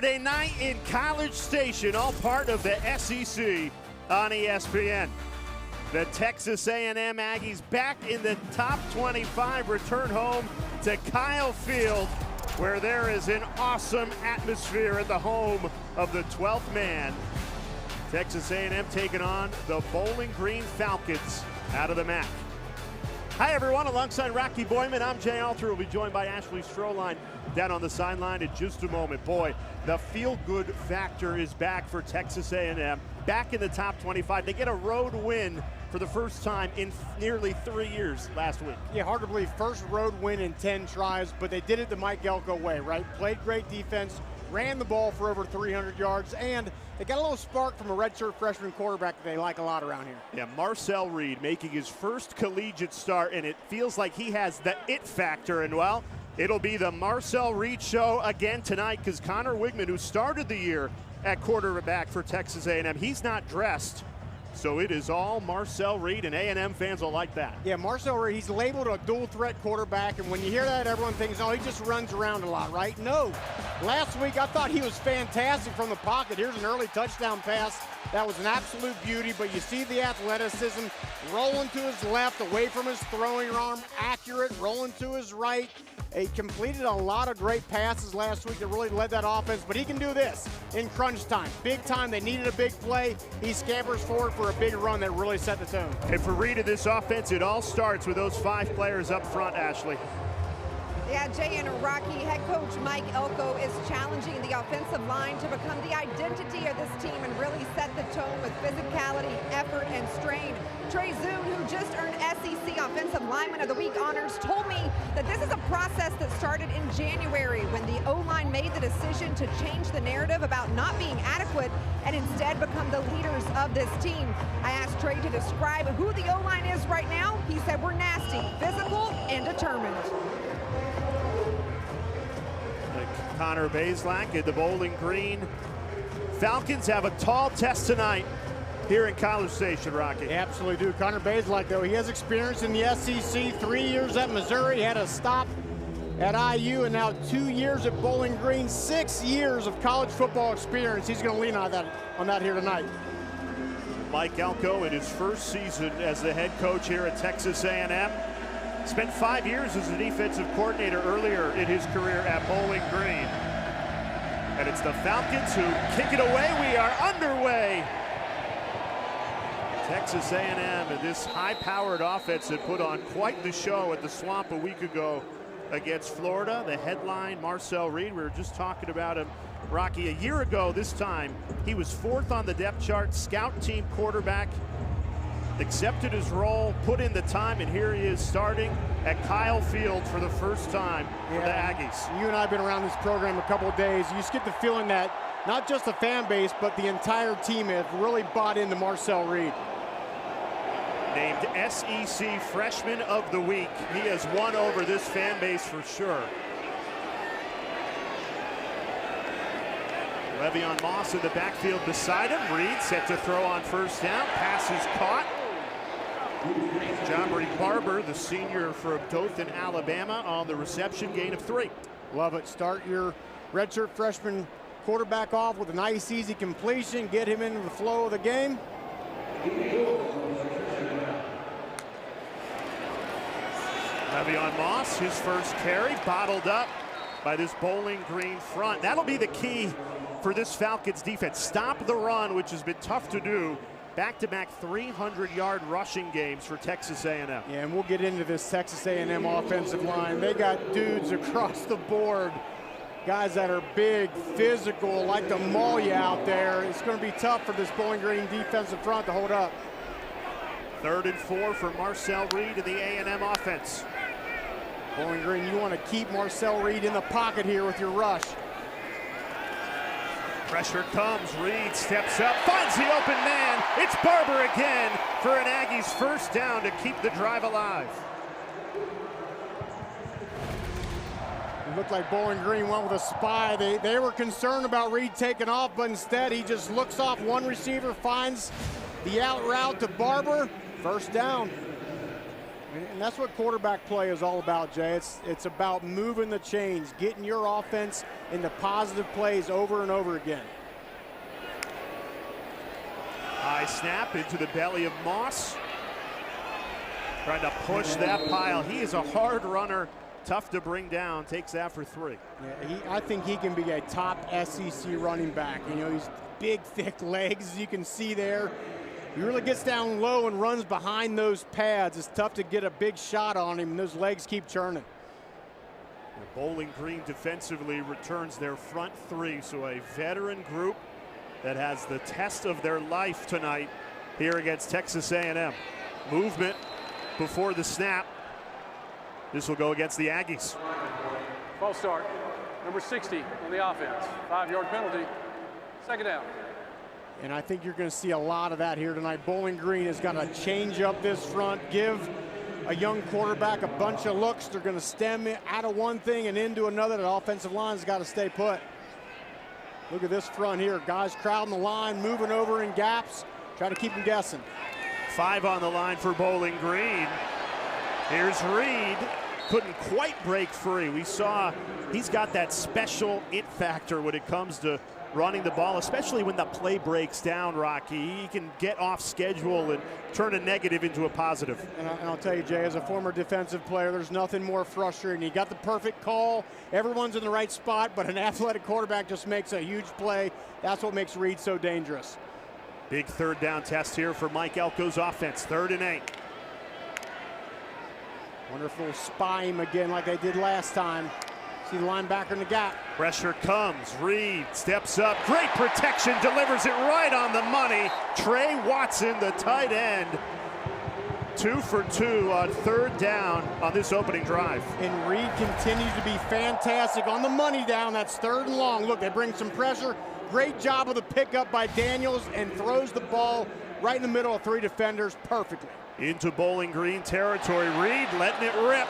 Saturday night in College Station, all part of the SEC on ESPN. The Texas A&M Aggies back in the top 25 return home to Kyle Field, where there is an awesome atmosphere at the home of the 12th man. Texas A&M taking on the Bowling Green Falcons out of the MAC. Hi everyone, alongside Rocky Boyman, I'm Jay Alter. We'll be joined by Ashley Stroline down on the sideline in just a moment. Boy, the feel-good factor is back for Texas A&M. Back in the top 25. They get a road win for the first time in nearly 3 years last week. Yeah, hard to believe, first road win in 10 tries, but they did it the Mike Elko way, right? Played great defense, ran the ball for over 300 yards, and they got a little spark from a redshirt freshman quarterback that they like a lot around here. Yeah, Marcel Reed making his first collegiate start, and it feels like he has the it factor. And, well, it'll be the Marcel Reed show again tonight because Connor Wigman, who started the year at quarterback for Texas A&M, he's not dressed. So it is all Marcel Reed, and A&M fans will like that. Yeah, Marcel Reed, he's labeled a dual-threat quarterback, and when you hear that, everyone thinks, oh, he just runs around a lot, right? No. Last week, I thought he was fantastic from the pocket. Here's an early touchdown pass. That was an absolute beauty, but you see the athleticism, rolling to his left, away from his throwing arm, accurate, rolling to his right. He completed a lot of great passes last week that really led that offense, but he can do this in crunch time. Big time, they needed a big play. He scampers forward for a big run that really set the tone. And for Reed in this offense, it all starts with those 5 players up front, Ashley. Yeah, Jay and Rocky, head coach Mike Elko is challenging the offensive line to become the identity of this team and really set the tone with physicality, effort, and strain. Trey Zoon, who just earned SEC Offensive Lineman of the Week honors, told me that this is a process that started in January when the O-line made the decision to change the narrative about not being adequate and instead become the leaders of this team. I asked Trey to describe who the O-line is right now. He said, we're nasty, physical, and determined. Connor Bazelak and the Bowling Green Falcons have a tall test tonight here in College Station, Rocky. They absolutely do. Connor Bazelak, though, he has experience in the SEC, 3 years at Missouri, had a stop at IU, and now 2 years at Bowling Green, 6 years of college football experience. He's going to lean on that here tonight. Mike Elko in his first season as the head coach here at Texas A&M. Spent 5 years as a defensive coordinator earlier in his career at Bowling Green. And it's the Falcons who kick it away. We are underway. Texas A&M and this high-powered offense that put on quite the show at the Swamp a week ago against Florida. The headline, Marcel Reed, we were just talking about him, Rocky. A year ago this time, he was 4th on the depth chart, scout team quarterback. Accepted his role, put in the time, and here he is starting at Kyle Field for the first time for the Aggies. You and I have been around this program a couple of days. You just get the feeling that not just the fan base, but the entire team have really bought into Marcel Reed. Named SEC Freshman of the Week. He has won over this fan base for sure. Le'Veon Moss in the backfield beside him. Reed set to throw on first down. Pass is caught. Jabari Barber, the senior from Dothan, Alabama, on the reception, gain of 3. Love it. Start your redshirt freshman quarterback off with a nice, easy completion. Get him into the flow of the game. Le'Veon Moss, his first carry, bottled up by this Bowling Green front. That'll be the key for this Falcons defense. Stop the run, which has been tough to do. Back-to-back 300-yard rushing games for Texas A&M. Yeah, and we'll get into this Texas A&M offensive line. They got dudes across the board, guys that are big, physical, like to maul you out there. It's going to be tough for this Bowling Green defensive front to hold up. 3rd and 4 for Marcel Reed and the A&M offense. Bowling Green, you want to keep Marcel Reed in the pocket here with your rush. Pressure comes, Reed steps up, finds the open man. It's Barber again for an Aggies first down to keep the drive alive. It looked like Bowling Green went with a spy. They were concerned about Reed taking off, but instead he just looks off one receiver, finds the out route to Barber. First down. And that's what quarterback play is all about, Jay. It's about moving the chains, getting your offense into positive plays over and over again. High snap into the belly of Moss. Trying to push that pile. He is a hard runner, tough to bring down. Takes that for 3. Yeah, I think he can be a top SEC running back. You know, he's big, thick legs, as you can see there. He really gets down low and runs behind those pads. It's tough to get a big shot on him, and those legs keep churning. Bowling Green defensively returns their front 3, so a veteran group that has the test of their life tonight here against Texas A&M. Movement before the snap. This will go against the Aggies. False start, number 60 on the offense. 5-yard penalty, 2nd down. And I think you're going to see a lot of that here tonight. Bowling Green has got to change up this front, give a young quarterback a bunch of looks. They're going to stem out of one thing and into another. The offensive line's got to stay put. Look at this front here. Guys crowding the line, moving over in gaps, trying to keep them guessing. 5 on the line for Bowling Green. Here's Reed. Couldn't quite break free. We saw he's got that special it factor when it comes to running the ball, especially when the play breaks down, Rocky. He can get off schedule and turn a negative into a positive. And I'll tell you, Jay, as a former defensive player, there's nothing more frustrating. He got the perfect call. Everyone's in the right spot, but an athletic quarterback just makes a huge play. That's what makes Reed so dangerous. Big 3rd down test here for Mike Elko's offense. 3rd and 8. Wonder if they'll spy him again like they did last time. See the linebacker in the gap. Pressure comes. Reed steps up. Great protection. Delivers it right on the money. Trey Watson, the tight end. 2 for 2 on 3rd down on this opening drive. And Reed continues to be fantastic on the money down. That's 3rd and long. Look, they bring some pressure. Great job of the pickup by Daniels, and throws the ball right in the middle of 3 defenders perfectly. Into Bowling Green territory. Reed letting it rip.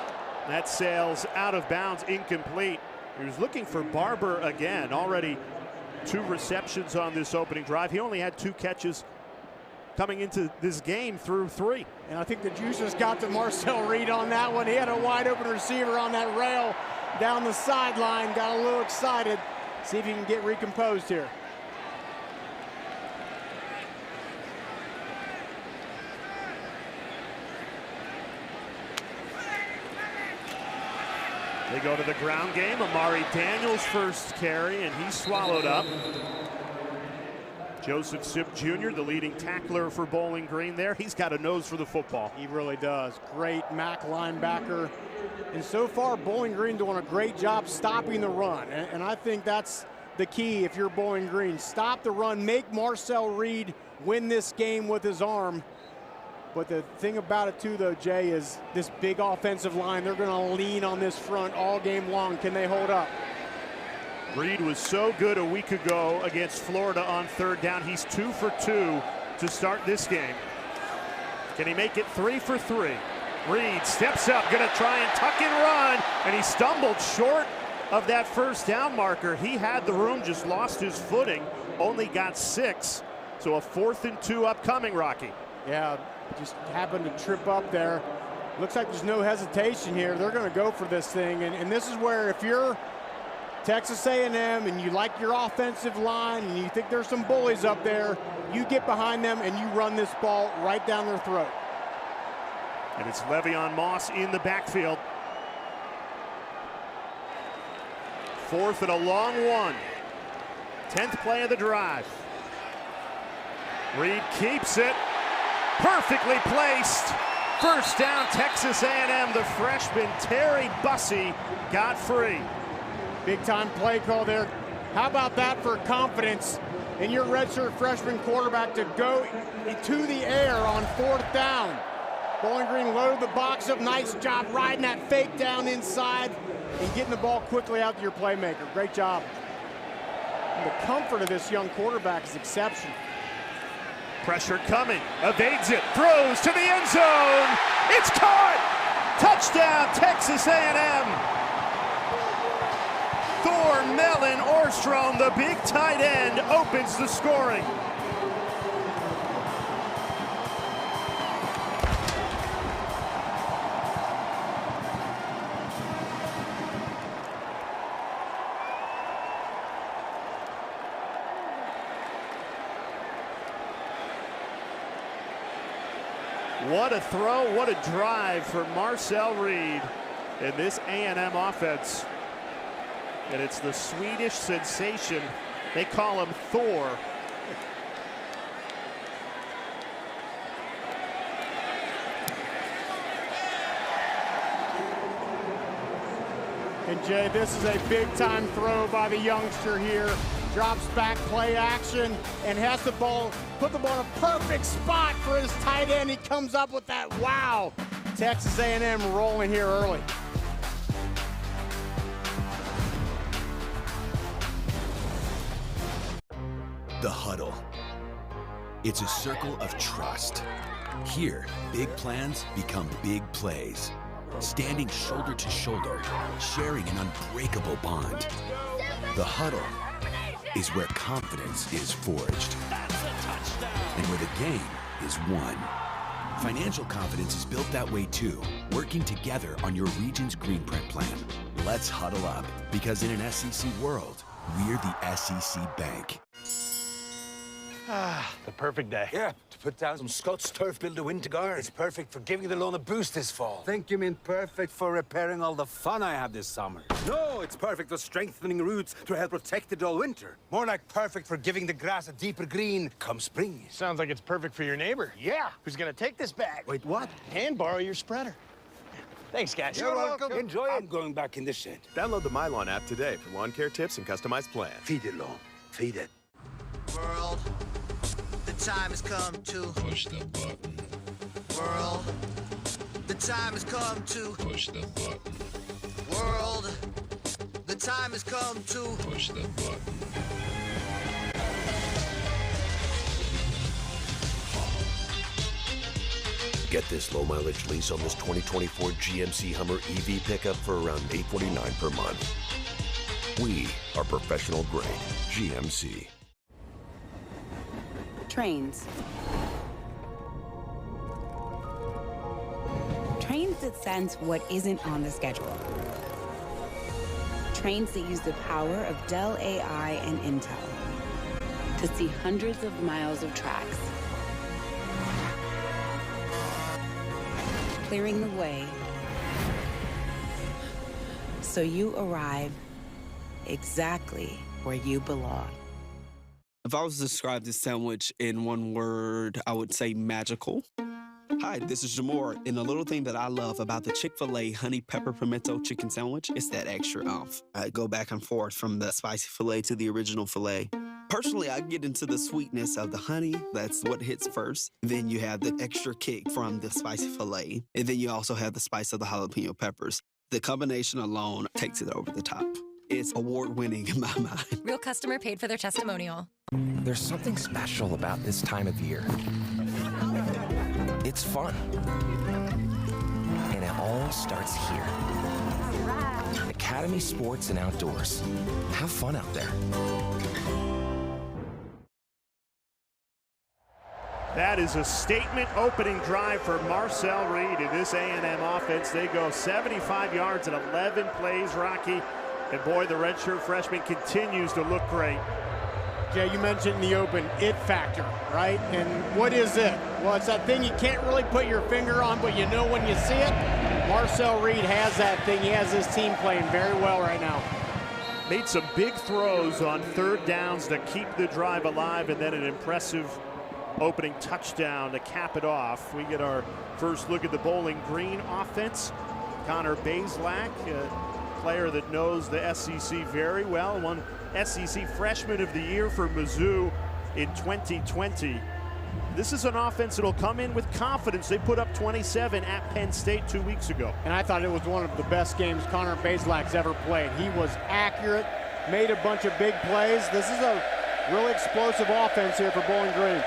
That sails out of bounds, incomplete. He was looking for Barber again. Already 2 receptions on this opening drive. He only had 2 catches coming into this game through 3. And I think the juices got to Marcel Reed on that one. He had a wide open receiver on that rail down the sideline. Got a little excited. See if he can get recomposed here. They go to the ground game. Amari Daniels first carry, and he's swallowed up. Joseph Sept Jr., the leading tackler for Bowling Green there. He's got a nose for the football. He really does. Great MAC linebacker. And so far, Bowling Green doing a great job stopping the run. And I think that's the key if you're Bowling Green. Stop the run. Make Marcel Reed win this game with his arm. But the thing about it, too, though, Jay, is this big offensive line. They're going to lean on this front all game long. Can they hold up? Reed was so good a week ago against Florida on 3rd down. He's 2 for 2 to start this game. Can he make it 3 for 3? Reed steps up, going to try and tuck and run, and he stumbled short of that 1st down marker. He had the room, just lost his footing, only got 6. So a 4th and 2 upcoming, Rocky. Yeah, just happened to trip up there. Looks like there's no hesitation here. They're going to go for this thing. And this is where if you're Texas A&M and you like your offensive line and you think there's some bullies up there, you get behind them and you run this ball right down their throat. And it's Le'Veon Moss in the backfield. 4th and a long one. 10th play of the drive. Reed keeps it. Perfectly placed. 1st down, Texas A&M. The freshman Terry Bussey got free. Big time play call there. How about that for confidence in your redshirt freshman quarterback to go to the air on 4th down? Bowling Green loaded the box up. Nice job riding that fake down inside and getting the ball quickly out to your playmaker. Great job. And the comfort of this young quarterback is exceptional. Pressure coming, evades it, throws to the end zone. It's caught! Touchdown, Texas A&M. Thor Mellon Orstrom, the big tight end, opens the scoring. What a throw, what a drive for Marcel Reed in this A&M offense. And it's the Swedish sensation. They call him Thor. And Jay, this is a big-time throw by the youngster here. Drops back, play action, and has the ball, put the ball in a perfect spot for his tight end. He comes up with that wow. Texas A&M rolling here early. The huddle. It's a circle of trust. Here, big plans become big plays. Standing shoulder to shoulder, sharing an unbreakable bond. The huddle is where confidence is forged and where the game is won. Financial confidence is built that way too, working together on your region's Greenprint plan. Let's huddle up, because in an SEC world, we're the SEC Bank. The perfect day. Yeah, to put down some Scots turf builder winter guard. It's perfect for giving the lawn a boost this fall. Think you mean perfect for repairing all the fun I have this summer? No, it's perfect for strengthening roots to help protect it all winter. More like perfect for giving the grass a deeper green come spring. Sounds like it's perfect for your neighbor. Yeah. Who's gonna take this bag? Wait, what? And borrow your spreader. Thanks, guys. You're welcome. Enjoy it. I'm going back in the shed. Download the MyLawn app today for lawn care tips and customized plans. Feed it, lawn. Feed it. World, the time has come to push the button. World, the time has come to Push the button. World, the time has come to Push the button. Get this low mileage lease on this 2024 GMC Hummer EV pickup for around $849 per month. We are professional grade GMC. Trains. Trains that sense what isn't on the schedule. Trains that use the power of Dell AI and Intel to see hundreds of miles of tracks, clearing the way so you arrive exactly where you belong. If I was to describe this sandwich in one word, I would say magical. Hi, this is Jamor, and the little thing that I love about the Chick-fil-A honey pepper pimento chicken sandwich is that extra oomph. I go back and forth from the spicy filet to the original filet. Personally, I get into the sweetness of the honey. That's what hits first. Then you have the extra kick from the spicy filet, and then you also have the spice of the jalapeno peppers. The combination alone takes it over the top. It's award-winning in my mind. Real customer paid for their testimonial. There's something special about this time of year. It's fun. And it all starts here. Academy Sports and Outdoors. Have fun out there. That is a statement opening drive for Marcel Reed in this A&M offense. They go 75 yards in 11 plays, Rocky. And boy, the redshirt freshman continues to look great. Jay, you mentioned in the open, it factor, right? And what is it? Well, it's that thing you can't really put your finger on, but you know when you see it. Marcel Reed has that thing. He has his team playing very well right now. Made some big throws on third downs to keep the drive alive, and then an impressive opening touchdown to cap it off. We get our first look at the Bowling Green offense. Connor Bazelak, a player that knows the SEC very well, won SEC Freshman of the Year for Mizzou in 2020. This is an offense that will come in with confidence. They put up 27 at Penn State 2 weeks ago. And I thought it was one of the best games Connor Bazelak's ever played. He was accurate, made a bunch of big plays. This is a really explosive offense here for Bowling Green.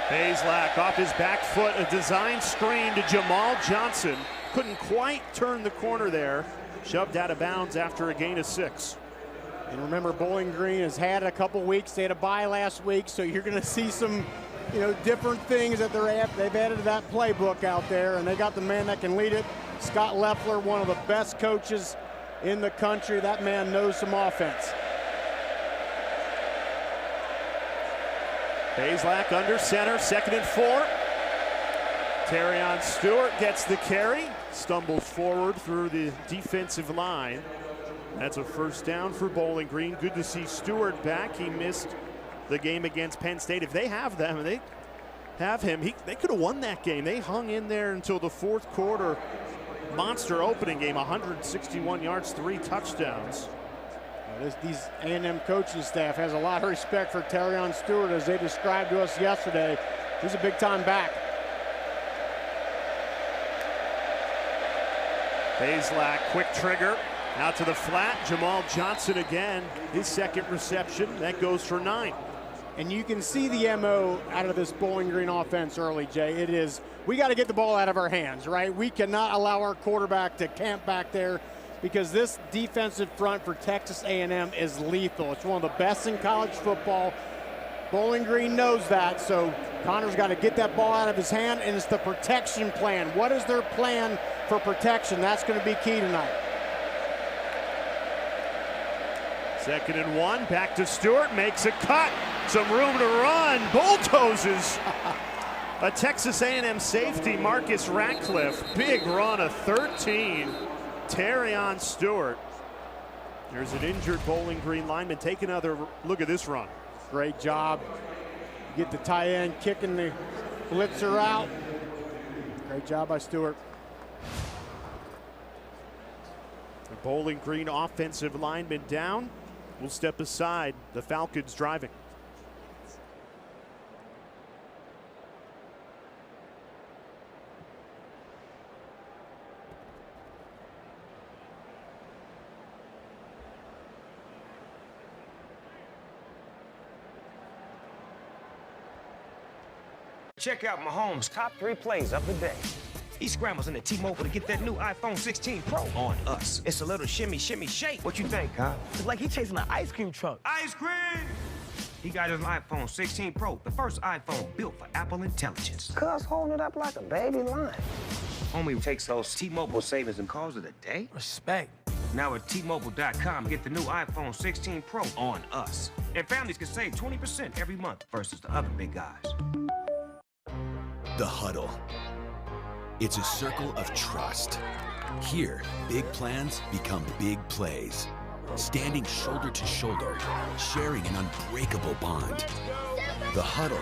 Bazelak off his back foot, a design screen to Jamal Johnson. Couldn't quite turn the corner there. Shoved out of bounds after a gain of 6. And remember, Bowling Green has had a couple weeks. They had a bye last week, so you're going to see some, different things that they've added to that playbook out there, and they got the man that can lead it. Scott Leffler, one of the best coaches in the country. That man knows some offense. Hazlack under center, 2nd and 4. Terrion Stewart gets the carry, stumbles forward through the defensive line. That's a first down for Bowling Green. Good to see Stewart back. He missed the game against Penn State. If they have them, they have him. They could have won that game. They hung in there until the 4th quarter. Monster opening game, 161 yards, 3 touchdowns. These A&M coaching staff has a lot of respect for Terrion Stewart, as they described to us yesterday. He's a big-time back. Hazlack, quick trigger, out to the flat. Jamal Johnson again, his 2nd reception. That goes for 9. And you can see the MO out of this Bowling Green offense early, Jay. It is, we got to get the ball out of our hands, right? We cannot allow our quarterback to camp back there, because this defensive front for Texas A&M is lethal. It's one of the best in college football. Bowling Green knows that, so Connor's got to get that ball out of his hand, and it's the protection plan. What is their plan for protection? That's going to be key tonight. 2nd and 1, back to Stewart, makes a cut. Some room to run, bulldozes. A Texas A&M safety, Marcus Ratcliffe. Big run of 13. Terrion Stewart. There's an injured Bowling Green lineman. Take another look at this run. Great job. Get the tight end kicking the blitzer out. Great job by Stewart. The Bowling Green offensive lineman down. We'll step aside. The Falcons driving. Check out Mahomes' top 3 plays of the day. He scrambles into T-Mobile to get that new iPhone 16 Pro on us. It's a little shimmy, shimmy, shake. What you think, Kyle? It's like he's chasing an ice cream truck. Ice cream! He got his iPhone 16 Pro, the first iPhone built for Apple intelligence. Cuz holding it up like a baby lion. Homie takes those T-Mobile savings and calls it a day. Respect. Now at T-Mobile.com, get the new iPhone 16 Pro on us. And families can save 20% every month versus the other big guys. The Huddle. It's a circle of trust. Here, big plans become big plays. Standing shoulder to shoulder, sharing an unbreakable bond. The Huddle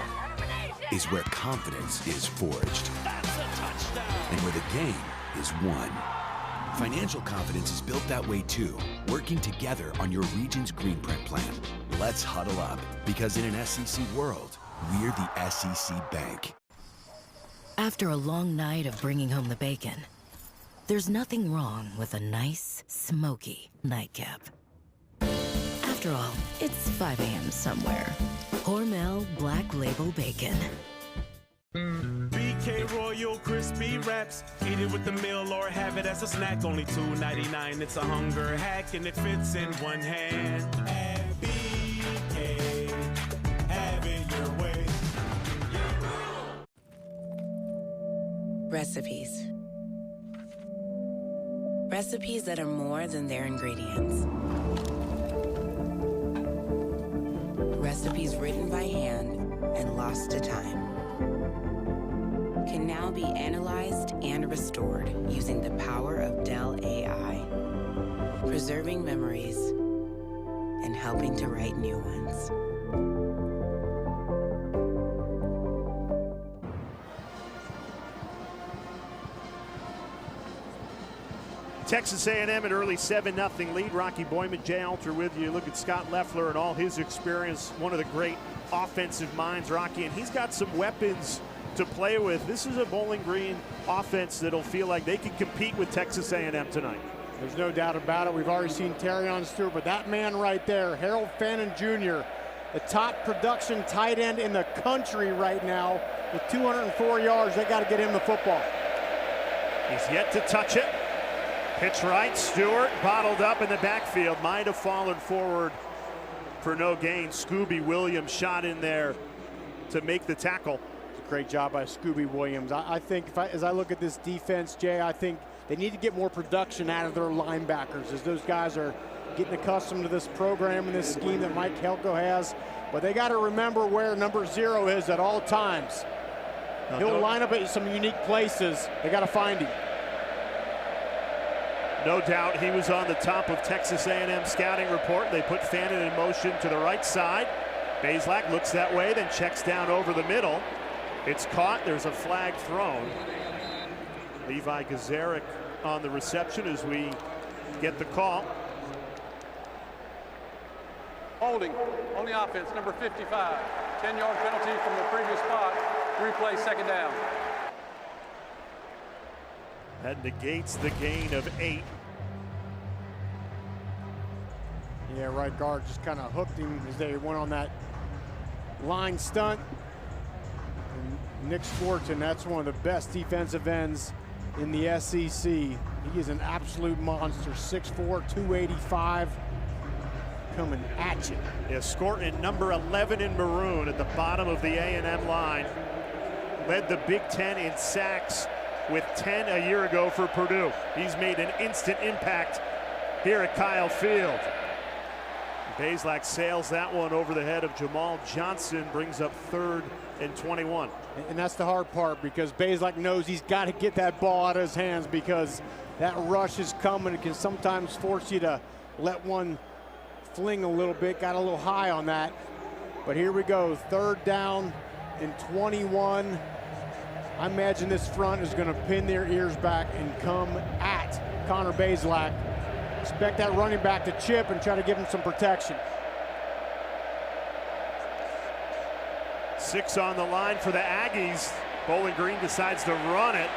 is where confidence is forged. And where the game is won. Financial confidence is built that way too, working together on your region's green print plan. Let's huddle up, because in an SEC world, we're the SEC Bank. After a long night of bringing home the bacon, there's nothing wrong with a nice, smoky nightcap. After all, it's 5 a.m. somewhere. Hormel Black Label Bacon. BK Royal Crispy Wraps. Eat it with the meal or have it as a snack. Only $2.99. It's a hunger hack and it fits in one hand. At BK, have it your way. Recipes. Recipes that are more than their ingredients. Recipes written by hand and lost to time can now be analyzed and restored using the power of Dell AI, preserving memories and helping to write new ones. Texas A&M an early 7-0 lead. Rocky Boyman, Jay Alter with you. Look at Scott Loeffler and all his experience. One of the great offensive minds, Rocky, and he's got some weapons to play with. This is a Bowling Green offense that'll feel like they can compete with Texas A&M tonight. There's no doubt about it. We've already seen Terrion Stewart, but that man right there, Harold Fannin Jr., the top production tight end in the country right now with 204 yards. They got to get him the football. He's yet to touch it. Pitch right, Stewart bottled up in the backfield. Might have fallen forward for no gain. Scooby Williams shot in there to make the tackle. Great job by Scooby Williams. I think as I look at this defense, Jay, I think they need to get more production out of their linebackers as those guys are getting accustomed to this program and this scheme that Mike Elko has. But they got to remember where number 0 is at all times. He'll line up at some unique places. They got to find him. No doubt he was on the top of Texas A&M scouting report. They put Fannin in motion to the right side. Bazelak looks that way, then checks down over the middle. It's caught. There's a flag thrown. Levi Gazarick on the reception as we get the call. Holding on the offense, number 55. 10-yard penalty from the previous spot. Replay, second down. That negates the gain of 8. Yeah, right guard just kind of hooked him as they went on that line stunt. And Nick Swarton, that's one of the best defensive ends in the SEC. He is an absolute monster, 6'4", 285, coming at you. Yeah, Scorton, number 11 in maroon at the bottom of the A&M line. Led the Big Ten in sacks with 10 a year ago for Purdue. He's made an instant impact here at Kyle Field. Bazelak sails that one over the head of Jamal Johnson, brings up 3rd and 21. And that's the hard part, because Bazelak knows he's got to get that ball out of his hands, because that rush is coming. It can sometimes force you to let one fling a little bit. Got a little high on that. But here we go, 3rd down and 21. I imagine this front is going to pin their ears back and come at Connor Bazelak. Expect that running back to chip and try to give him some protection. 6 on the line for the Aggies. Bowling Green decides to run it.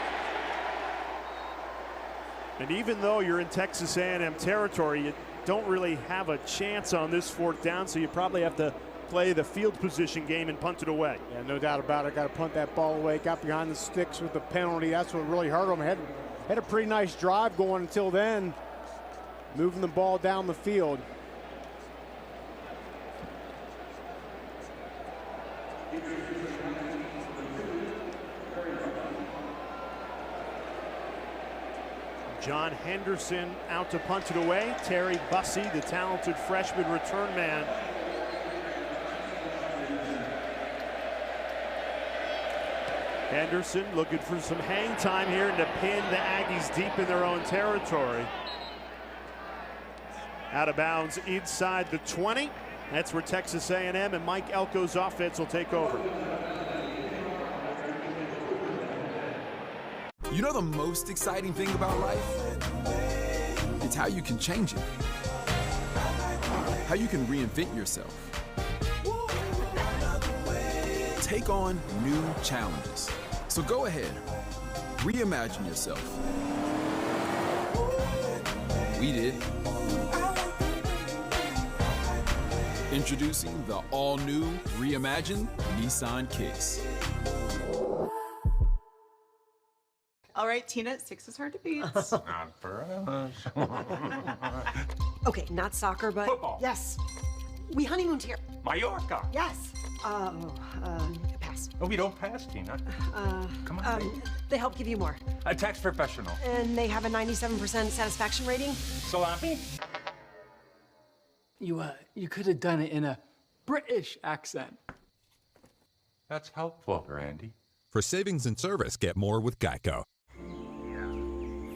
And even though you're in Texas A&M territory, you don't really have a chance on this 4th down, so you probably have to play the field position game and punt it away. Yeah, no doubt about it. Got to punt that ball away. Got behind the sticks with the penalty. That's what really hurt them. Had a pretty nice drive going until then, moving the ball down the field. John Henderson out to punt it away. Terry Bussey, the talented freshman return man. Henderson looking for some hang time here and to pin the Aggies deep in their own territory. Out of bounds inside the 20. That's where Texas A&M and Mike Elko's offense will take over. You know the most exciting thing about life? It's how you can change it. How you can reinvent yourself. Take on new challenges. So go ahead, reimagine yourself. We did. Introducing the all-new, reimagined Nissan Kicks. All right, Tina, 6 is hard to beat. Not for us. Okay, not soccer, but football. Yes. We honeymooned here. Mallorca. Yes. Pass. Oh, we don't pass, Tina. Come on. They help give you more. A tax professional. And they have a 97% satisfaction rating. Salami? You could have done it in a British accent. That's helpful, Randy. For savings and service, get more with Geico.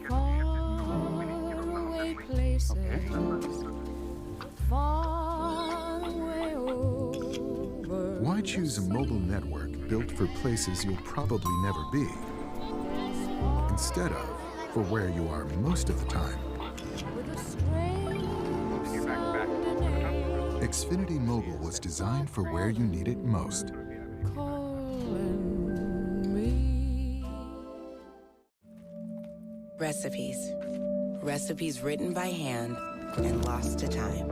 Faraway places, far away over. Why choose a mobile network built for places you'll probably never be, instead of for where you are most of the time? Xfinity Mobile was designed for where you need it most. Recipes written by hand and lost to time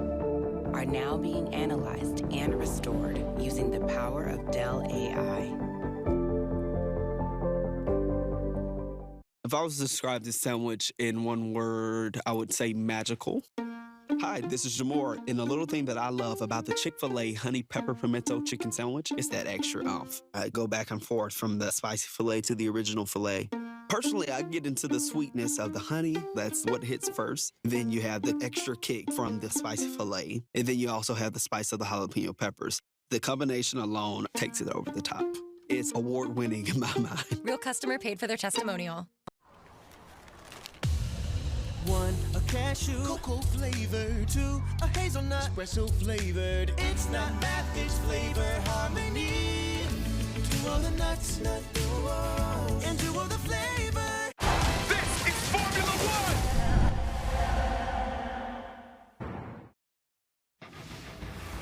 are now being analyzed and restored using the power of Dell AI. If I was to describe this sandwich in one word, I would say magical. Hi, this is Jamor, and the little thing that I love about the Chick-fil-A honey pepper pimento chicken sandwich is that extra oomph. I go back and forth from the spicy filet to the original filet. Personally, I get into the sweetness of the honey. That's what hits first. Then you have the extra kick from the spicy filet. And then you also have the spice of the jalapeno peppers. The combination alone takes it over the top. It's award-winning in my mind. Real customer paid for their testimonial. One, a cashew, cocoa flavored. Two, a hazelnut, espresso flavored. It's not math, it's flavor harmony. Two of the nuts, nut duos, and two of the flavor. This is Formula One.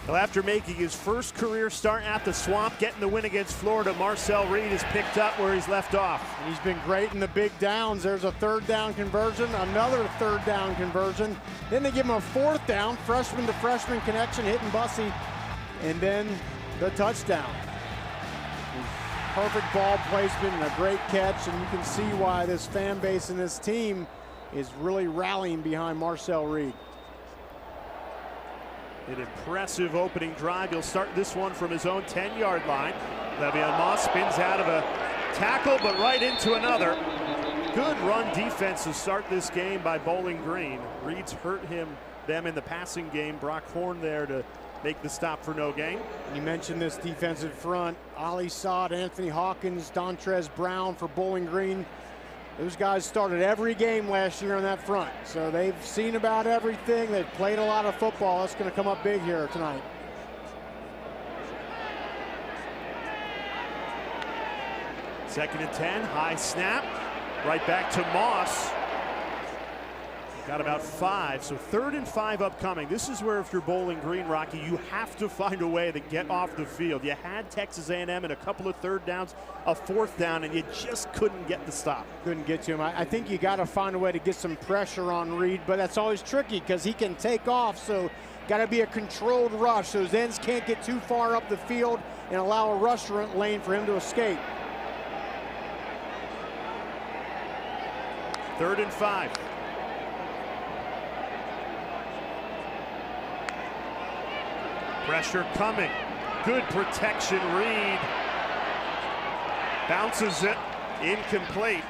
Well, after making his first career start at the Swamp, getting the win against Florida, Marcel Reed has picked up where he's left off. He's been great in the big downs. There's a third down conversion, another third down conversion. Then they give him a fourth down, freshman to freshman connection, hitting Bussey, and then the touchdown. Perfect ball placement and a great catch, and you can see why this fan base and this team is really rallying behind Marcel Reed. An impressive opening drive. He'll start this one from his own 10-yard line. Le'Veon Moss spins out of a tackle, but right into another. Good run defense to start this game by Bowling Green. Reed's hurt them in the passing game. Brock Horn there to make the stop for no gain. You mentioned this defensive front. Ali Saad, Anthony Hawkins, Dontrez Brown for Bowling Green. Those guys started every game last year on that front. So they've seen about everything. They've played a lot of football. That's going to come up big here tonight. Second and 10, high snap. Right back to Moss. Got about 5, so 3rd and 5 upcoming. This is where if you're Bowling Green, Rocky, you have to find a way to get off the field. You had Texas A&M in a couple of third downs, a fourth down, and you just couldn't get the stop. Couldn't get to him. I think you got to find a way to get some pressure on Reed, but that's always tricky because he can take off, so got to be a controlled rush. Those ends can't get too far up the field and allow a rush lane for him to escape. 3rd and 5. Pressure coming. Good protection. Reed bounces it. Incomplete.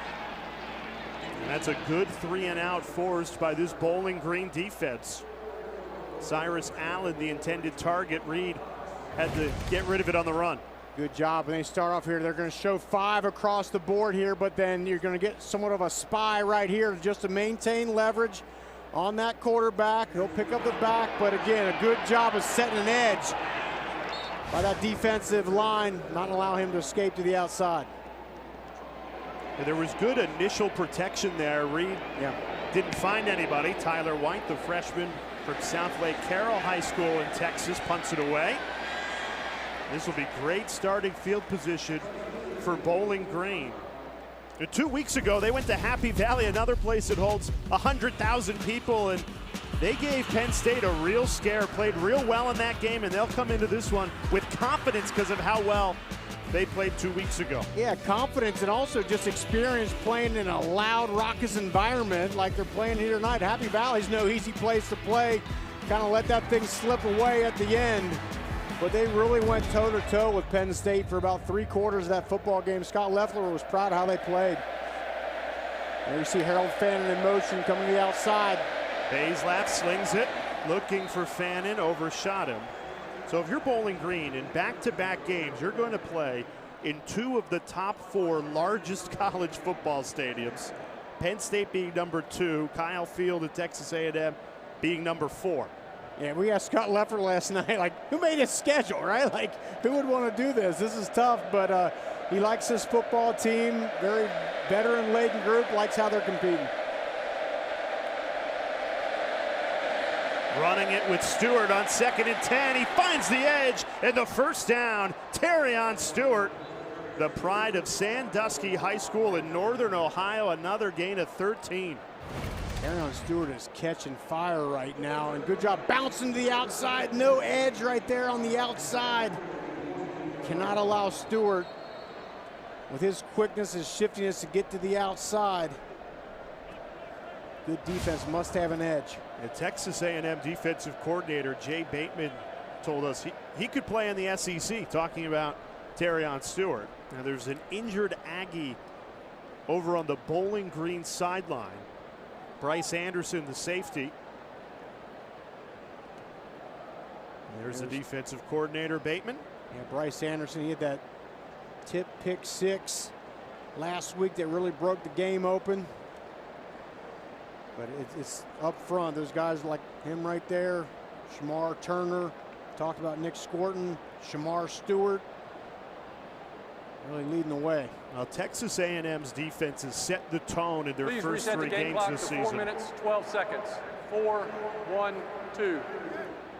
And that's a good 3-and-out forced by this Bowling Green defense. Cyrus Allen, the intended target. Reed had to get rid of it on the run. Good job. When they start off here, they're going to show 5 across the board here, but then you're going to get somewhat of a spy right here just to maintain leverage on that quarterback. He'll pick up the back, but again, a good job of setting an edge by that defensive line, not allow him to escape to the outside. And there was good initial protection there. Reed didn't find anybody. Tyler White, the freshman from South Lake Carroll High School in Texas, punts it away. This will be great starting field position for Bowling Green. 2 weeks ago, they went to Happy Valley, another place that holds 100,000 people, and they gave Penn State a real scare, played real well in that game, and they'll come into this one with confidence because of how well they played 2 weeks ago. Yeah, confidence and also just experience playing in a loud, raucous environment like they're playing here tonight. Happy Valley's no easy place to play. Kind of let that thing slip away at the end. But they really went toe-to-toe with Penn State for about 3/4 of that football game. Scott Leffler was proud of how they played. There you see Harold Fannin in motion coming to the outside. Bayslap slings it, looking for Fannin, overshot him. So if you're Bowling Green in back-to-back games, you're going to play in 2 of the top 4 largest college football stadiums. Penn State being number 2, Kyle Field at Texas A&M being number 4. Yeah, we asked Scott Leffler last night, like, who made his schedule, right? Like, who would want to do this? This is tough, but he likes his football team. Very veteran-laden group, likes how they're competing. Running it with Stewart on 2nd and 10. He finds the edge and the first down. Terrion Stewart, the pride of Sandusky High School in Northern Ohio, another gain of 13. Terrion Stewart is catching fire right now, and good job bouncing to the outside. No edge right there on the outside. Cannot allow Stewart, with his quickness, his shiftiness, to get to the outside. Good defense, must have an edge. The Texas A&M defensive coordinator Jay Bateman told us he could play in the SEC, talking about Terrion Stewart. Now there's an injured Aggie over on the Bowling Green sideline. Bryce Anderson, the safety. There's the defensive coordinator, Bateman. Yeah, Bryce Anderson, he had that tip pick 6 last week that really broke the game open. But it's up front. There's guys like him right there. Shamar Turner. Talked about Nick Scorton. Shamar Stewart. Really leading the way. Now, Texas A&M's defense has set the tone in their Please first reset 3 the game games clock this to season. 4 minutes, 12 seconds. 4, 1, 2.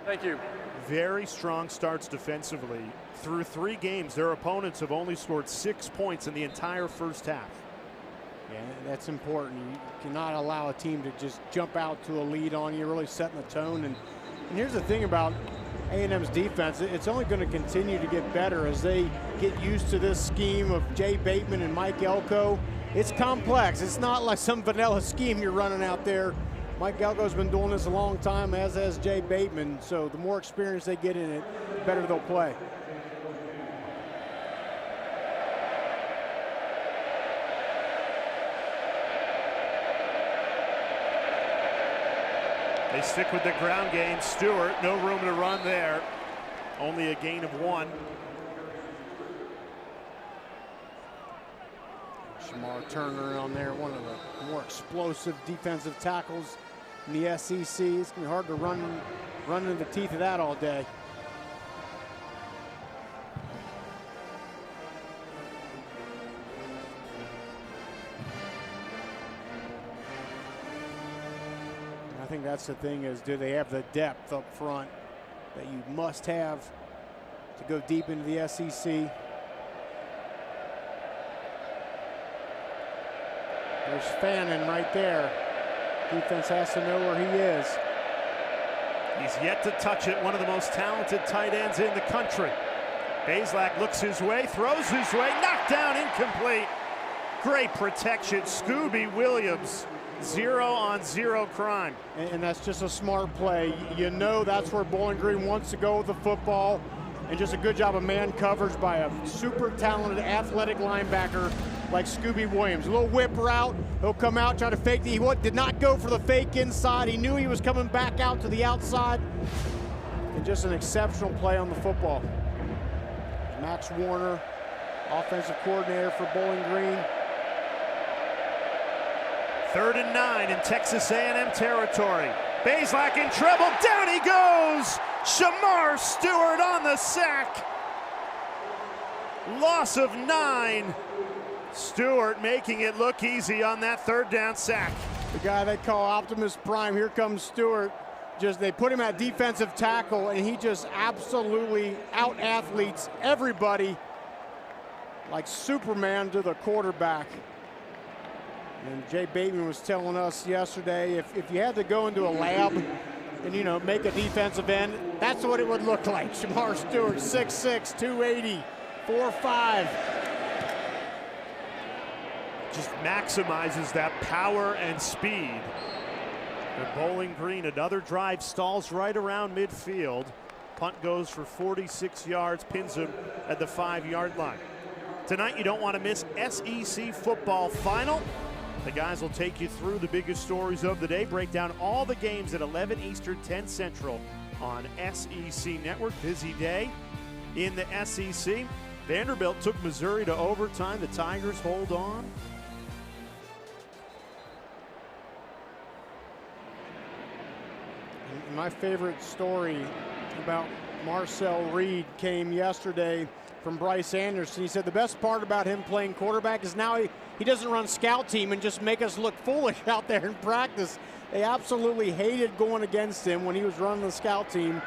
Thank you. Very strong starts defensively. Through 3 games, their opponents have only scored 6 points in the entire first half. Yeah, that's important. You cannot allow a team to just jump out to a lead on you, really setting the tone. And here's the thing about A&M's defense, it's only going to continue to get better as they get used to this scheme of Jay Bateman and Mike Elko. It's complex. It's not like some vanilla scheme you're running out there. Mike Elko's been doing this a long time, as has Jay Bateman. So the more experience they get in it, the better they'll play. They stick with the ground game. Stewart, no room to run there. Only a gain of 1. Shamar Turner on there, one of the more explosive defensive tackles in the SEC. It's going to be hard to run into the teeth of that all day. I think that's the thing is, do they have the depth up front that you must have to go deep into the SEC? There's Fannin right there. Defense has to know where he is. He's yet to touch it. One of the most talented tight ends in the country. Bazelak looks his way, throws his way, knocked down, incomplete. Great protection. Scooby Williams, 0-on-0 crime. And that's just a smart play. You know that's where Bowling Green wants to go with the football. And just a good job of man coverage by a super talented athletic linebacker like Scooby Williams. A little whip route. He'll come out, try to fake the. He did not go for the fake inside. He knew he was coming back out to the outside. And just an exceptional play on the football. Max Warner, offensive coordinator for Bowling Green. 3rd and 9 in Texas A&M territory. Bazelak in trouble. Down he goes. Shamar Stewart on the sack. Loss of 9. Stewart making it look easy on that 3rd down sack. The guy they call Optimus Prime. Here comes Stewart. They put him at defensive tackle, and he just absolutely out-athletes everybody like Superman to the quarterback. And Jay Bateman was telling us yesterday, if you had to go into a lab and, make a defensive end, that's what it would look like. Shamar Stewart, 6'6", 280, 4'5". Just maximizes that power and speed. And Bowling Green, another drive, stalls right around midfield. Punt goes for 46 yards, pins him at the 5-yard line. Tonight, you don't want to miss SEC football final. The guys will take you through the biggest stories of the day, break down all the games at 11 Eastern, 10 Central on SEC Network. Busy day in the SEC. Vanderbilt took Missouri to overtime. The Tigers hold on. My favorite story about Marcel Reed came yesterday from Bryce Anderson. He said the best part about him playing quarterback is now he doesn't run scout team and just make us look foolish out there in practice. They absolutely hated going against him when he was running the scout team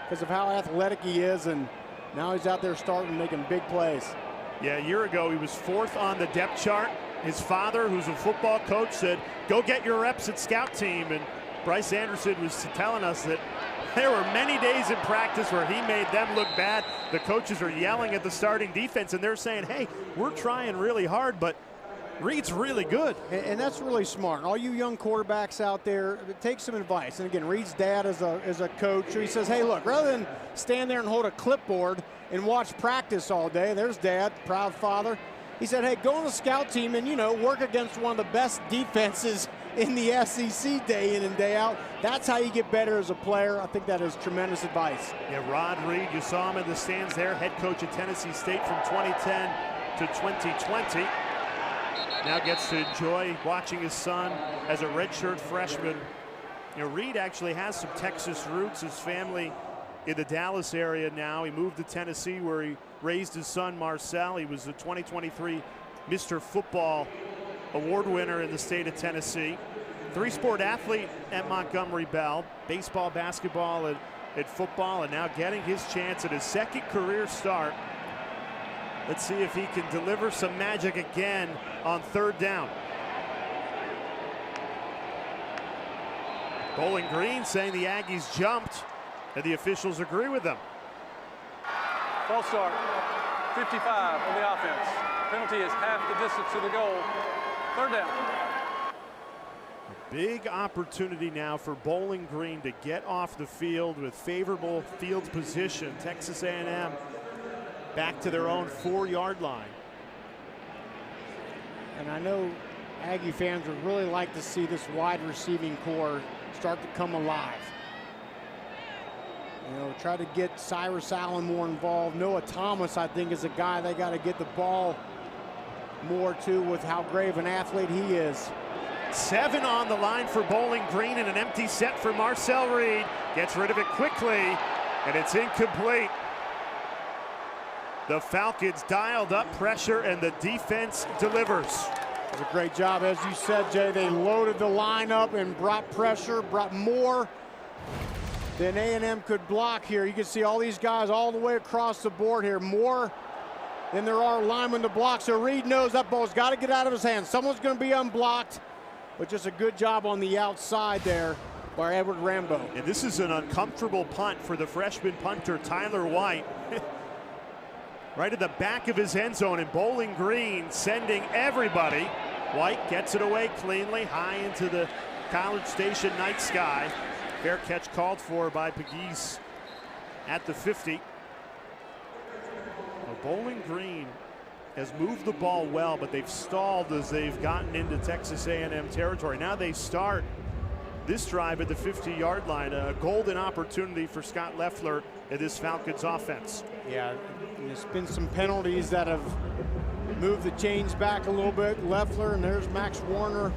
because of how athletic he is, and now he's out there starting making big plays. Yeah, a year ago he was 4th on the depth chart. His father, who's a football coach, said, go get your reps at scout team. And Bryce Anderson was telling us that there were many days in practice where he made them look bad. The coaches are yelling at the starting defense, and they're saying, hey, we're trying really hard, but Reed's really good. And that's really smart. All you young quarterbacks out there, take some advice. And again, Reed's dad is a coach. He says, hey, look, rather than stand there and hold a clipboard and watch practice all day, there's Dad, proud father. He said, hey, go on the scout team and, work against one of the best defenses in the SEC day in and day out. That's how you get better as a player. I think that is tremendous advice. Yeah, Rod Reed, you saw him in the stands there, head coach at Tennessee State from 2010 to 2020. Now gets to enjoy watching his son as a redshirt freshman. Reed actually has some Texas roots. His family in the Dallas area now. He moved to Tennessee where he raised his son Marcel. He was a 2023 Mr. Football award winner in the state of Tennessee. Three-sport athlete at Montgomery Bell. Baseball, basketball, and football, and now getting his chance at his second career start. Let's see if he can deliver some magic again on third down. Bowling Green saying the Aggies jumped, and the officials agree with them. False start, 55 on the offense. Penalty is half the distance to the goal. Third down. Big opportunity now for Bowling Green to get off the field with favorable field position. Texas A&M back to their own 4-yard line. And I know Aggie fans would really like to see this wide receiving core start to come alive. Try to get Cyrus Allen more involved. Noah Thomas, I think, is a guy they got to get the ball more to with how great of an athlete he is. 7 on the line for Bowling Green and an empty set for Marcel Reed. Gets rid of it quickly, and it's incomplete. The Falcons dialed up pressure, and the defense delivers. It was a great job, as you said, Jay. They loaded the lineup and brought pressure, brought more than A&M could block here. You can see all these guys all the way across the board here. More than there are linemen to block. So Reed knows that ball's got to get out of his hands. Someone's going to be unblocked, but just a good job on the outside there by Edward Rambo. And this is an uncomfortable punt for the freshman punter, Tyler White. Right at the back of his end zone, and Bowling Green sending everybody. White gets it away cleanly, high into the College Station night sky. Fair catch called for by Pegues at the 50. Well, Bowling Green has moved the ball well, but they've stalled as they've gotten into Texas A&M territory. Now they start this drive at the 50-yard line, a golden opportunity for Scott Loeffler and this Falcons offense. Yeah, there's been some penalties that have moved the chains back a little bit. Loeffler, and there's Max Warner.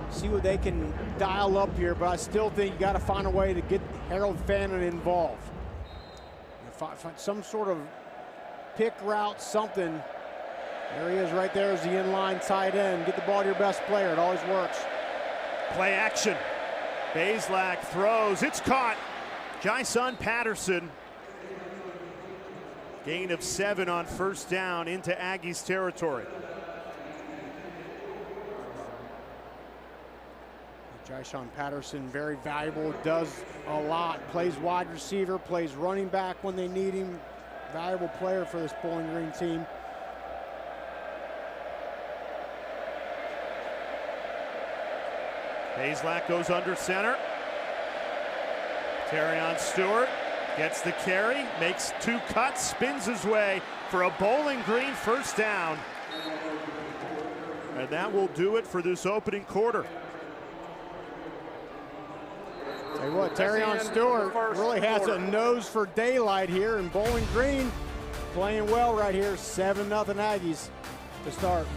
See what they can dial up here, but I still think you got to find a way to get Harold Fannin involved. Find some sort of pick route, something. There he is right there as the inline tight end. Get the ball to your best player. It always works. Play action. Bazelak throws. It's caught. Jason Patterson. Gain of 7 on first down into Aggies territory. Jason Patterson, very valuable, does a lot, plays wide receiver, plays running back when they need him. Valuable player for this Bowling Green team. Bazelak goes under center. Terrion Stewart gets the carry, makes 2 cuts, spins his way for a Bowling Green first down. And that will do it for this opening quarter. Tell you what, Terrion Stewart really has a nose for daylight here, and Bowling Green playing well right here. 7-0 Aggies to start.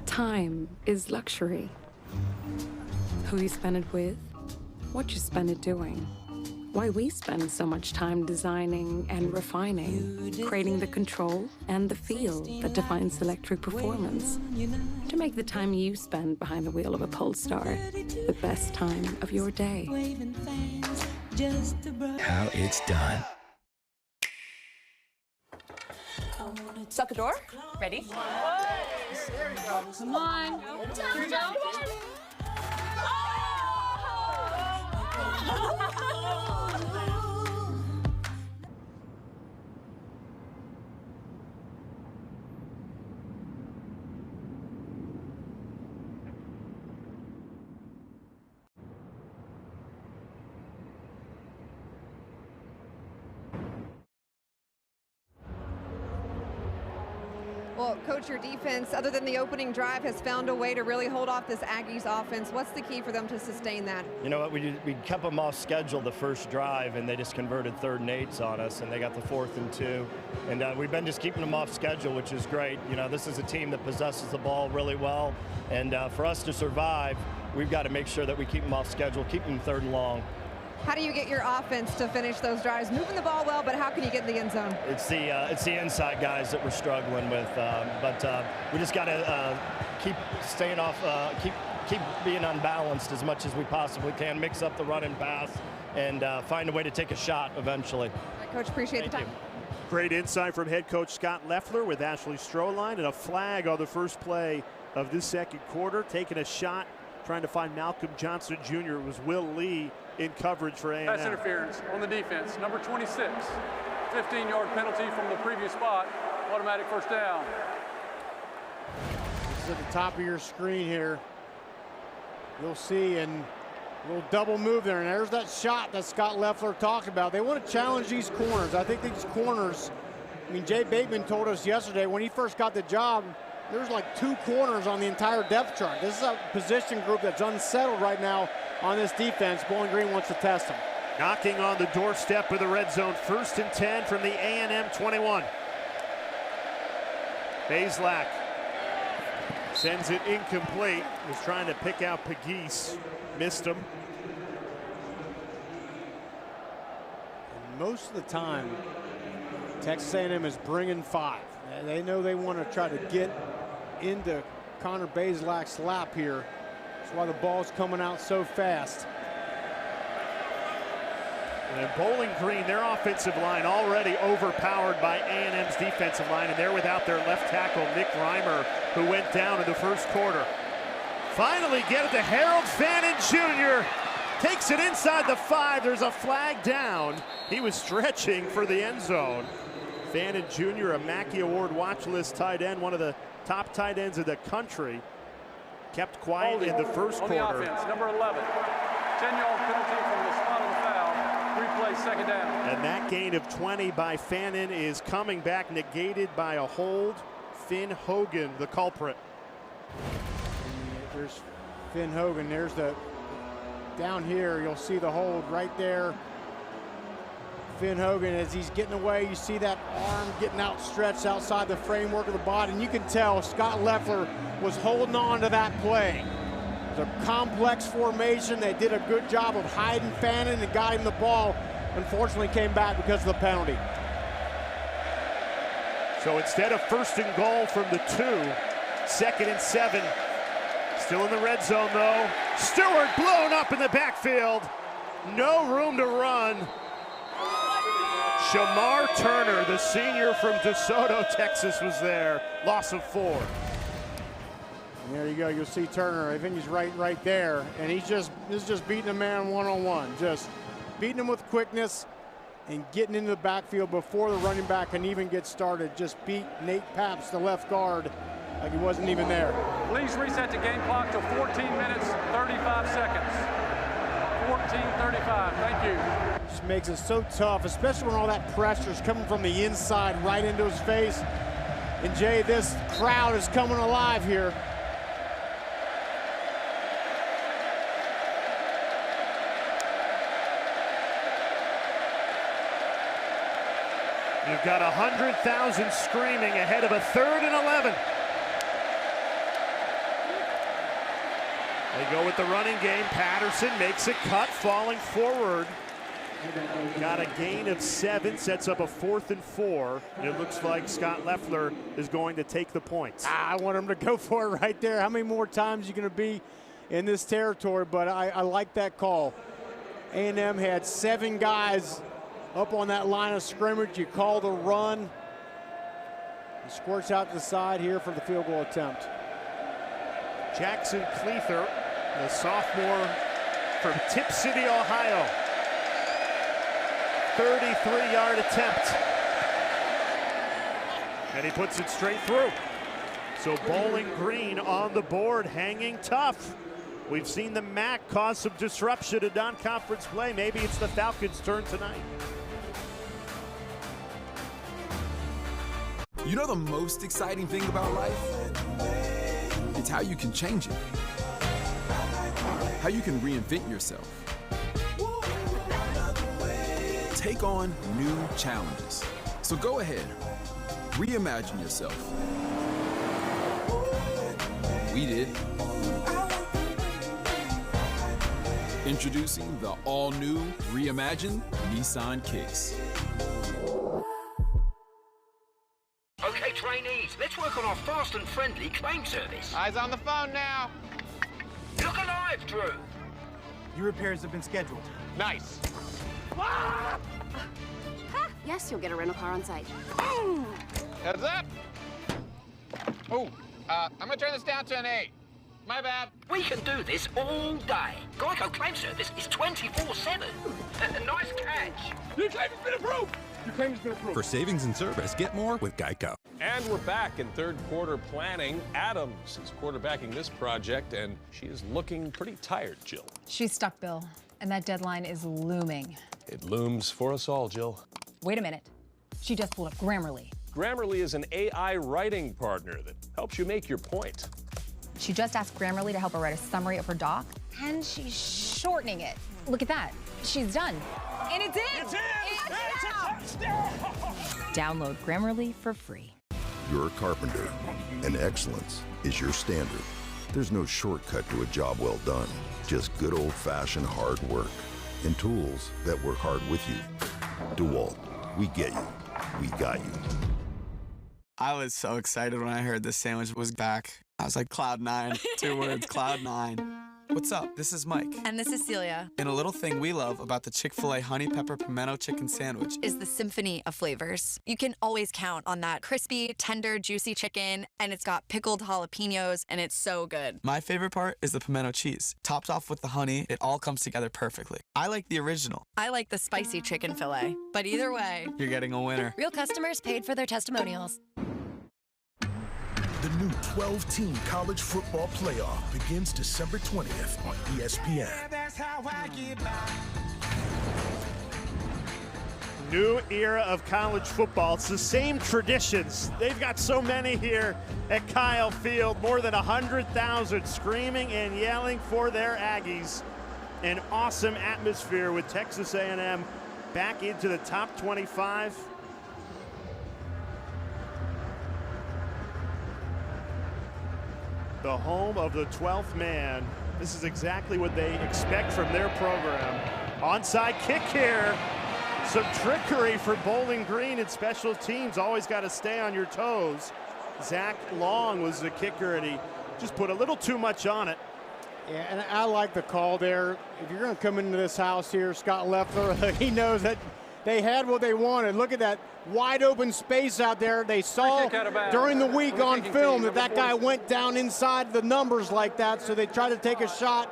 Time is luxury. Who you spend it with, what you spend it doing. Why we spend so much time designing and refining, creating the control and the feel that defines electric performance. To make the time you spend behind the wheel of a Polestar the best time of your day. How it's done. Suck a door. Ready? Come on. Here we go. Coach, your defense, other than the opening drive, has found a way to really hold off this Aggies offense. What's the key for them to sustain that? You know what, we kept them off schedule the first drive, and they just converted 3rd and 8s on us, and they got the 4th and 2. And we've been just keeping them off schedule, which is great. You know, this is a team that possesses the ball really well, and for us to survive, we've got to make sure that we keep them off schedule, keep them 3rd and long. How do you get your offense to finish those drives? Moving the ball well, but how can you get in the end zone? It's the inside guys that we're struggling with, but we just got to keep staying off, keep being unbalanced as much as we possibly can, mix up the run and pass, and find a way to take a shot eventually. All right, Coach, appreciate the time. Great insight from head coach Scott Loeffler with Ashley Stroline, and a flag on the first play of this second quarter, taking a shot, trying to find Malcolm Johnson Jr. It was Will Lee in coverage for A&M. Pass interference on the defense, number 26. 15-yard penalty from the previous spot. Automatic first down. This is at the top of your screen here. You'll see a little double move there, and there's that shot that Scott Loeffler talked about. They want to challenge these corners. I think these corners, I mean, Jay Bateman told us yesterday when he first got the job, there's like 2 corners on the entire depth chart. This is a position group that's unsettled right now on this defense. Bowling Green wants to test them. Knocking on the doorstep of the red zone. 1st and 10 from the A&M 21. Bazelak sends it incomplete. Was trying to pick out Pegues. Missed him. And most of the time, Texas A&M is bringing 5. They know they want to try to get into Connor Bazelak's lap here. That's why the ball's coming out so fast. And Bowling Green, their offensive line already overpowered by A&M's defensive line, and they're without their left tackle, Nick Reimer, who went down in the first quarter. Finally get it to Harold Fannin Jr. Takes it inside the 5. There's a flag down. He was stretching for the end zone. Fannin Jr., a Mackey Award watch list tight end, one of the top tight ends in the country. Kept quiet in the first quarter. On the offense, number 11. 10-yard penalty from the spot of the foul. Replay, second down. And that gain of 20 by Fannin is coming back, negated by a hold. Finn Hogan, the culprit. There's Finn Hogan. There's the, down here, you'll see the hold right there. Finn Hogan, as he's getting away, you see that arm getting outstretched outside the framework of the body, and you can tell Scott Loeffler was holding on to that play. It was a complex formation. They did a good job of hiding Fannin and got him the ball. Unfortunately, came back because of the penalty. So instead of 1st and goal from the 2, 2nd and 7. Still in the red zone, though. Stewart blown up in the backfield. No room to run. Shamar Turner, the senior from DeSoto, Texas, was there. Loss of 4. And there you go. You'll see Turner. I think he's right there, and he's just beating a man one-on-one, just beating him with quickness and getting into the backfield before the running back can even get started. Just beat Nate Paps, the left guard, like he wasn't even there. Please reset the game clock to 14 minutes, 35 seconds. 14:35. Thank you. Just makes it so tough, especially when all that pressure is coming from the inside right into his face. And Jay, this crowd is coming alive here. You've got 100,000 screaming ahead of a 3rd and 11. They go with the running game. Patterson makes a cut, falling forward. Got a gain of 7, sets up a 4th and 4. And it looks like Scott Loeffler is going to take the points. I want him to go for it right there. How many more times are you going to be in this territory? But I like that call. A&M had 7 guys up on that line of scrimmage. You call the run. He squirts out to the side here for the field goal attempt. Jackson Cleather, the sophomore from Tip City, Ohio. 33-yard attempt. And he puts it straight through. So Bowling Green on the board, hanging tough. We've seen the MAC cause some disruption to non-conference play. Maybe it's the Falcons' turn tonight. You know the most exciting thing about life? It's how you can change it. How you can reinvent yourself. Take on new challenges. So go ahead, reimagine yourself. We did. Introducing the all-new, reimagined Nissan Kicks. Okay, trainees, let's work on our fast and friendly claim service. Eyes on the phone now. Look alive, Drew. Your repairs have been scheduled. Nice. Yes, you'll get a rental car on site. Heads up. Oh, I'm gonna turn this down to an 8. My bad. We can do this all day. Geico claim service is 24/7. Nice catch. Your claim has been approved. Your claim has been approved. For savings and service, get more with Geico. And we're back in third quarter planning. Adams is quarterbacking this project, and she is looking pretty tired, Jill. She's stuck, Bill, and that deadline is looming. It looms for us all, Jill. Wait a minute. She just pulled up Grammarly. Grammarly is an AI writing partner that helps you make your point. She just asked Grammarly to help her write a summary of her doc, and she's shortening it. Look at that. She's done. And it's in! It's in! It's a touchdown! Download Grammarly for free. You're a carpenter, and excellence is your standard. There's no shortcut to a job well done, just good old-fashioned hard work and tools that work hard with you. DeWalt, we get you. We got you. I was so excited when I heard this sandwich was back. I was like, Cloud 9. 2 words, Cloud 9. What's up? This is Mike. And this is Celia. And a little thing we love about the Chick-fil-A Honey Pepper Pimento Chicken Sandwich is the symphony of flavors. You can always count on that crispy, tender, juicy chicken, and it's got pickled jalapenos, and it's so good. My favorite part is the pimento cheese. Topped off with the honey, it all comes together perfectly. I like the original. I like the spicy chicken fillet. But either way, you're getting a winner. Real customers paid for their testimonials. The new 12-team college football playoff begins December 20th on ESPN. New era of college football. It's the same traditions. They've got so many here at Kyle Field. More than 100,000 screaming and yelling for their Aggies. An awesome atmosphere with Texas A&M back into the top 25. The home of the 12th man. This is exactly what they expect from their program. Onside kick here. Some trickery for Bowling Green and special teams. Always got to stay on your toes. Zach Long was the kicker, and he just put a little too much on it. Yeah, and I like the call there. If you're going to come into this house here, Scott Leffler, he knows that they had what they wanted. Look at that wide open space out there. They saw during the week on film that guy went down inside the numbers like that, so they tried to take a shot.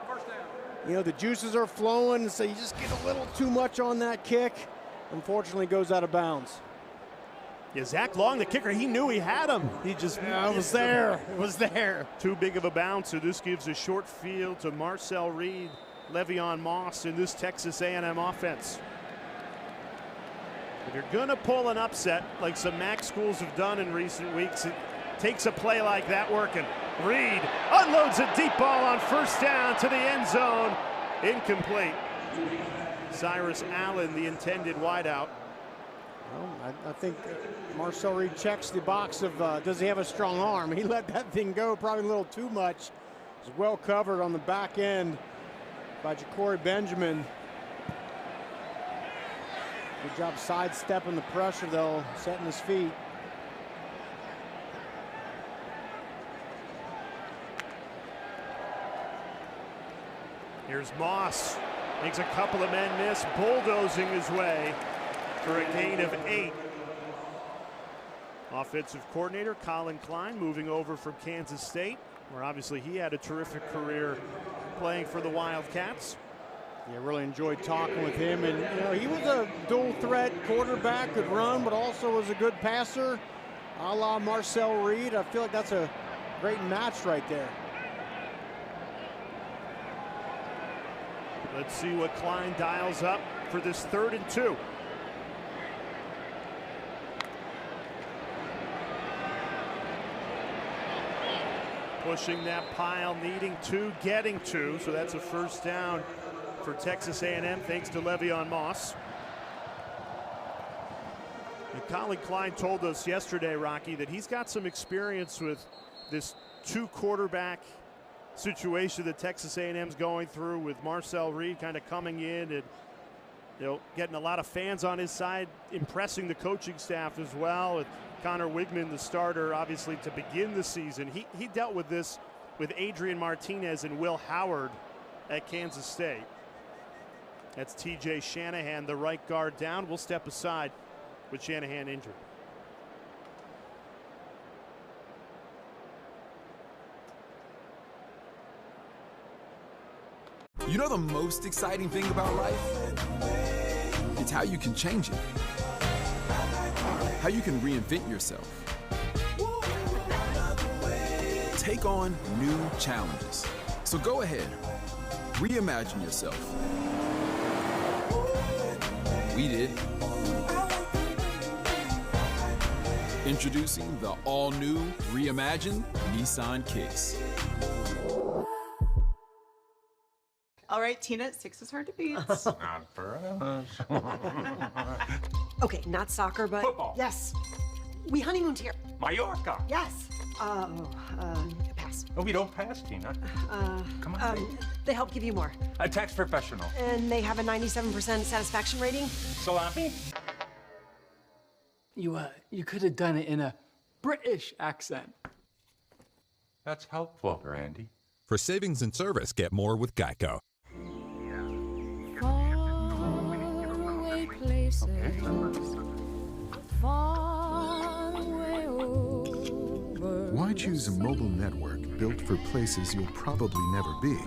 You know, the juices are flowing, so you just get a little too much on that kick. Unfortunately, goes out of bounds. Yeah, Zach Long, the kicker, he knew he had him. He just it was there. It was there. Too big of a bounce, so this gives a short field to Marcel Reed, Le'Veon Moss in this Texas A&M offense. If you're going to pull an upset like some MAC schools have done in recent weeks, it takes a play like that working. Reed unloads a deep ball on first down to the end zone. Incomplete. Cyrus Allen, the intended wideout. Well, I think Marcel Reed checks the box of does he have a strong arm? He let that thing go probably a little too much. It's well covered on the back end by Ja'Cory Benjamin. Good job sidestepping the pressure, though, setting his feet. Here's Moss. Makes a couple of men miss, bulldozing his way for a gain of 8. Offensive coordinator Colin Klein moving over from Kansas State, where obviously he had a terrific career playing for the Wildcats. Yeah, really enjoyed talking with him, and you know, he was a dual threat quarterback, could run, but also was a good passer, a la Marcel Reed. I feel like that's a great match right there. Let's see what Klein dials up for this 3rd and 2. Pushing that pile, needing two, getting two. So that's a first down for Texas A&M thanks to Le'Veon Moss. And Colin Klein told us yesterday, Rocky, that he's got some experience with this two quarterback situation that Texas A&M's going through, with Marcel Reed kind of coming in and getting a lot of fans on his side, impressing the coaching staff as well. With Connor Wigman, the starter, obviously to begin the season. He dealt with this with Adrian Martinez and Will Howard at Kansas State. That's TJ Shanahan, the right guard, down. We'll step aside with Shanahan injured. You know the most exciting thing about life? It's how you can change it. How you can reinvent yourself. Take on new challenges. So go ahead, reimagine yourself. We did. Introducing the all-new, reimagined Nissan Kicks. All right, Tina, 6 is hard to beat. Not for us. Okay, not soccer, but Football. Yes. We honeymooned here. Mallorca. Yes. Pass. Oh, we don't pass, Tina. Come on. Babe. They help give you more. A tax professional. And they have a 97% satisfaction rating. Salami. You could have done it in a British accent. That's helpful, Randy. For savings and service, get more with Geico. Faraway places, far away over. Why choose a mobile network built for places you'll probably never be,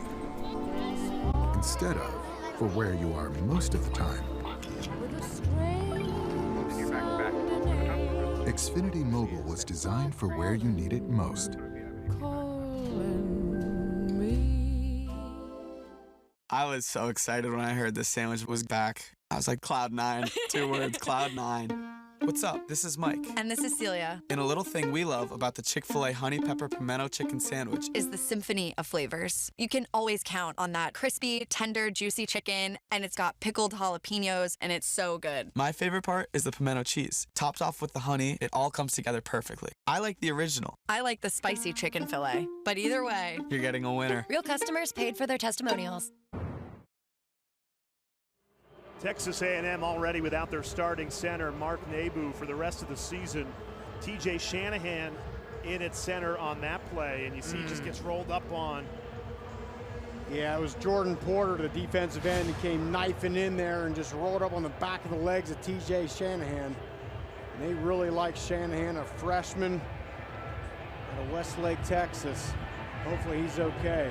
instead of for where you are most of the time? Xfinity Mobile was designed for where you need it most. I was so excited when I heard this sandwich was back. I was like, Cloud 9. 2 words, Cloud 9. What's up? This is Mike. And this is Celia. And a little thing we love about the Chick-fil-A Honey Pepper Pimento Chicken Sandwich is the symphony of flavors. You can always count on that crispy, tender, juicy chicken, and it's got pickled jalapenos, and it's so good. My favorite part is the pimento cheese. Topped off with the honey, it all comes together perfectly. I like the original. I like the spicy chicken fillet. But either way, you're getting a winner. Real customers paid for their testimonials. Texas A&M already without their starting center, Mark Nabu, for the rest of the season. TJ Shanahan in at center on that play, and you see he just gets rolled up on. Yeah, it was Jordan Porter, the defensive end, who came knifing in there and just rolled up on the back of the legs of TJ Shanahan. And they really like Shanahan, a freshman out of Westlake, Texas. Hopefully he's okay.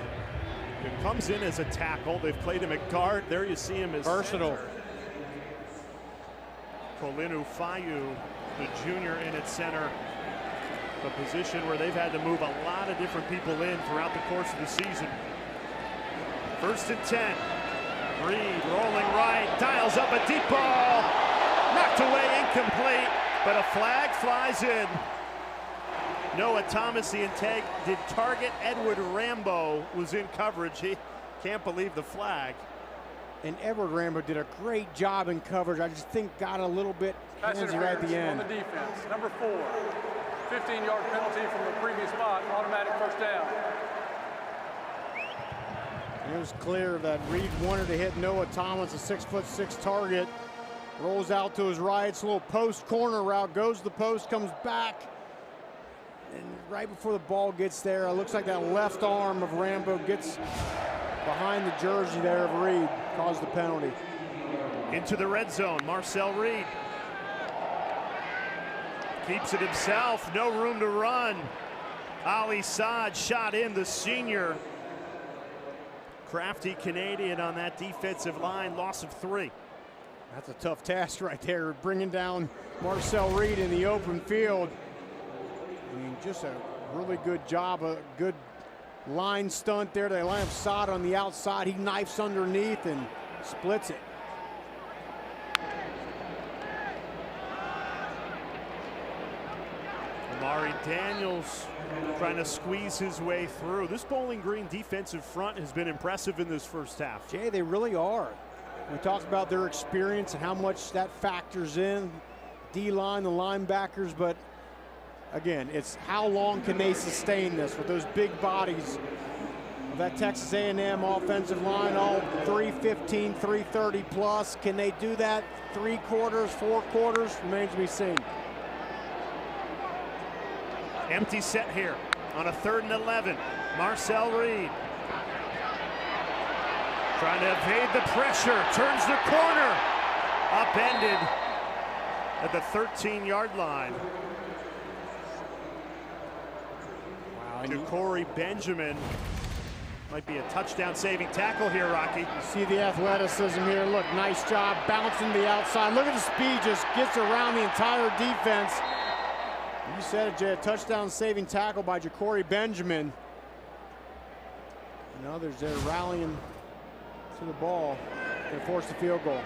It comes in as a tackle. They've played him at guard. There you see him as versatile. Kolinu Fayu, the junior, in at center. A position where they've had to move a lot of different people in throughout the course of the season. 1st and 10. Reed rolling right, dials up a deep ball. Knocked away, incomplete, but a flag flies in. Noah Thomas, the intake, did target Edward Rambo, was in coverage. He can't believe the flag. And Edward Rambo did a great job in coverage. I just think got a little bit handsy right at the end. On the defense, number 4, 15-yard penalty from the previous spot, automatic first down. It was clear that Reed wanted to hit Noah Thomas, a 6'6" target. Rolls out to his right, it's a little post corner route, goes to the post, comes back. And right before the ball gets there, it looks like that left arm of Rambo gets behind the jersey there of Reed, caused the penalty. Into the red zone, Marcel Reed. Keeps it himself, no room to run. Ali Saad shot in, the senior. Crafty Canadian on that defensive line, loss of 3. That's a tough task right there, bringing down Marcel Reed in the open field. I mean, just a really good job, a good line stunt there. They line up Saad on the outside. He knifes underneath and splits it. Amari Daniels trying to squeeze his way through. This Bowling Green defensive front has been impressive in this first half. Jay, they really are. We talked about their experience and how much that factors in. D-line, the linebackers, but again, it's how long can they sustain this with those big bodies of that Texas A&M offensive line, all 315, 330 plus. Can they do that 3 quarters, 4 quarters? Remains to be seen. Empty set here on a 3rd and 11. Marcel Reed trying to evade the pressure, turns the corner, upended at the 13-yard line. Wow, Corey Benjamin might be a touchdown saving tackle here, Rocky. You see the athleticism here. Look, nice job bouncing to the outside. Look at the speed, just gets around the entire defense. You said it, Jay, a touchdown saving tackle by Corey Benjamin. And others there rallying to the ball to force the field goal.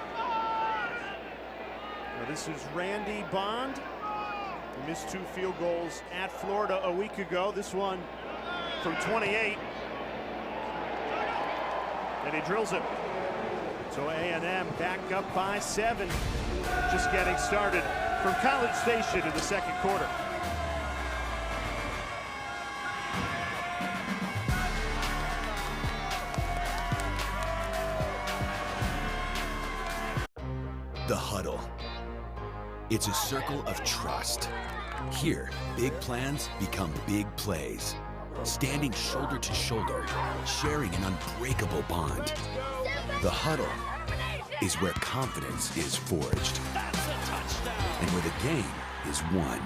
Now this is Randy Bond. He missed 2 field goals at Florida a week ago. This one from 28. And he drills it. So A&M back up by 7. Just getting started from College Station in the 2nd quarter. The Huddle. It's a circle of trust. Here, big plans become big plays. Standing shoulder to shoulder, sharing an unbreakable bond. The Huddle is where confidence is forged and where the game is won.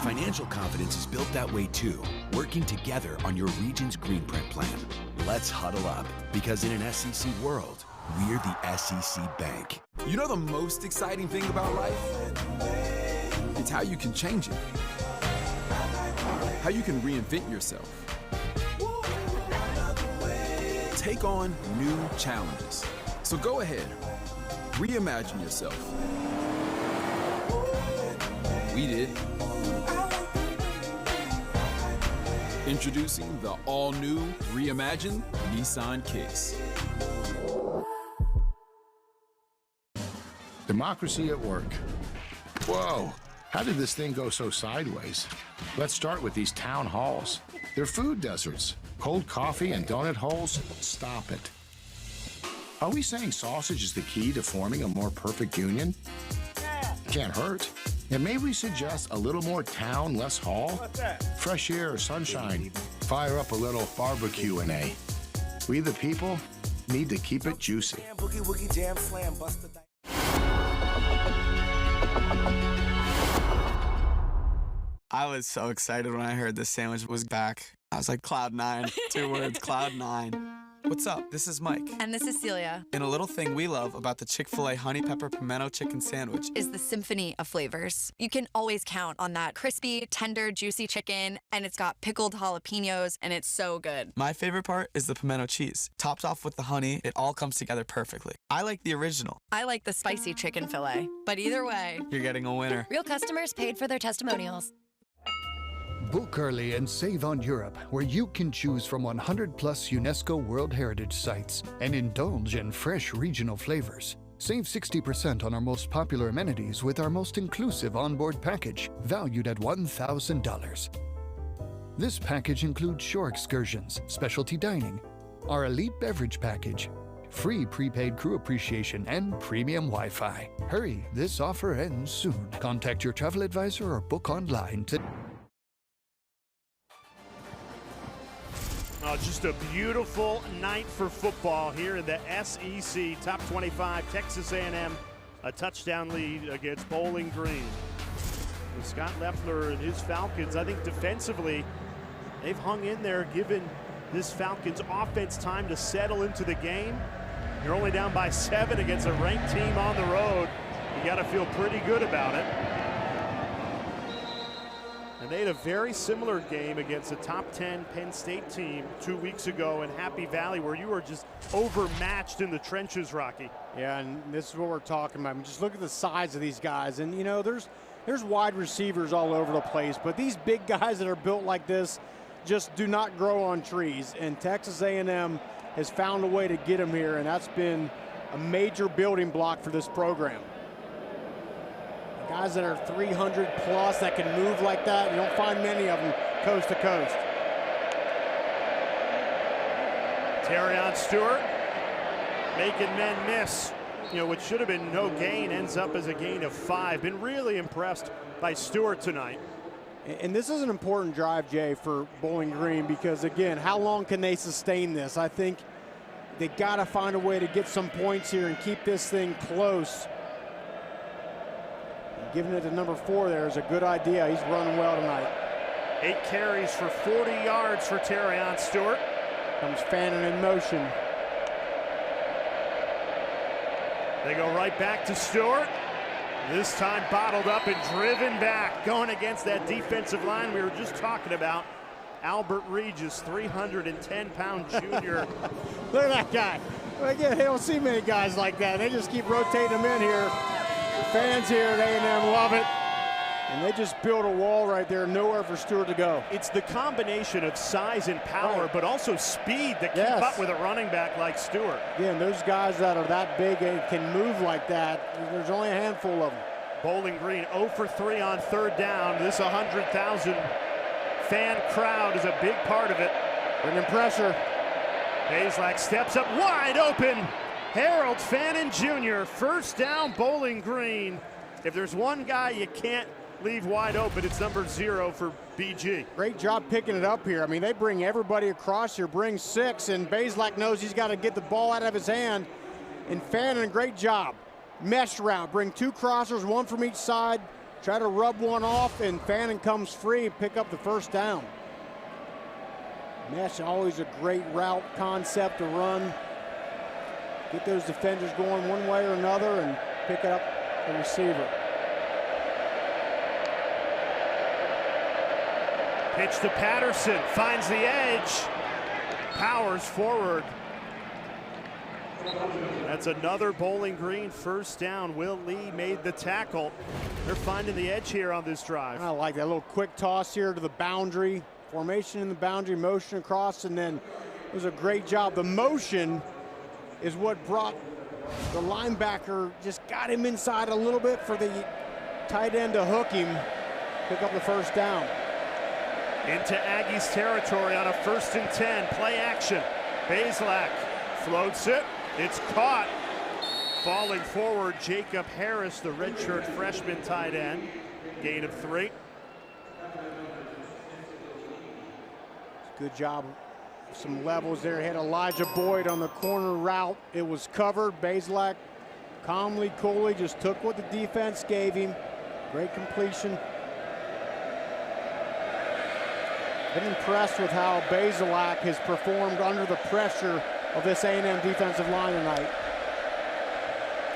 Financial confidence is built that way too, working together on your region's Greenprint plan. Let's huddle up, because in an SEC world, we're the SEC Bank. You know the most exciting thing about life? It's how you can change it. How you can reinvent yourself. Take on new challenges. So go ahead, reimagine yourself. We did. Introducing the all-new, reimagined Nissan Kicks. Democracy at work. Whoa, how did this thing go so sideways? Let's start with these town halls. They're food deserts. Cold coffee and donut holes? Stop it. Are we saying sausage is the key to forming a more perfect union? Can't hurt. And may we suggest a little more town, less hall? What's that? Fresh air, sunshine. Fire up a little barbecue and a. We the people need to keep it juicy. Boogie woogie jam slam bust the I was so excited when I heard this sandwich was back. I was like, cloud 9. 2 words, cloud 9. What's up? This is Mike. And this is Celia. And a little thing we love about the Chick-fil-A Honey Pepper Pimento Chicken Sandwich is the symphony of flavors. You can always count on that crispy, tender, juicy chicken, and it's got pickled jalapenos, and it's so good. My favorite part is the pimento cheese. Topped off with the honey, it all comes together perfectly. I like the original. I like the spicy chicken fillet, but either way, you're getting a winner. Real customers paid for their testimonials. Book early and save on Europe, where you can choose from 100 plus UNESCO World Heritage sites and indulge in fresh regional flavors. Save 60% on our most popular amenities with our most inclusive onboard package, valued at $1,000. This package includes shore excursions, specialty dining, our elite beverage package, free prepaid crew appreciation, and premium Wi-Fi. Hurry, this offer ends soon. Contact your travel advisor or book online today. Oh, just a beautiful night for football here in the SEC. Top 25, Texas A&M, a touchdown lead against Bowling Green. With Scott Loeffler and his Falcons, I think defensively, they've hung in there, given this Falcons offense time to settle into the game. You're only down by 7 against a ranked team on the road. You got to feel pretty good about it. And they had a very similar game against a top 10 Penn State team 2 weeks ago in Happy Valley, where you were just overmatched in the trenches, Rocky. Yeah, and this is what we're talking about. I mean, just look at the size of these guys. And, you know, there's There's wide receivers all over the place, but these big guys that are built like this just do not grow on trees, and Texas A&M has found a way to get them here, and that's been a major building block for this program. Guys that are 300 plus that can move like that, you don't find many of them coast to coast. Terrion Stewart making men miss. You know, what should have been no gain ends up as a gain of 5. Been really impressed by Stewart tonight. And this is an important drive, Jay, for Bowling Green because, again, how long can they sustain this? I think they got to find a way to get some points here and keep this thing close. And giving it to number 4 there is a good idea. He's running well tonight. 8 carries for 40 yards for Terrion Stewart. Comes Fannin in motion. They go right back to Stewart. This time bottled up and driven back, going against that defensive line we were just talking about. Albert Regis, 310-pound junior. Look at that guy. Again, they don't see many guys like that. They just keep rotating them in here. The fans here at A&M love it. And they just build a wall right there, nowhere for Stewart to go. It's the combination of size and power, but also speed that keep up with a running back like Stewart. Again, those guys that are that big and can move like that, there's only a handful of them. Bowling Green 0 for 3 on 3rd down. This 100,000 fan crowd is a big part of it. Bringing pressure. Bazelak steps up wide open. Harold Fannin Jr., 1st down Bowling Green. If there's one guy you can't leave wide open, it's number 0 for BG. Great job picking it up here. I mean, they bring everybody across here, bring 6, and Bazelak knows he's got to get the ball out of his hand. And Fannin, great job. Mesh route, bring 2 crossers, 1 from each side, try to rub one off, and Fannin comes free, pick up the 1st down. Mesh, always a great route concept to run. Get those defenders going one way or another and pick up the receiver. Pitch to Patterson, finds the edge, powers forward. That's another Bowling Green 1st down. Will Lee made the tackle. They're finding the edge here on this drive. I like that little quick toss here to the boundary. Formation in the boundary, motion across, and then it was a great job. The motion is what brought the linebacker, just got him inside a little bit for the tight end to hook him, pick up the 1st down. Into Aggies territory on a 1st and 10, play action. Bazelak floats it, it's caught. Falling forward, Jacob Harris, the redshirt freshman tight end, gain of 3. Good job, some levels there. He had Elijah Boyd on the corner route. It was covered. Bazelak calmly, coolly just took what the defense gave him. Great completion. Been impressed with how Bazelak has performed under the pressure of this A&M defensive line tonight.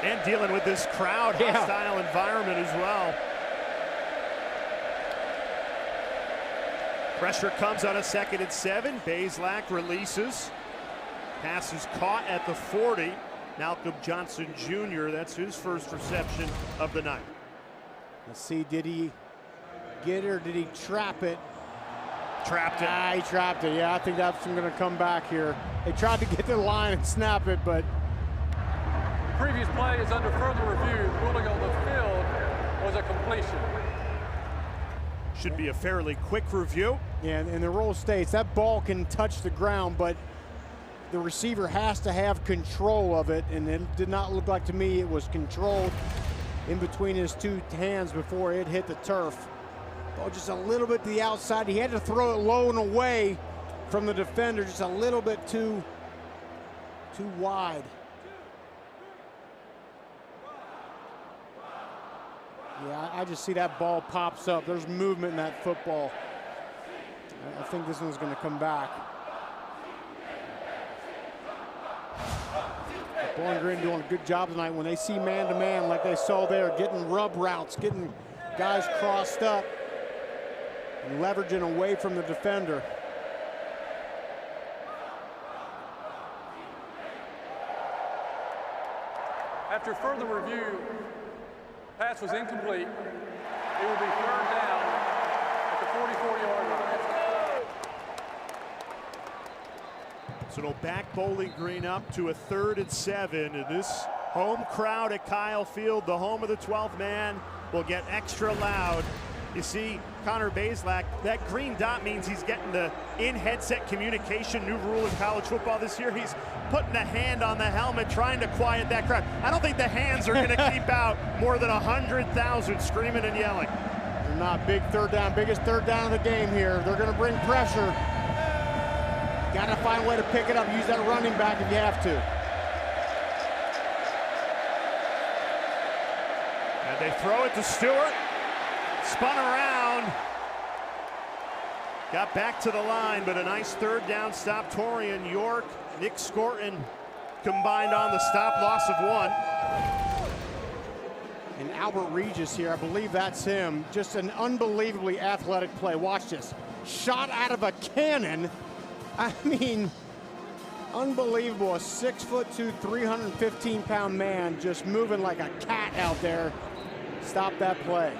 And dealing with this crowd, hostile environment as well. Pressure comes on a 2nd and 7. Bazelak releases. Pass is caught at the 40. Malcolm Johnson Jr., that's his 1st reception of the night. Let's see, did he get it or did he trap it? Trapped it. He trapped it. Yeah, I think that's going to come back here. They tried to get to the line and snap it, but. Previous play is under further review. Ruling on the field was a completion. Should be a fairly quick review. Yeah, and the rule states that ball can touch the ground, but the receiver has to have control of it, and it did not look like to me it was controlled in between his 2 hands before it hit the turf. Oh, just a little bit to the outside. He had to throw it low and away from the defender, just a little bit too wide. Yeah, I just see that ball pops up. There's movement in that football. I think this one's going to come back. Bowling Green doing a good job tonight when they see man-to-man like they saw there, getting rub routes, getting guys crossed up, and leveraging away from the defender. After further review, pass was incomplete. It will be third down at the 44-yard line. So it'll back Bowling Green up to a 3rd and 7. And this home crowd at Kyle Field, the home of the 12th man, will get extra loud. You see Connor Bazelak, that green dot means he's getting the in-headset communication, new rule in college football this year. He's putting a hand on the helmet, trying to quiet that crowd. I don't think the hands are going to keep out more than 100,000 screaming and yelling. They're not big third down, biggest third down of the game here. They're going to bring pressure. Got to find a way to pick it up, use that running back if you have to. And they throw it to Stewart. Spun around, got back to the line, but a nice third down stop. Torian York, Nick Scorton combined on the stop, loss of 1. And Albert Regis here, I believe that's him. Just an unbelievably athletic play. Watch this, shot out of a cannon. I mean, unbelievable, a 6'2", 315-pound man just moving like a cat out there. Stop that play.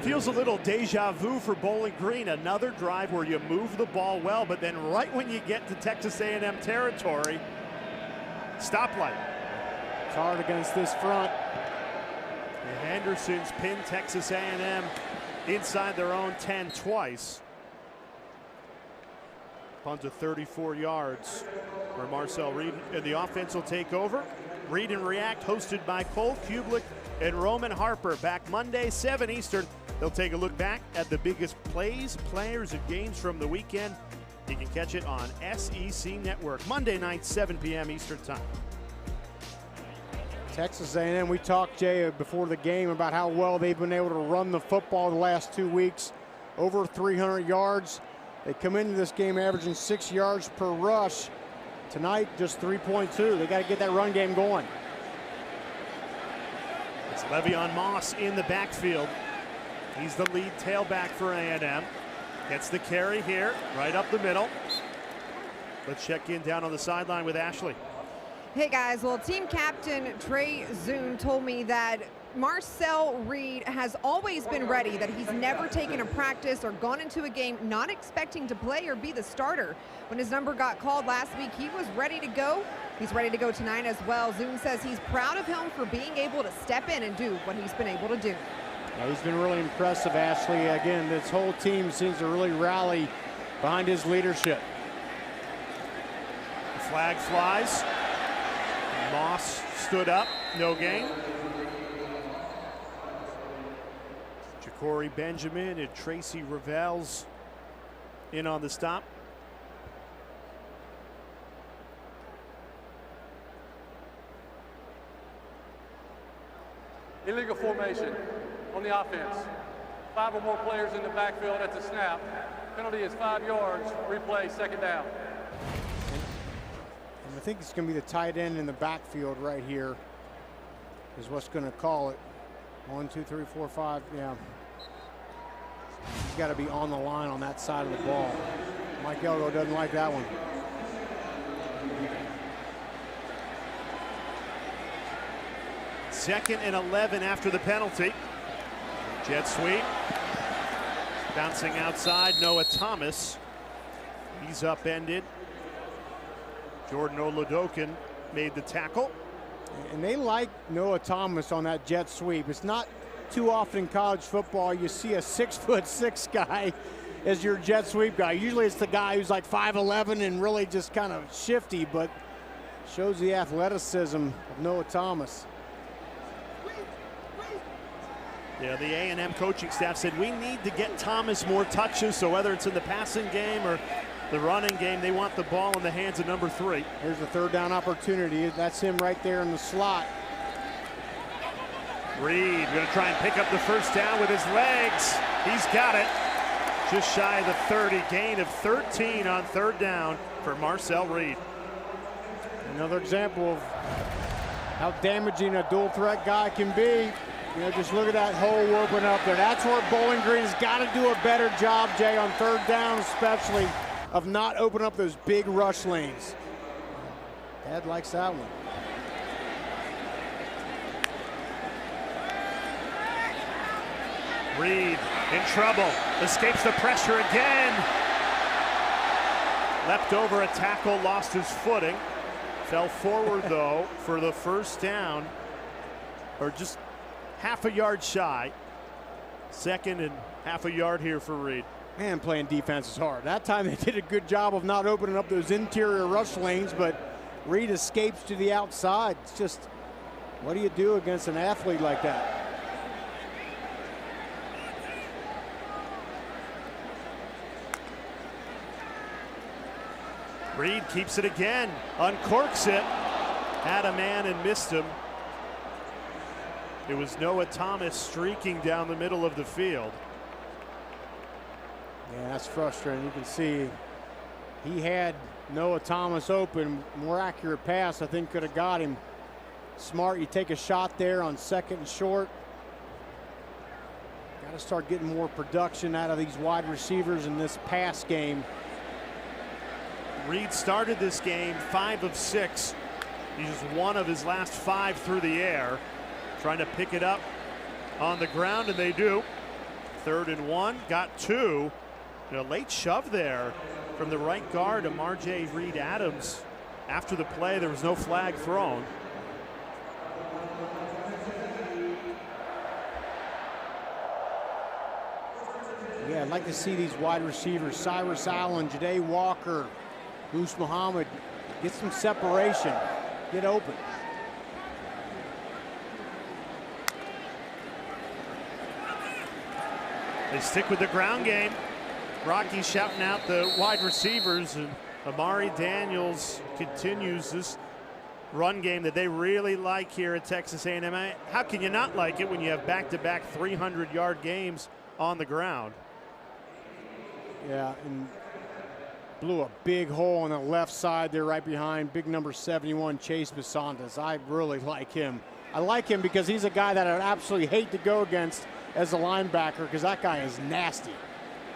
Feels a little deja vu for Bowling Green. Another drive where you move the ball well, but then right when you get to Texas A&M territory, stoplight. It's hard against this front. The Hendersons pinned Texas A&M inside their own 10 twice. Punt to 34 yards for Marcel Reed, and the offense will take over. Read and React, hosted by Cole Kublik and Roman Harper. Back Monday, 7 Eastern. They'll take a look back at the biggest plays, players, and games from the weekend. You can catch it on SEC Network, Monday night, 7 p.m. Eastern Time. Texas A&M, we talked, Jay, before the game about how well they've been able to run the football the last 2 weeks. Over 300 yards. They come into this game averaging 6 yards per rush. Tonight, just 3.2. They got to get that run game going. It's Le'Veon Moss in the backfield. He's the lead tailback for A&M. Gets the carry here, right up the middle. Let's check in down on the sideline with Ashley. Hey guys, well, team captain Trey Zune told me that Marcel Reed has always been ready, that he's never taken a practice or gone into a game not expecting to play or be the starter. When his number got called last week, he was ready to go. He's ready to go tonight as well. Zune says he's proud of him for being able to step in and do what he's been able to do. Yeah, he's been really impressive, Ashley. Again, this whole team seems to really rally behind his leadership. The flag flies. Moss stood up, no gain. Ja'Cory Benjamin and Tracy Revels in on the stop. Illegal formation on the offense. 5 or more players in the backfield at the snap. Penalty is 5 yards. Replay, second down. And I think it's going to be the tight end in the backfield right here is what's going to call it. 1, 2, 3, 4, 5. Yeah. He's got to be on the line on that side of the ball. Mike Elgo doesn't like that one. Second and 11 after the penalty. Jet sweep. Bouncing outside, Noah Thomas. He's upended. Jordan Oladokin made the tackle. And they like Noah Thomas on that jet sweep. It's not too often in college football you see a 6'6" guy as your jet sweep guy. Usually it's the guy who's like 5'11" and really just kind of shifty, but shows the athleticism of Noah Thomas. Yeah, the A&M coaching staff said we need to get Thomas more touches, so whether it's in the passing game or the running game, they want the ball in the hands of number 3. Here's the third down opportunity. That's him right there in the slot. Reed going to try and pick up the first down with his legs. He's got it. Just shy of the 30, gain of 13 on third down for Marcel Reed. Another example of how damaging a dual threat guy can be. You know, just look at that hole open up there. That's where Bowling Green's got to do a better job, Jay, on third down especially, of not opening up those big rush lanes. Dad likes that one. Reed in trouble, escapes the pressure again. Leapt over a tackle, lost his footing. Fell forward though for the first down, or just half a yard shy. Second and half a yard here for Reed. Man, playing defense is hard. That time they did a good job of not opening up those interior rush lanes, but Reed escapes to the outside. It's just, what do you do against an athlete like that? Reed keeps it again, uncorks it, had a man and missed him. It was Noah Thomas streaking down the middle of the field. Yeah, that's frustrating. You can see he had Noah Thomas open. More accurate pass, I think, could have got him. Smart, you take a shot there on second and short. Got to start getting more production out of these wide receivers in this pass game. Reed started this game 5 of 6. He's just 1 of his last 5 through the air. Trying to pick it up on the ground, and they do. 3rd and 1, got 2. A late shove there from the right guard, Marjay Reed Adams. After the play, there was no flag thrown. Yeah, I'd like to see these wide receivers, Cyrus Allen, Ja'Day Walker, Bruce Muhammad, get some separation, get open. They stick with the ground game. Rocky shouting out the wide receivers, and Amari Daniels continues this run game that they really like here at Texas A&M. How can you not like it when you have back-to-back 300-yard games on the ground? Yeah, and blew a big hole on the left side there right behind big number 71, Chase Bisondas. I really like him. I like him because he's a guy that I'd absolutely hate to go against as a linebacker, because that guy is nasty.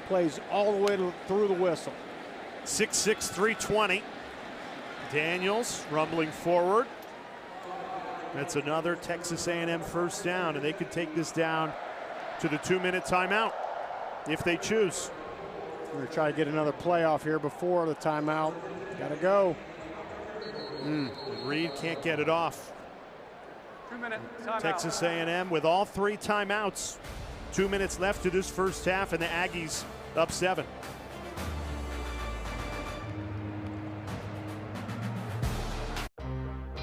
Plays all the way through the whistle. 6'6", 320. Daniels rumbling forward. That's another Texas A&M first down, and they could take this down to the 2-minute timeout if they choose. We're going to try to get another playoff here before the timeout. Got to go. Reed can't get it off. 2-minute timeout. Texas A&M with all 3 timeouts. 2 minutes left to this first half, and the Aggies up 7.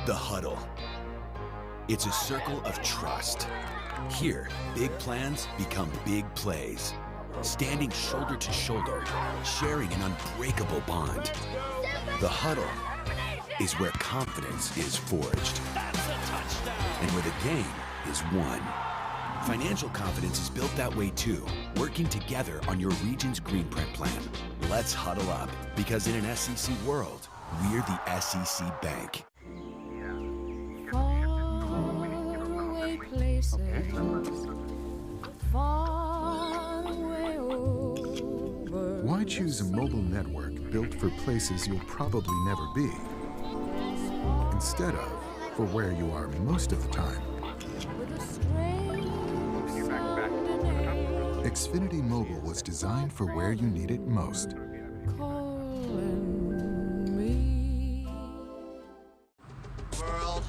The Huddle. It's a circle of trust. Here, big plans become big plays. Standing shoulder to shoulder, sharing an unbreakable bond. The Huddle is where confidence is forged. And where the game is won. Financial confidence is built that way too, working together on your region's Greenprint plan. Let's huddle up, because in an SEC world, we're the SEC Bank. Faraway places, far away over. Why choose a mobile network built for places you'll probably never be, instead of for where you are most of the time? Xfinity Mobile was designed for where you need it most. World,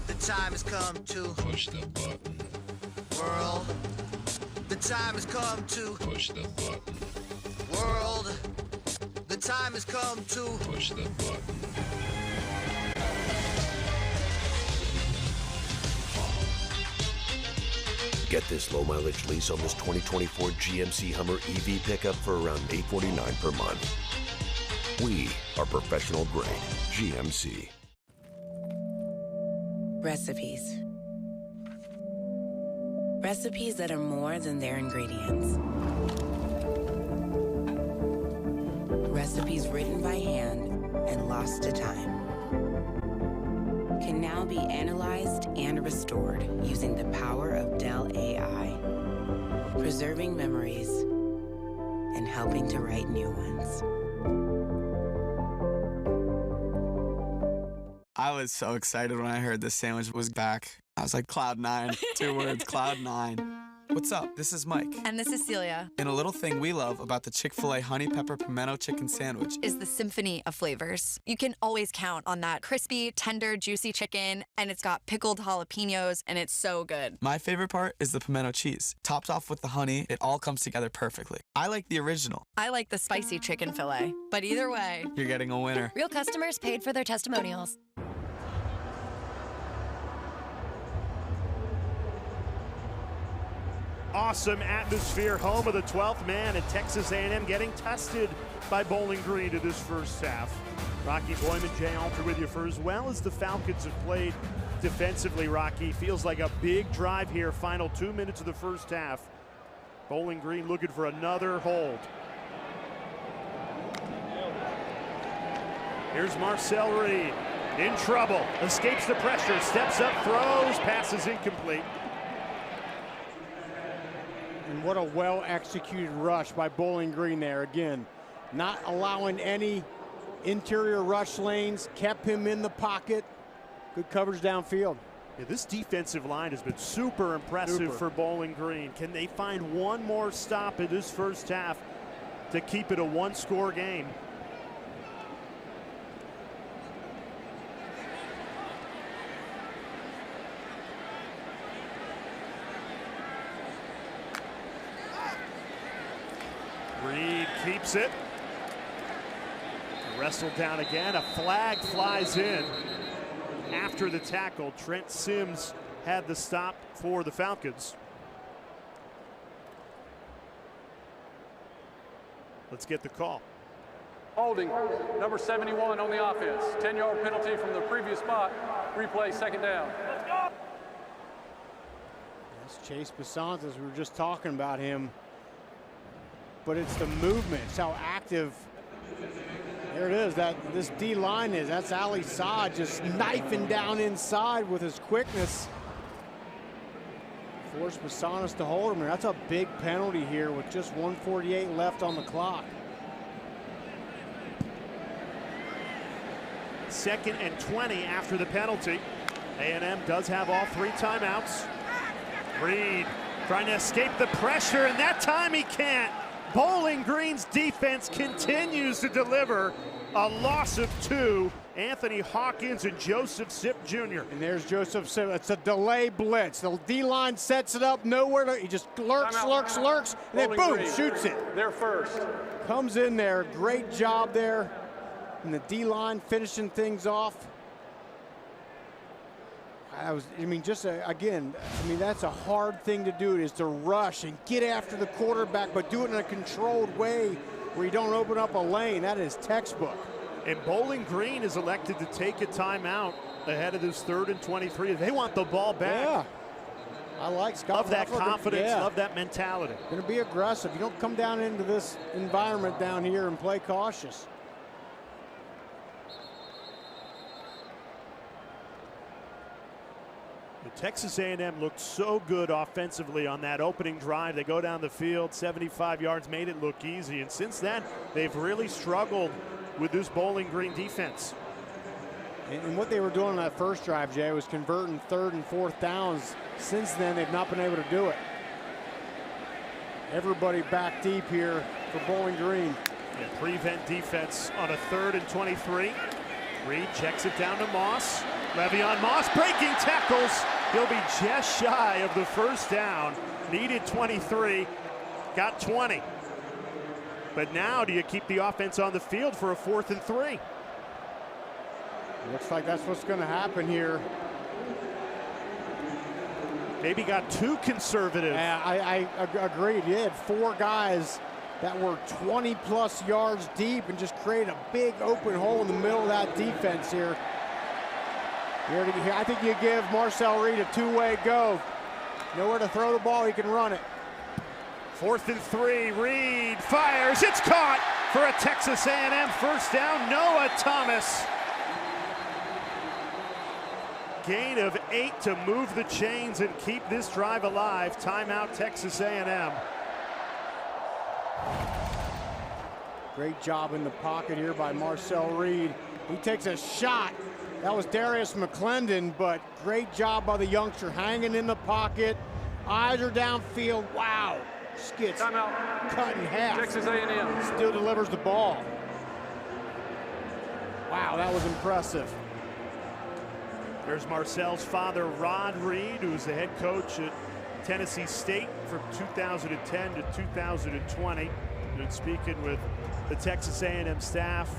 the time has come to push the button. World, the time has come to push the button. World, the time has come to push the button. Get this low mileage lease on this 2024 GMC Hummer EV pickup for around $849 per month. We are professional grade GMC. Recipes. Recipes that are more than their ingredients. Recipes written by hand and lost to time can now be analyzed and restored using the power of Dell AI, preserving memories and helping to write new ones. I was so excited when I heard this sandwich was back. I was like, cloud 9, 2 words, cloud 9. What's up? This is Mike. And this is Celia. And a little thing we love about the Chick-fil-A Honey Pepper Pimento Chicken Sandwich is the symphony of flavors. You can always count on that crispy, tender, juicy chicken, and it's got pickled jalapenos, and it's so good. My favorite part is the pimento cheese. Topped off with the honey, it all comes together perfectly. I like the original. I like the spicy chicken fillet, but either way, you're getting a winner. Real customers paid for their testimonials. Awesome atmosphere, home of the 12th man, and Texas A&M getting tested by Bowling Green to this first half. Rocky Boyman, Jay Alter with you for as well as the Falcons have played defensively, Rocky. Feels like a big drive here, final 2 minutes of the first half. Bowling Green looking for another hold. Here's Marcel Reed, in trouble, escapes the pressure, steps up, throws, passes incomplete. And what a well-executed rush by Bowling Green there. Again, not allowing any interior rush lanes, kept him in the pocket. Good coverage downfield. Yeah, this defensive line has been super impressive for Bowling Green. Can they find one more stop in this first half to keep it a one-score game? Reed keeps it. Wrestled down again. A flag flies in after the tackle. Trent Sims had the stop for the Falcons. Let's get the call. Holding, number 71 on the offense. 10-yard penalty from the previous spot. Replay, second down. That's Chase Bisson, as we were just talking about him. But it's the movement, it's how active. There it is, this D line is. That's Ali Saad just knifing down inside with his quickness. Forced Bissonis to hold him. That's a big penalty here with just 1:48 left on the clock. 2nd and 20 after the penalty. A&M does have all 3 timeouts. Reed trying to escape the pressure, and that time he can't. Bowling Green's defense continues to deliver. A loss of 2. Anthony Hawkins and Joseph Sept Jr. And there's Joseph Sept. It's a delay blitz. The D-line sets it up, nowhere to, he just lurks, and then boom, shoots it. They're first. Comes in there, great job there. And the D-line finishing things off. Again, that's a hard thing to do, is to rush and get after the quarterback, but do it in a controlled way where you don't open up a lane. That is textbook. And Bowling Green is elected to take a timeout ahead of this 3rd and 23. They want the ball back. Yeah. I like Scott. Love that confidence, love that mentality. Going to be aggressive. You don't come down into this environment down here and play cautious. Texas A&M looked so good offensively on that opening drive. They go down the field, 75 yards, made it look easy. And since then, they've really struggled with this Bowling Green defense. And what they were doing on that first drive, Jay, was converting 3rd and 4th downs. Since then, they've not been able to do it. Everybody back deep here for Bowling Green. Yeah, prevent defense on a 3rd and 23. Reed checks it down to Moss. Le'Veon Moss breaking tackles. He'll be just shy of the first down. Needed 23, got 20. But now do you keep the offense on the field for a 4th and 3? Looks like that's what's going to happen here. Maybe got too conservative. Yeah, I agreed. You had 4 guys that were 20-plus yards deep and just created a big open hole in the middle of that defense here. I think you give Marcel Reed a 2-way go. Nowhere to throw the ball, he can run it. 4th and 3, Reed fires, it's caught for a Texas A&M first down. Noah Thomas. Gain of 8 to move the chains and keep this drive alive. Timeout, Texas A&M. Great job in the pocket here by Marcel Reed. He takes a shot. That was Darius McClendon, but great job by the youngster hanging in the pocket, Eyes are downfield. Wow. Just gets cut in half. Texas A&M. Still delivers the ball. Wow, that was impressive. There's Marcel's father, Rod Reed, who's the head coach at Tennessee State from 2010 to 2020. And speaking with the Texas A&M staff,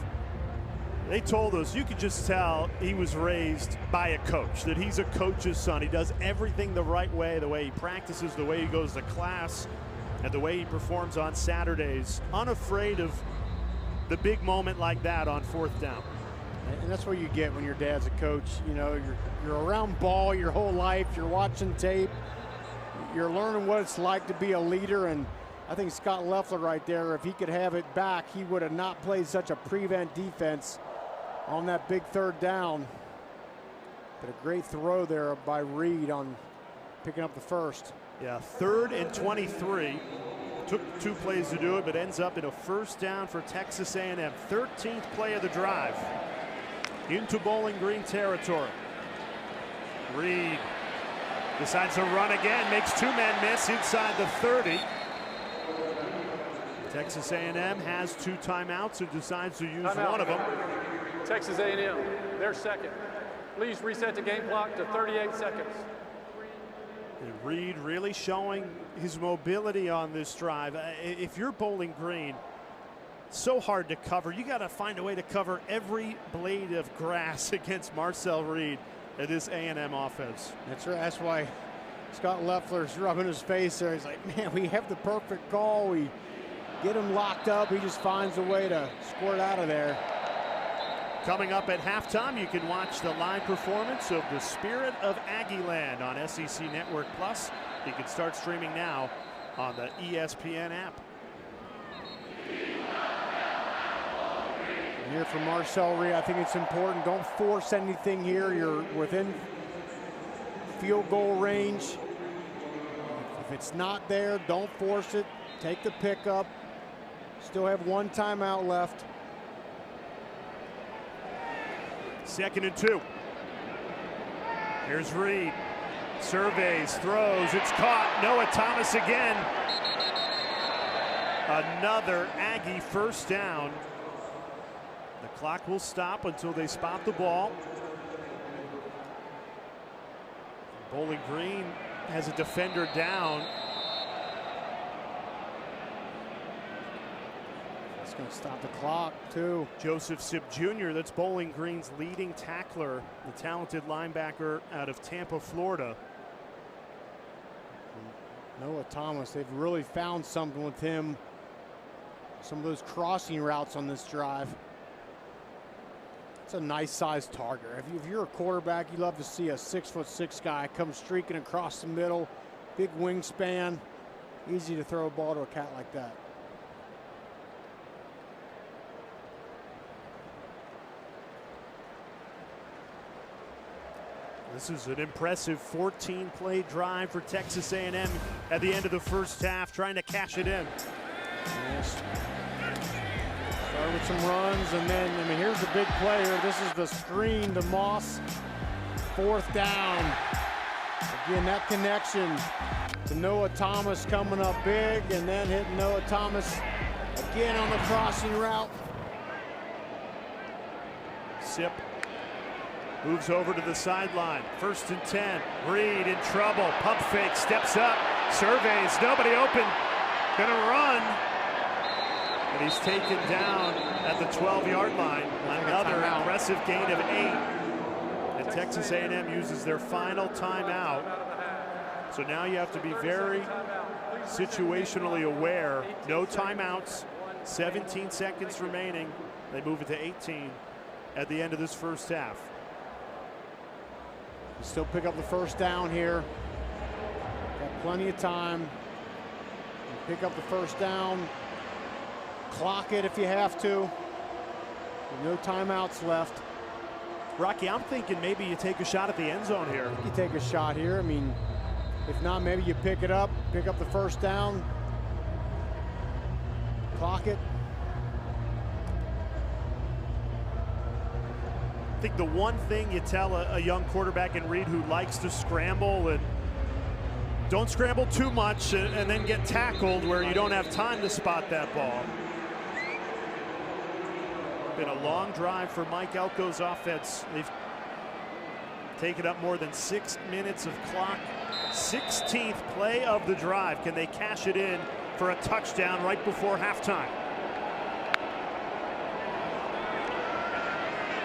they told us you could just tell he was raised by a coach, that he's a coach's son. He does everything the right way he practices, the way he goes to class, and the way he performs on Saturdays, unafraid of the big moment like that on 4th down. And that's what you get when your dad's a coach. You know, you're around ball your whole life. You're watching tape. You're learning what it's like to be a leader. And I think Scott Loeffler right there, if he could have it back, he would have not played such a prevent defense on that big 3rd down. But a great throw there by Reed on picking up the first. Yeah, 3rd and 23. Took 2 plays to do it, but ends up in a 1st down for Texas A&M. 13th play of the drive. Into Bowling Green territory. Reed decides to run again, makes 2 men miss inside the 30. Texas A&M has 2 timeouts and decides to use one of them. Texas A&M, they're second. Please reset the game clock to 38 seconds. And Reed really showing his mobility on this drive. If you're Bowling Green, so hard to cover. You got to find a way to cover every blade of grass against Marcel Reed and this A&M offense. That's right. That's why Scott Loeffler's rubbing his face there. He's like, man, we have the perfect call. We get him locked up. He just finds a way to squirt out of there. Coming up at halftime, you can watch the live performance of the Spirit of Aggieland on SEC Network Plus. You can start streaming now on the ESPN app. Here from Marcel Reed, I think it's important. Don't force anything here. You're within field goal range. If it's not there, don't force it. Take the pickup. Still have 1 timeout left. 2nd and 2. Here's Reed. Surveys, throws, it's caught. Noah Thomas again. Another Aggie 1st down. The clock will stop until they spot the ball. Bowling Green has a defender down. It's going to stop the clock, too. Joseph Sept Jr., that's Bowling Green's leading tackler, the talented linebacker out of Tampa, Florida. Noah Thomas, they've really found something with him. Some of those crossing routes on this drive. It's a nice sized target. If you're a quarterback, you love to see a 6'6" guy come streaking across the middle, big wingspan. Easy to throw a ball to a cat like that. This is an impressive 14-play drive for Texas A&M at the end of the 1st half, trying to cash it in. Yes. Start with some runs, and then, I mean, here's the big play here. This is the screen to Moss. 4th down. Again, that connection to Noah Thomas coming up big, and then hitting Noah Thomas again on the crossing route. Sept moves over to the sideline. 1st and 10. Reed in trouble. Pump fake. Steps up. Surveys. Nobody open. Gonna run. And he's taken down at the 12-yard line. Another impressive gain of 8. And Texas A&M uses their final timeout. So now you have to be very situationally aware. No timeouts. 17 seconds remaining. They move it to 18 at the end of this 1st half. Still pick up the 1st down here. Got plenty of time. Pick up the 1st down. Clock it if you have to. No timeouts left. Rocky, I'm thinking maybe you take a shot at the end zone here. You take a shot here. I mean, if not, maybe you pick it up, pick up the 1st down. Clock it. I think the one thing you tell a young quarterback in Reed who likes to scramble and Don't scramble too much and then get tackled where you don't have time to spot that ball. Been a long drive for Mike Elko's offense. They've taken up more than 6 minutes of clock. 16th play of the drive. Can they cash it in for a touchdown right before halftime?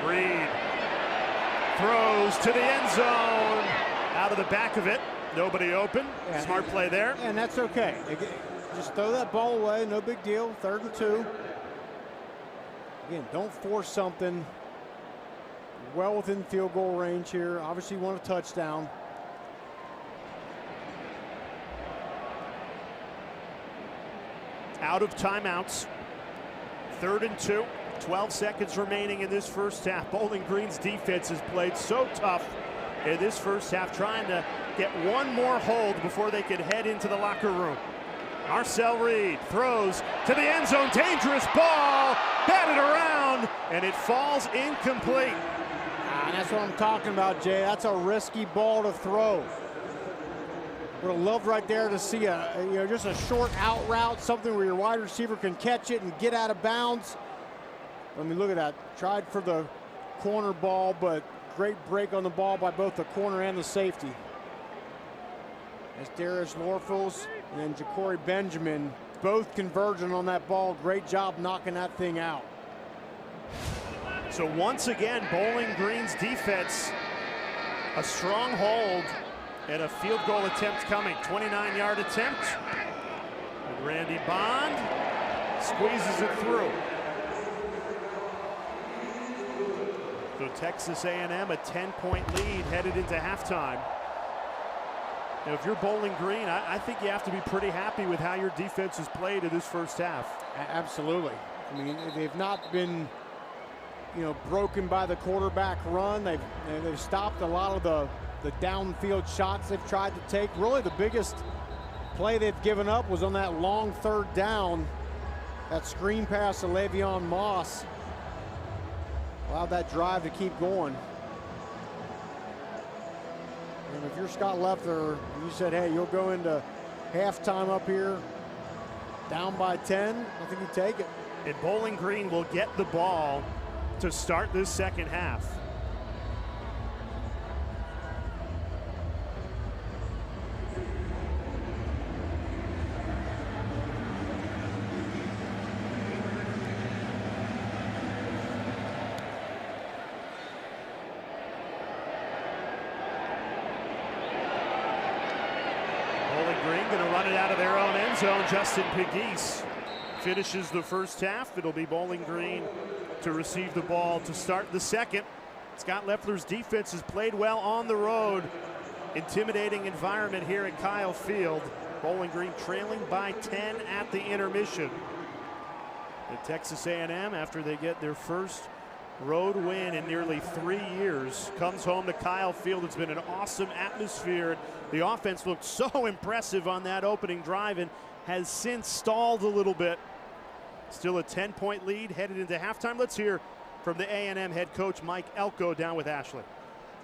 Reed throws to the end zone. Out of the back of it. Nobody open. Yeah, Smart play there. And that's okay. Just throw that ball away. No big deal. 3rd and 2. Again, don't force something. Well within field goal range here. Obviously, you want a touchdown. Out of timeouts. 3rd and 2. 12 seconds remaining in this first half. Bowling Green's defense has played so tough in this first half, trying to get one more hold before they could head into the locker room. Marcel Reed throws to the end zone. Dangerous ball. Batted around, and it falls incomplete. And that's what I'm talking about, Jay. That's a risky ball to throw. Would have loved right there to see just a short out route, something where your wide receiver can catch it and get out of bounds. I mean, look at that. Tried for the corner ball, but great break on the ball by both the corner and the safety. That's Darius Lorfels and then Ja'Cory Benjamin, both converging on that ball. Great job knocking that thing out. So once again, Bowling Green's defense, a strong hold and a field goal attempt coming. 29-yard attempt. And Randy Bond squeezes it through. So Texas A&M, a 10-point lead headed into halftime. Now, if you're Bowling Green, I think you have to be pretty happy with how your defense has played in this first half. Absolutely. I mean, they've not been, broken by the quarterback run. They've stopped a lot of the downfield shots they've tried to take. Really, the biggest play they've given up was on that long 3rd down. That screen pass to Le'Veon Moss allowed that drive to keep going. And if you're Scott Leffler, you said, hey, you'll go into halftime up here down by 10, I think you take it. And Bowling Green will get the ball to start this second half. Going to run it out of their own end zone. Justin Pegues finishes the first half. It'll be Bowling Green to receive the ball to start the second. Scott Leffler's defense has played well on the road. Intimidating environment here at Kyle Field. Bowling Green trailing by 10 at the intermission. And Texas A&M, after they get their first road win in nearly 3 years, comes home to Kyle Field. It's been an awesome atmosphere. The offense looked so impressive on that opening drive and has since stalled a little bit. Still a 10-point lead headed into halftime. Let's hear from the A&M head coach Mike Elko down with Ashley.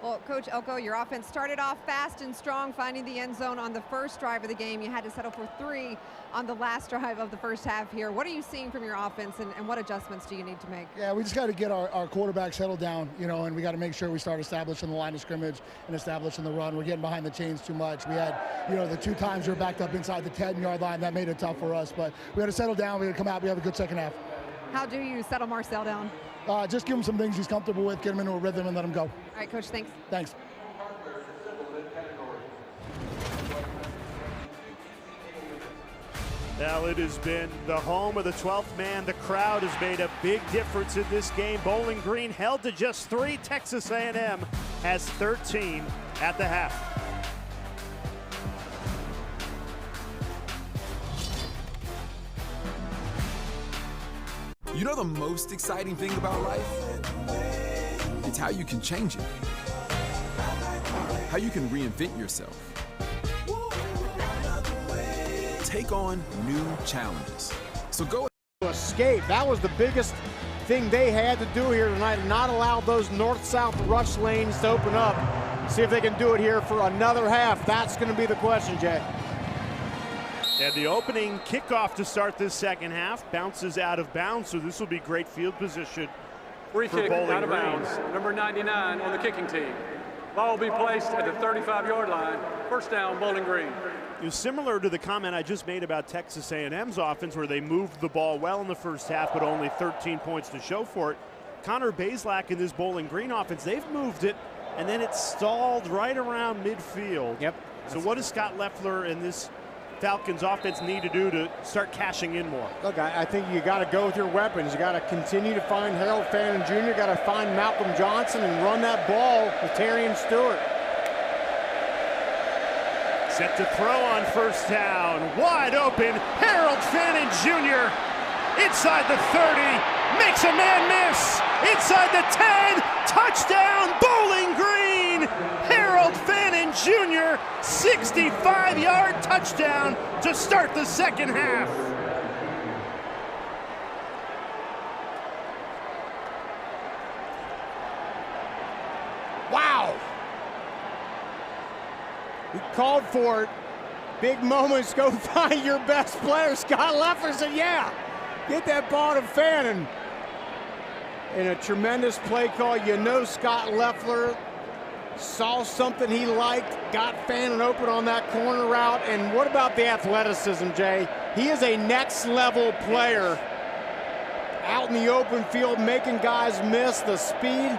Well, Coach Elko, your offense started off fast and strong, finding the end zone on the first drive of the game. You had to settle for 3 on the last drive of the first half here. What are you seeing from your offense, and what adjustments do you need to make? Yeah, we just got to get our quarterback settled down, and we got to make sure we start establishing the line of scrimmage and establishing the run. We're getting behind the chains too much. We had, the 2 times we were backed up inside the 10-yard line. That made it tough for us, but we had to settle down. We had to come out. We have a good second half. How do you settle Marcel down? Just give him some things he's comfortable with, get him into a rhythm, and let him go. All right, Coach, thanks. Thanks. Now it has been the home of the 12th man. The crowd has made a big difference in this game. Bowling Green held to just 3. Texas A&M has 13 at the half. You know the most exciting thing about life? It's how you can change it. How you can reinvent yourself. Take on new challenges. So go escape. That was the biggest thing they had to do here tonight, not allow those north-south rush lanes to open up. See if they can do it here for another half. That's going to be the question, Jay. And the opening kickoff to start this second half bounces out of bounds, so this will be great field position Free for kick Bowling out of Green. bounds, number 99 on the kicking team. Ball will be placed at the 35-yard line. First down, Bowling Green. It was similar to the comment I just made about Texas A&M's offense, where they moved the ball well in the first half, but only 13 points to show for it. Connor Bazelak in this Bowling Green offense, they've moved it, and then it stalled right around midfield. Yep. So what does Scott Loeffler and this Falcons offense need to do to start cashing in more? Look, I think you got to go with your weapons. You got to continue to find Harold Fannin Jr., got to find Malcolm Johnson and run that ball with Terry and Stewart. Set to throw on first down. Wide open, Harold Fannin Jr. inside the 30, makes a man miss. Inside the 10, touchdown, Bowling Green. Harold Fannin Jr., 65-yard touchdown to start the second half. Wow. He called for it. Big moments, go find your best player. Scott Loeffler said, yeah, get that ball to Fannin. In a tremendous play call. You know Scott Loeffler saw something he liked, got Fannin open on that corner route. And what about the athleticism, Jay? He is a next-level player. Out in the open field, making guys miss, the speed.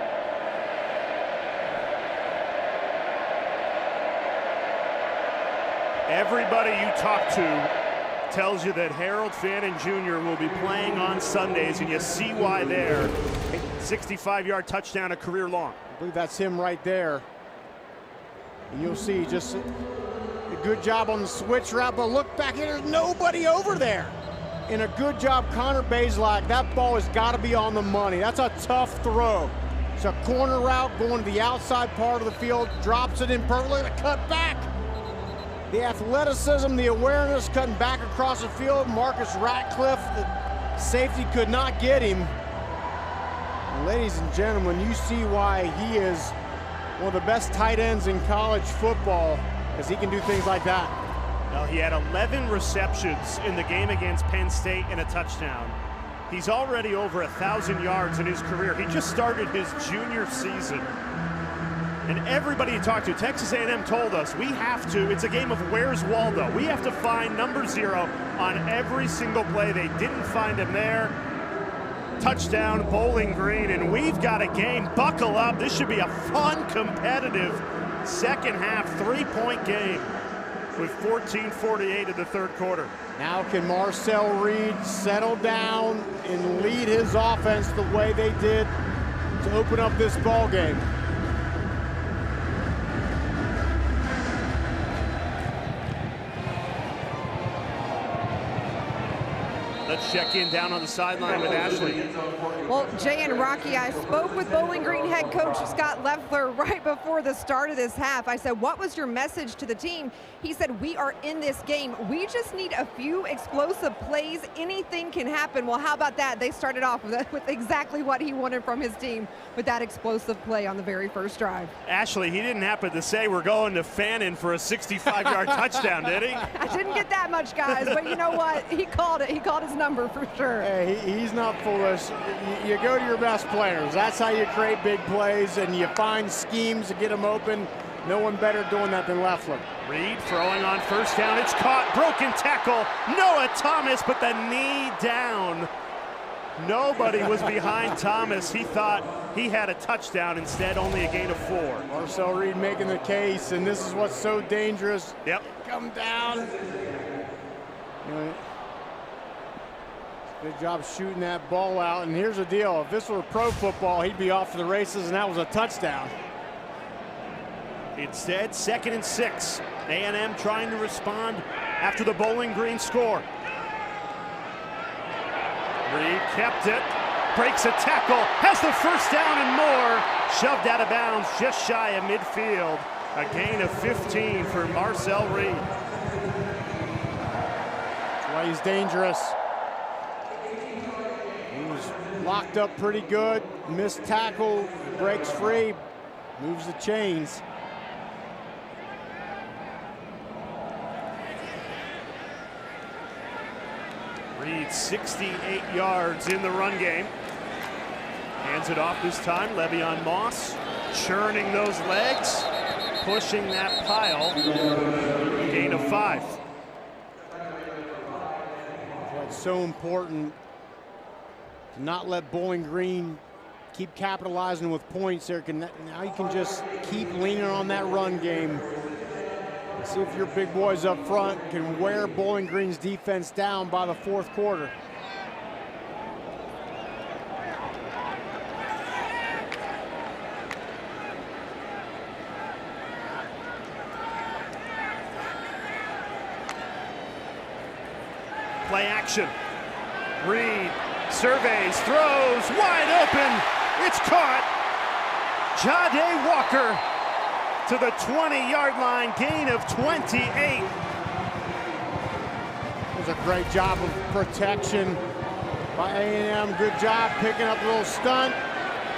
Everybody you talk to tells you that Harold Fannin Jr. will be playing on Sundays, and you see why there. 65-yard touchdown, a career long. I believe that's him right there. And you'll see just a good job on the switch route, but look back here, there's nobody over there. And a good job, Connor Bazelak. That ball has got to be on the money. That's a tough throw. It's a corner route going to the outside part of the field, drops it in perfectly, the cut back. The athleticism, the awareness, cutting back across the field. Marcus Ratcliffe, the safety, could not get him. And ladies and gentlemen, you see why he is one of the best tight ends in college football, because he can do things like that. Well, he had 11 receptions in the game against Penn State and a touchdown. He's already over 1,000 yards in his career. He just started his junior season. And everybody you talked to, Texas A&M told us, we have to, it's a game of where's Waldo. We have to find number 0 on every single play. They didn't find him there. Touchdown, Bowling Green, and we've got a game. Buckle up. This should be a fun, competitive second half, 3-point game with 14:48 in the third quarter. Now can Marcel Reed settle down and lead his offense the way they did to open up this ball game? Let's check in down on the sideline with Ashley. Well, Jay and Rocky, I spoke with Bowling Green head coach Scott Loeffler right before the start of this half. I said, what was your message to the team? He said, we are in this game. We just need a few explosive plays. Anything can happen. Well, how about that? They started off with exactly what he wanted from his team with that explosive play on the very first drive. Ashley, he didn't happen to say we're going to Fannin for a 65-yard touchdown, did he? I didn't get that much, guys, but you know what? He called it. He called his number for sure. Hey, he's not foolish. You go to your best players. That's how you create big plays, and you find schemes to get them open. No one better doing that than Loeffler. Reed throwing on first down. It's caught. Broken tackle. Noah Thomas, but the knee down. Nobody was behind Thomas. He thought he had a touchdown. Instead, only a gain of 4. Marcel Reed making the case, and this is what's so dangerous. Yep. Come down. Good job shooting that ball out. And here's the deal. If this were pro football, he'd be off to the races, and that was a touchdown. Instead, 2nd and 6. A&M trying to respond after the Bowling Green score. Reed kept it, breaks a tackle, has the first down and more. Shoved out of bounds just shy of midfield. A gain of 15 for Marcel Reed. That's why he's dangerous. He was locked up pretty good. Missed tackle, breaks free, moves the chains. Reed, 68 yards in the run game. Hands it off this time. Le'Veon Moss churning those legs, pushing that pile. Gain of 5. It's so important to not let Bowling Green keep capitalizing with points there. Now you can just keep leaning on that run game. See if your big boys up front can wear Bowling Green's defense down by the fourth quarter. Play action. Reed surveys, throws, wide open. It's caught. Jahdae Walker to the 20-yard line, gain of 28. It was a great job of protection by A&M. Good job picking up a little stunt.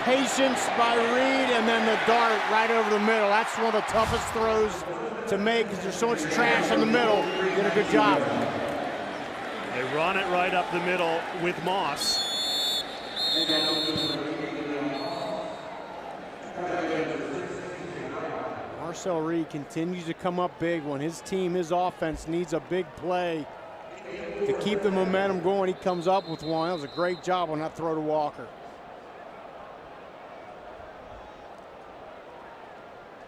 Patience by Reed, and then the dart right over the middle. That's one of the toughest throws to make because there's so much trash in the middle. Did a good job. They run it right up the middle with Moss. Marcel Reed continues to come up big when his team, his offense needs a big play to keep the momentum going. He comes up with one. That was a great job on that throw to Walker.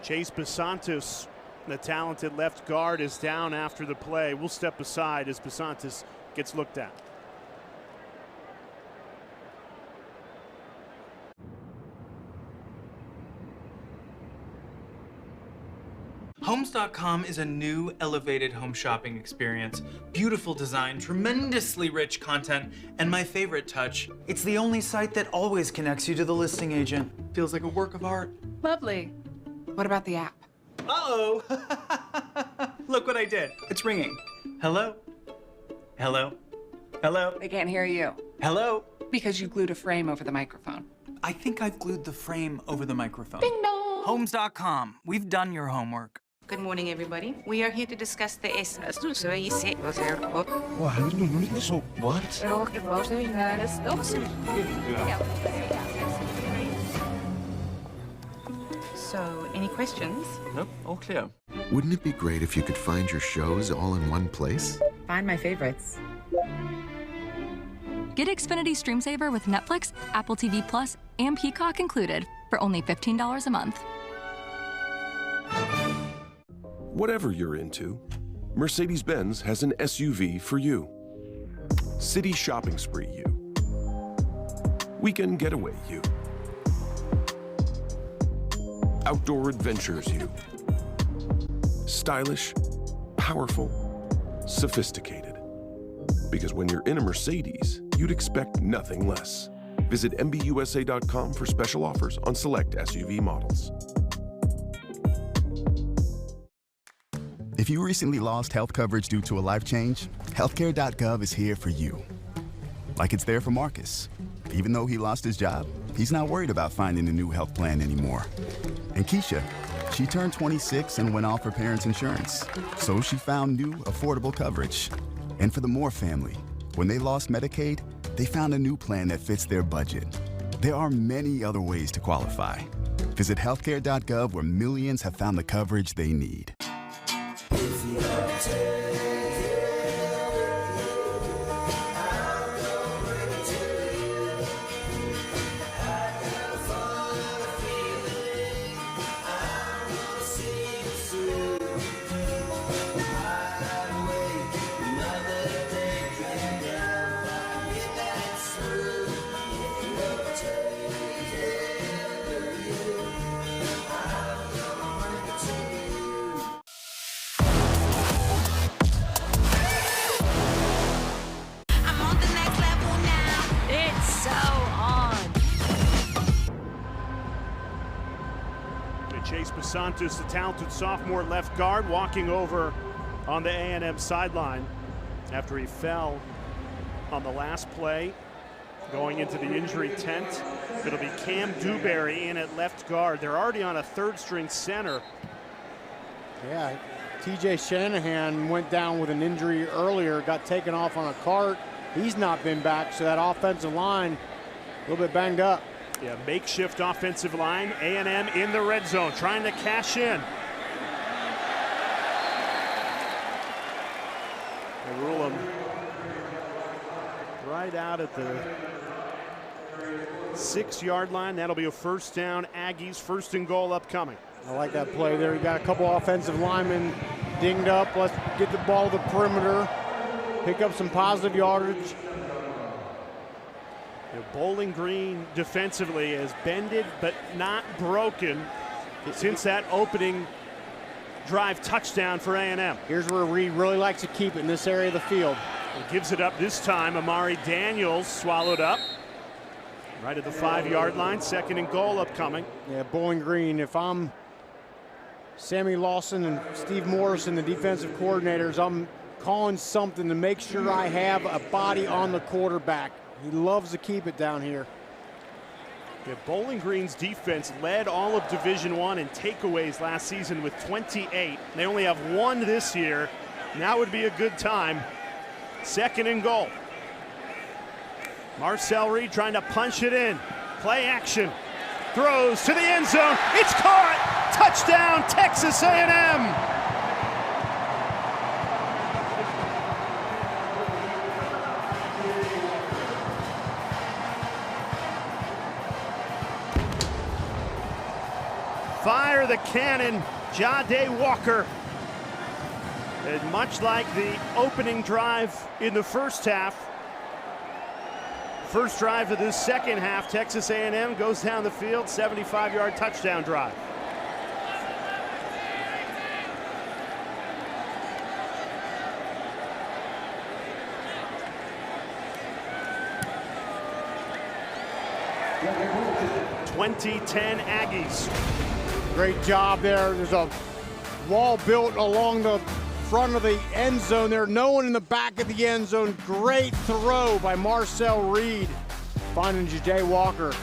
Chase Basantis, the talented left guard, is down after the play. We'll step aside as Basantis gets looked at. Homes.com is a new, elevated home shopping experience. Beautiful design, tremendously rich content, and my favorite touch, it's the only site that always connects you to the listing agent. Feels like a work of art. Lovely. What about the app? Uh-oh! Look what I did. It's ringing. Hello? Hello? Hello? They can't hear you. Hello? Because you glued a frame over the microphone. I think I've glued the frame over the microphone. Ding dong! Homes.com. We've done your homework. Good morning, everybody. We are here to discuss the So, any questions? Nope, all clear. Wouldn't it be great if you could find your shows all in one place? Find my favorites. Get Xfinity Stream Saver with Netflix, Apple TV Plus, and Peacock included for only $15 a month. Whatever you're into, Mercedes-Benz has an SUV for you. City shopping spree you. Weekend getaway you. Outdoor adventures you. Stylish, powerful, sophisticated. Because when you're in a Mercedes, you'd expect nothing less. Visit MBUSA.com for special offers on select SUV models. If you recently lost health coverage due to a life change, healthcare.gov is here for you. Like it's there for Marcus. Even though he lost his job, he's not worried about finding a new health plan anymore. And Keisha, she turned 26 and went off her parents' insurance. So she found new, affordable coverage. And for the Moore family, when they lost Medicaid, they found a new plan that fits their budget. There are many other ways to qualify. Visit healthcare.gov where millions have found the coverage they need. Chase Basantis, the talented sophomore left guard, walking over on the A&M sideline after he fell on the last play, going into the injury tent. It'll be Cam Dewberry in at left guard. They're already on a third-string center. Yeah, TJ Shanahan went down with an injury earlier, got taken off on a cart. he's not been back, so that offensive line a little bit banged up. Yeah, makeshift offensive line. A&M in the red zone, trying to cash in. They rule him right out at the 6-yard line. That'll be a first down. Aggies, 1st and goal upcoming. I like that play there. You got a couple offensive linemen dinged up. Let's get the ball to the perimeter, pick up some positive yardage. Bowling Green defensively has bended but not broken since that opening drive touchdown for A&M. Here's where Reed really likes to keep it in this area of the field. He gives it up this time. Amari Daniels swallowed up. Right at the 5-yard line, 2nd and goal upcoming. Yeah, Bowling Green, if I'm Sammy Lawson and Steve Morrison, the defensive coordinators, I'm calling something to make sure I have a body on the quarterback. He loves to keep it down here. Yeah, Bowling Green's defense led all of Division I in takeaways last season with 28. They only have 1 this year. Now would be a good time. 2nd and goal. Marcel Reed trying to punch it in. Play action. Throws to the end zone. It's caught. Touchdown, Texas A&M. Fire the cannon, Jade Walker. And much like the opening drive in the first half, first drive of this second half, Texas A&M goes down the field, 75-yard touchdown drive. '2010 Aggies. Great job there. There's a wall built along the front of the end zone there. No one in the back of the end zone. Great throw by Marcel Reed, finding Jade Walker.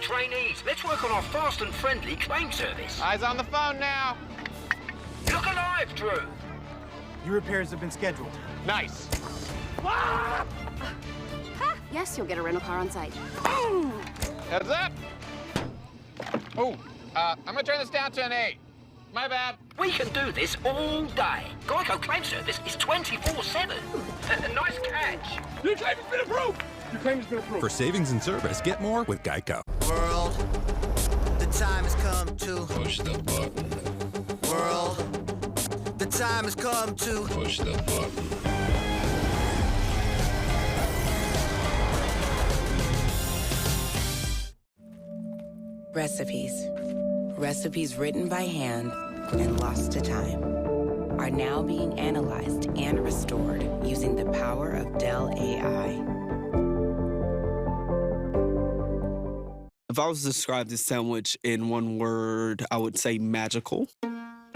Trainees, let's work on our fast and friendly claim service. Eyes on the phone now. Look alive, Drew. Your repairs have been scheduled. Nice. Yes, you'll get a rental car on site. Heads up. Oh, I'm gonna turn this down to an 8. My bad. We can do this all day. Geico claim service is 24/7. Nice catch. Your claim has been approved. Your claim has been approved. For savings and service, get more with Geico. World, the time has come to push the button. World, the time has come to push the button. Recipes. Recipes written by hand and lost to time are now being analyzed and restored using the power of Dell AI. If I was to describe this sandwich in one word, I would say magical.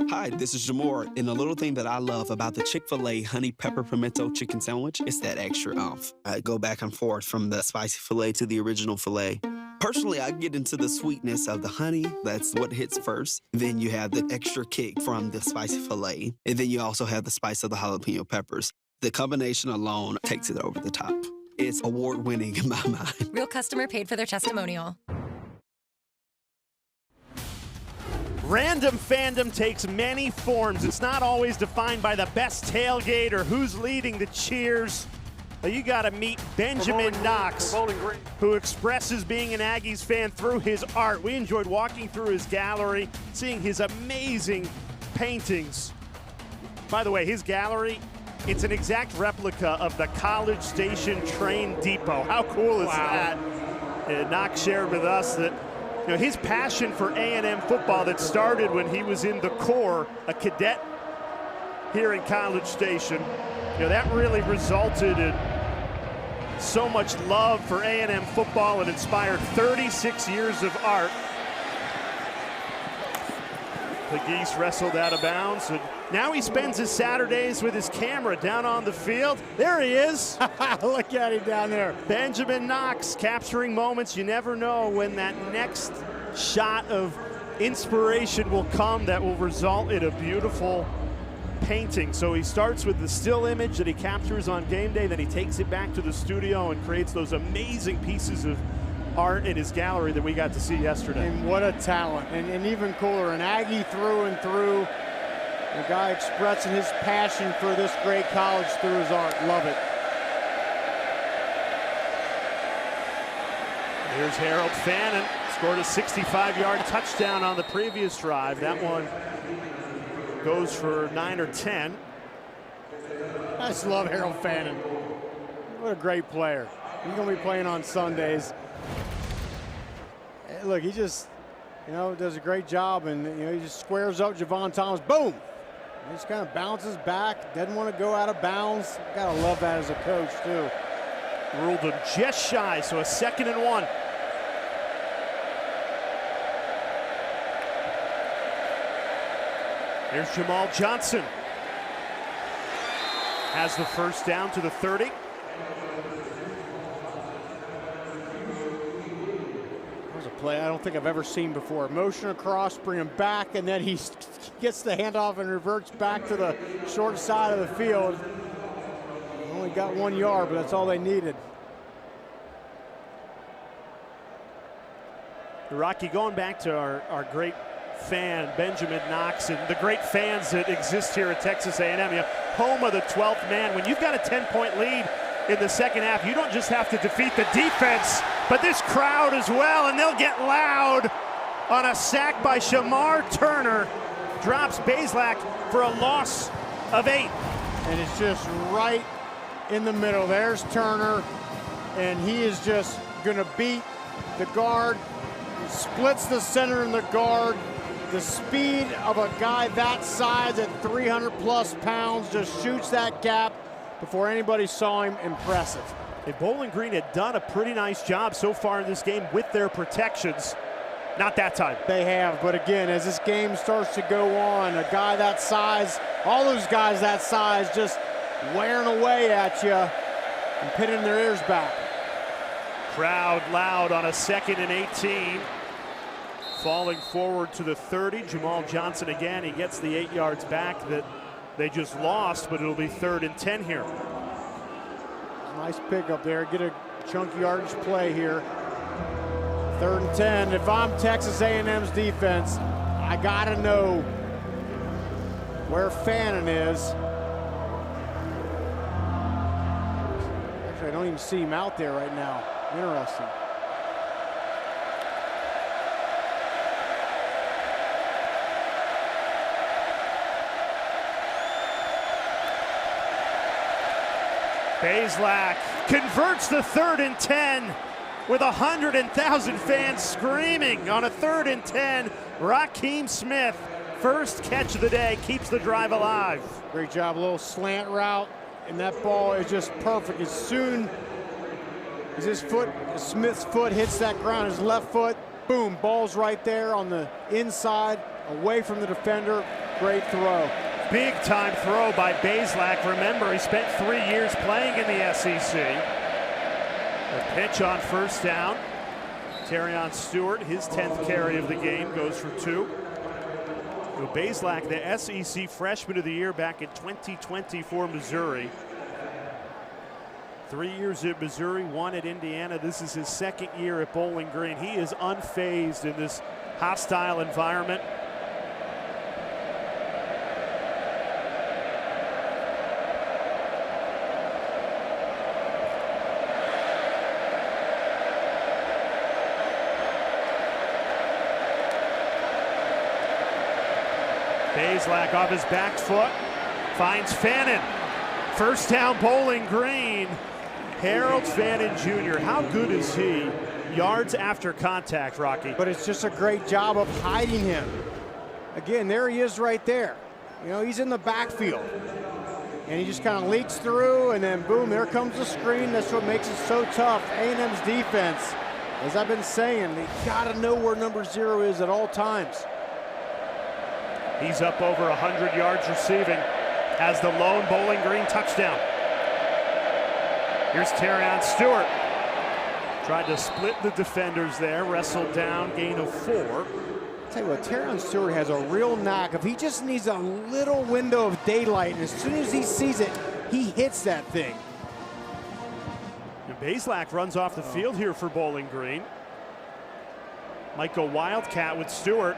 Hi, this is Jamor, and the little thing that I love about the Chick-fil-A honey pepper pimento chicken sandwich is that extra oomph. I go back and forth from the spicy filet to the original filet. Personally, I get into the sweetness of the honey. That's what hits first. Then you have the extra kick from the spicy filet. And then you also have the spice of the jalapeno peppers. The combination alone takes it over the top. It's award-winning in my mind. Real customer paid for their testimonial. Random fandom takes many forms. It's not always defined by the best tailgate or who's leading the cheers. You got to meet Benjamin Knox, who expresses being an Aggies fan through his art. We enjoyed walking through his gallery, seeing his amazing paintings. By the way, his gallery, it's an exact replica of the College Station train depot. How cool is that? And Knox shared with us that You know, his passion for A&M football that started when he was in the Corps, a cadet here in College Station, you know, that really resulted in so much love for A&M football and inspired 36 years of art. The Geese wrestled out of bounds, and now he spends his Saturdays with his camera down on the field. There he is. Look at him down there. Benjamin Knox capturing moments. You never know when that next shot of inspiration will come that will result in a beautiful painting. So he starts with the still image that he captures on game day, then he takes it back to the studio and creates those amazing pieces of art in his gallery that we got to see yesterday. And what a talent, and even cooler, an Aggie through and through. A guy expressing his passion for this great college through his art. Love it. Here's Harold Fannin, scored a 65-yard touchdown on the previous drive. That one goes for 9 or 10. I just love Harold Fannin. What a great player. He's going to be playing on Sundays. Look, he just, you know, does a great job, and you know, he just squares up Javon Thomas. Boom! He just kind of bounces back, doesn't want to go out of bounds. Gotta love that as a coach too. Ruled him just shy, so a 2nd and 1. Here's Jamal Johnson. Has the first down to the 30. Play I don't think I've ever seen before. Motion across, bring him back, and then he gets the handoff and reverts back to the short side of the field. Only got 1 yard, but that's all they needed. Rocky, going back to our great fan, Benjamin Knox, and the great fans that exist here at Texas A&M, home of the 12th man. When you've got a 10-point lead in the second half, you don't just have to defeat the defense, but this crowd as well, and they'll get loud on a sack by Shamar Turner. Drops Bazelak for a loss of 8. And it's just right in the middle. There's Turner, and he is just gonna beat the guard. Splits the center and the guard. The speed of a guy that size at 300+ pounds just shoots that gap before anybody saw him. Impressive. And Bowling Green had done a pretty nice job so far in this game with their protections. Not that time. They have, but again, as this game starts to go on, a guy that size, all those guys that size just wearing away at you and pinning their ears back. Crowd loud on a 2nd and 18. Falling forward to the 30. Jamal Johnson again, he gets the 8 yards back that they just lost, but it'll be 3rd and 10 here. Nice pickup there. Get a chunky yardage play here. 3rd and 10. If I'm Texas A&M's defense, I gotta know where Fannin is. Actually, I don't even see him out there right now. Interesting. Bazelak converts the 3rd and 10 with 100,000 fans screaming on a 3rd and 10. Raheem Smith, first catch of the day, keeps the drive alive. Great job, a little slant route, and that ball is just perfect. As soon as Smith's foot hits that ground, his left foot, boom, ball's right there on the inside, away from the defender. Great throw. Big time throw by Bazelak. Remember, he spent 3 years playing in the SEC. A pitch on first down. Terrion Stewart, his 10th carry of the game, goes for 2. So Bazelak, the SEC Freshman of the Year back in 2020 for Missouri. 3 years at Missouri, 1 at Indiana. This is his 2nd year at Bowling Green. He is unfazed in this hostile environment. Bazelak off his back foot, finds Fannin. First down, Bowling Green. Harold Fannin Jr., how good is he yards after contact, Rocky. But it's just a great job of hiding him. Again, there he is right there. You know, he's in the backfield. And he just kind of leaks through, and then boom, there comes the screen. That's what makes it so tough. A&M's defense, as I've been saying, they gotta know where number 0 is at all times. He's up over 100 yards receiving as the lone Bowling Green touchdown. Here's Terrion Stewart. Tried to split the defenders there, wrestled down, gain of 4. Tell you what, Terrion Stewart has a real knack. If he just needs a little window of daylight, and as soon as he sees it, he hits that thing. And Bazelak runs off the field here for Bowling Green. Might go Wildcat with Stewart.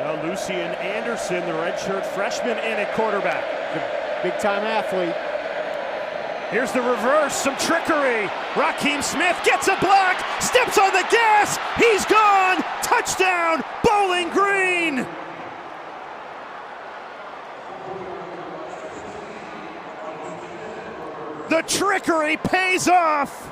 Well, Lucian Anderson, the redshirt freshman, in at quarterback. Big-time athlete. Here's the reverse, some trickery. Raheem Smith gets a block, steps on the gas, he's gone! Touchdown, Bowling Green! The trickery pays off!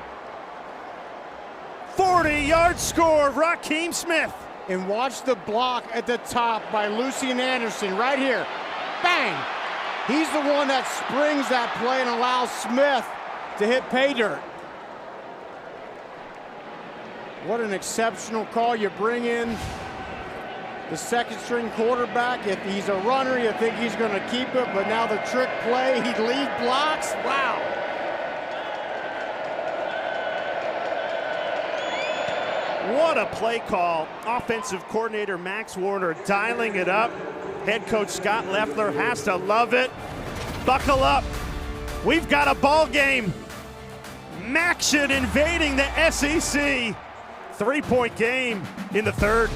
40-yard score, Raheem Smith. And watch the block at the top by Lucian Anderson right here. Bang! He's the one that springs that play and allows Smith to hit pay dirt. What an exceptional call. You bring in the second string quarterback. If he's a runner, you think he's going to keep it, but now the trick play, he lead blocks. Wow. What a play call. Offensive coordinator Max Warner dialing it up. Head coach Scott Leffler has to love it. Buckle up. We've got a ball game. Maction invading the SEC. 3-point game in the third.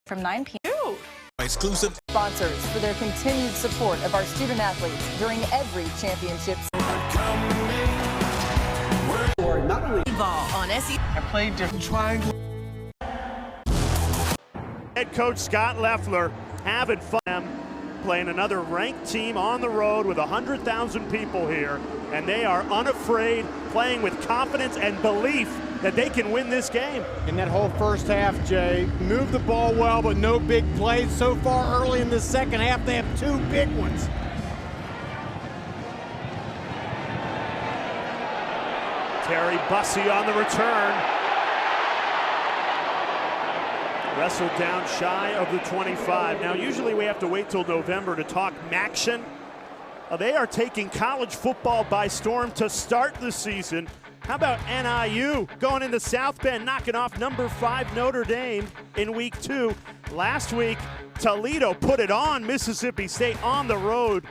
From 9 p.m. Exclusive sponsors for their continued support of our student athletes during every championships. Not only ball on SEC. I played different triangle. Head coach Scott Leffler having fun, playing another ranked team on the road with 100,000 people here, and they are unafraid, playing with confidence and belief that they can win this game. In that whole first half, Jay, moved the ball well, but no big plays. So far early in the second half, they have 2 big ones. Terry Bussey on the return. Wrestled down shy of the 25. Now, usually we have to wait till November to talk Maction. They are taking college football by storm to start the season. How about NIU going into South Bend, knocking off number 5 Notre Dame in week 2. Last week, Toledo put it on Mississippi State on the road.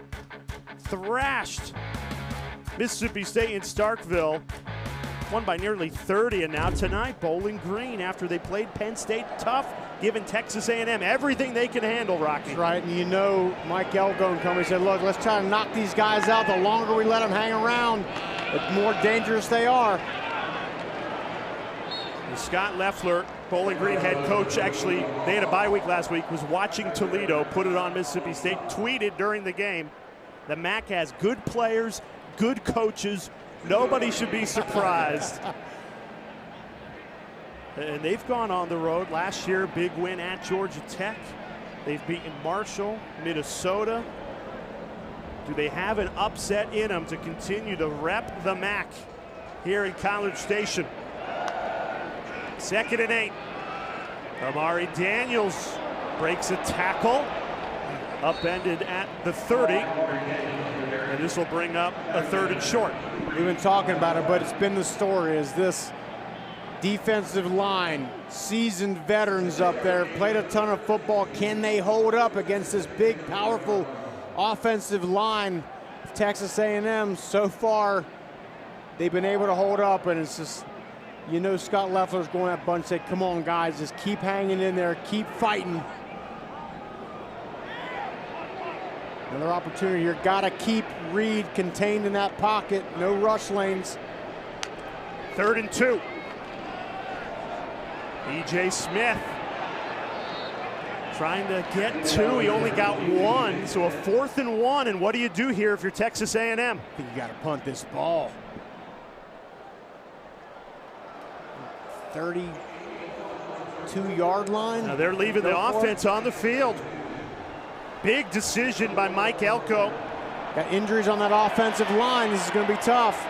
Thrashed Mississippi State in Starkville. Won by nearly 30, and now tonight, Bowling Green, after they played Penn State tough, giving Texas A&M everything they can handle, Rocky. That's right, and you know Mike Elgone come and said, look, let's try to knock these guys out. The longer we let them hang around, the more dangerous they are. And Scott Leffler, Bowling Green head coach, actually, they had a bye week last week, was watching Toledo put it on Mississippi State, tweeted during the game, the MAC has good players, good coaches. Nobody should be surprised. And they've gone on the road. Last year, big win at Georgia Tech. They've beaten Marshall, Minnesota. Do they have an upset in them to continue to rep the MAC here in College Station? 2nd and 8. Amari Daniels breaks a tackle. Upended at the 30. And this will bring up a 3rd and short. We've been talking about it, but it's been the story, is this defensive line, seasoned veterans up there, played a ton of football. Can they hold up against this big, powerful offensive line of Texas A&M? So far, they've been able to hold up, and it's just, you know, Scott Leffler's going at bunch, say, come on, guys, just keep hanging in there, keep fighting. Another opportunity here. Got to keep Reed contained in that pocket. No rush lanes. 3rd and 2. E.J. Smith trying to get two. He only got one, so a 4th and 1. And what do you do here if you're Texas A&M? I think you got to punt this ball. 32-yard line. Now they're leaving the offense on the field. Big decision by Mike Elko. Got injuries on that offensive line. This is going to be tough.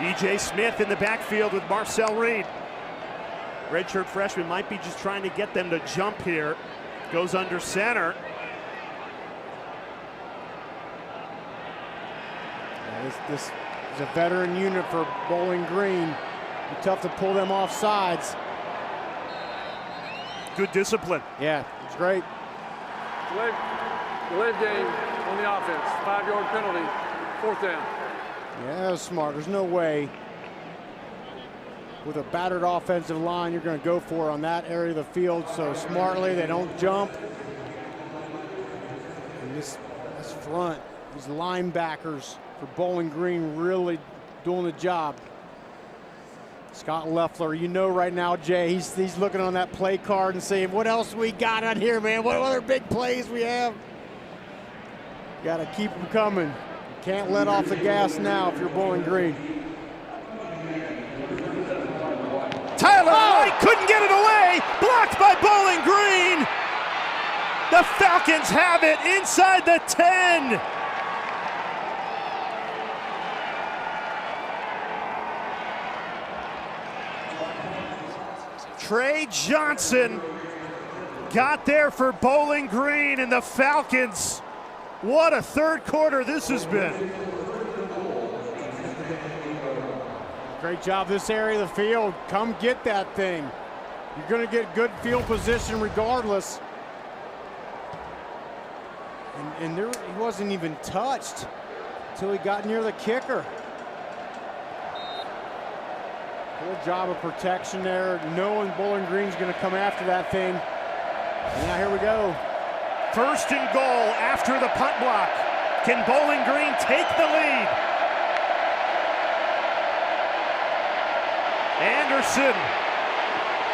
E.J. Smith in the backfield with Marcel Reed. Redshirt freshman might be just trying to get them to jump here. Goes under center. This is a veteran unit for Bowling Green. Be tough to pull them off sides. Good discipline. Yeah, it's great. Delay game on the offense. 5-yard penalty, 4th down. Yeah, that was smart. There's no way with a battered offensive line you're going to go for on that area of the field. So smartly, they don't jump. And this front, these linebackers for Bowling Green really doing the job. Scott Leffler, you know right now, Jay, he's looking on that play card and saying, what else we got out here, man? What other big plays we have? Got to keep them coming. You can't let off the gas now if you're Bowling Green. Tyler White couldn't get it away. Blocked by Bowling Green. The Falcons have it inside the 10. Trey Johnson got there for Bowling Green, and the Falcons, what a third quarter this has been. Great job this area of the field. Come get that thing. You're going to get good field position regardless. And there, he wasn't even touched until he got near the kicker. Good job of protection there, knowing Bowling Green's going to come after that thing. And now here we go. 1st and goal after the punt block. Can Bowling Green take the lead? Anderson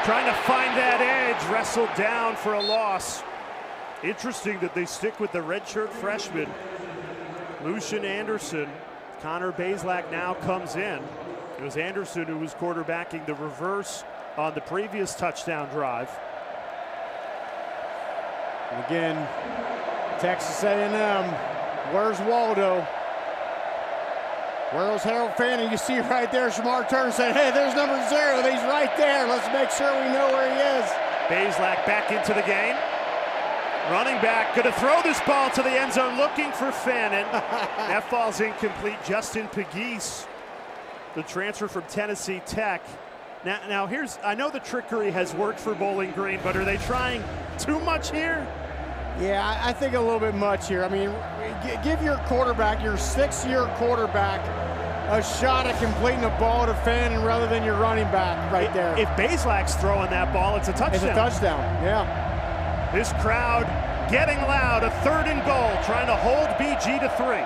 trying to find that edge, wrestled down for a loss. Interesting that they stick with the redshirt freshman, Lucian Anderson. Connor Bazelak now comes in. It was Anderson who was quarterbacking the reverse on the previous touchdown drive. And again, Texas A&M, where's Waldo? Where's Harold Fanning? You see right there, Shamar Turner said, hey, there's number 0. He's right there. Let's make sure we know where he is. Bazelak back into the game. Running back, going to throw this ball to the end zone, looking for Fannin. That falls incomplete. Justin Pegues, the transfer from Tennessee Tech. Now here's, I know the trickery has worked for Bowling Green, but are they trying too much here? Yeah, I think a little bit much here. I mean, give your quarterback, your 6-year quarterback, a shot at completing a ball to Fannin rather than your running back right there. If Bazelak's throwing that ball, it's a touchdown. It's a touchdown, yeah. This crowd getting loud, a 3rd and goal, trying to hold BG to 3.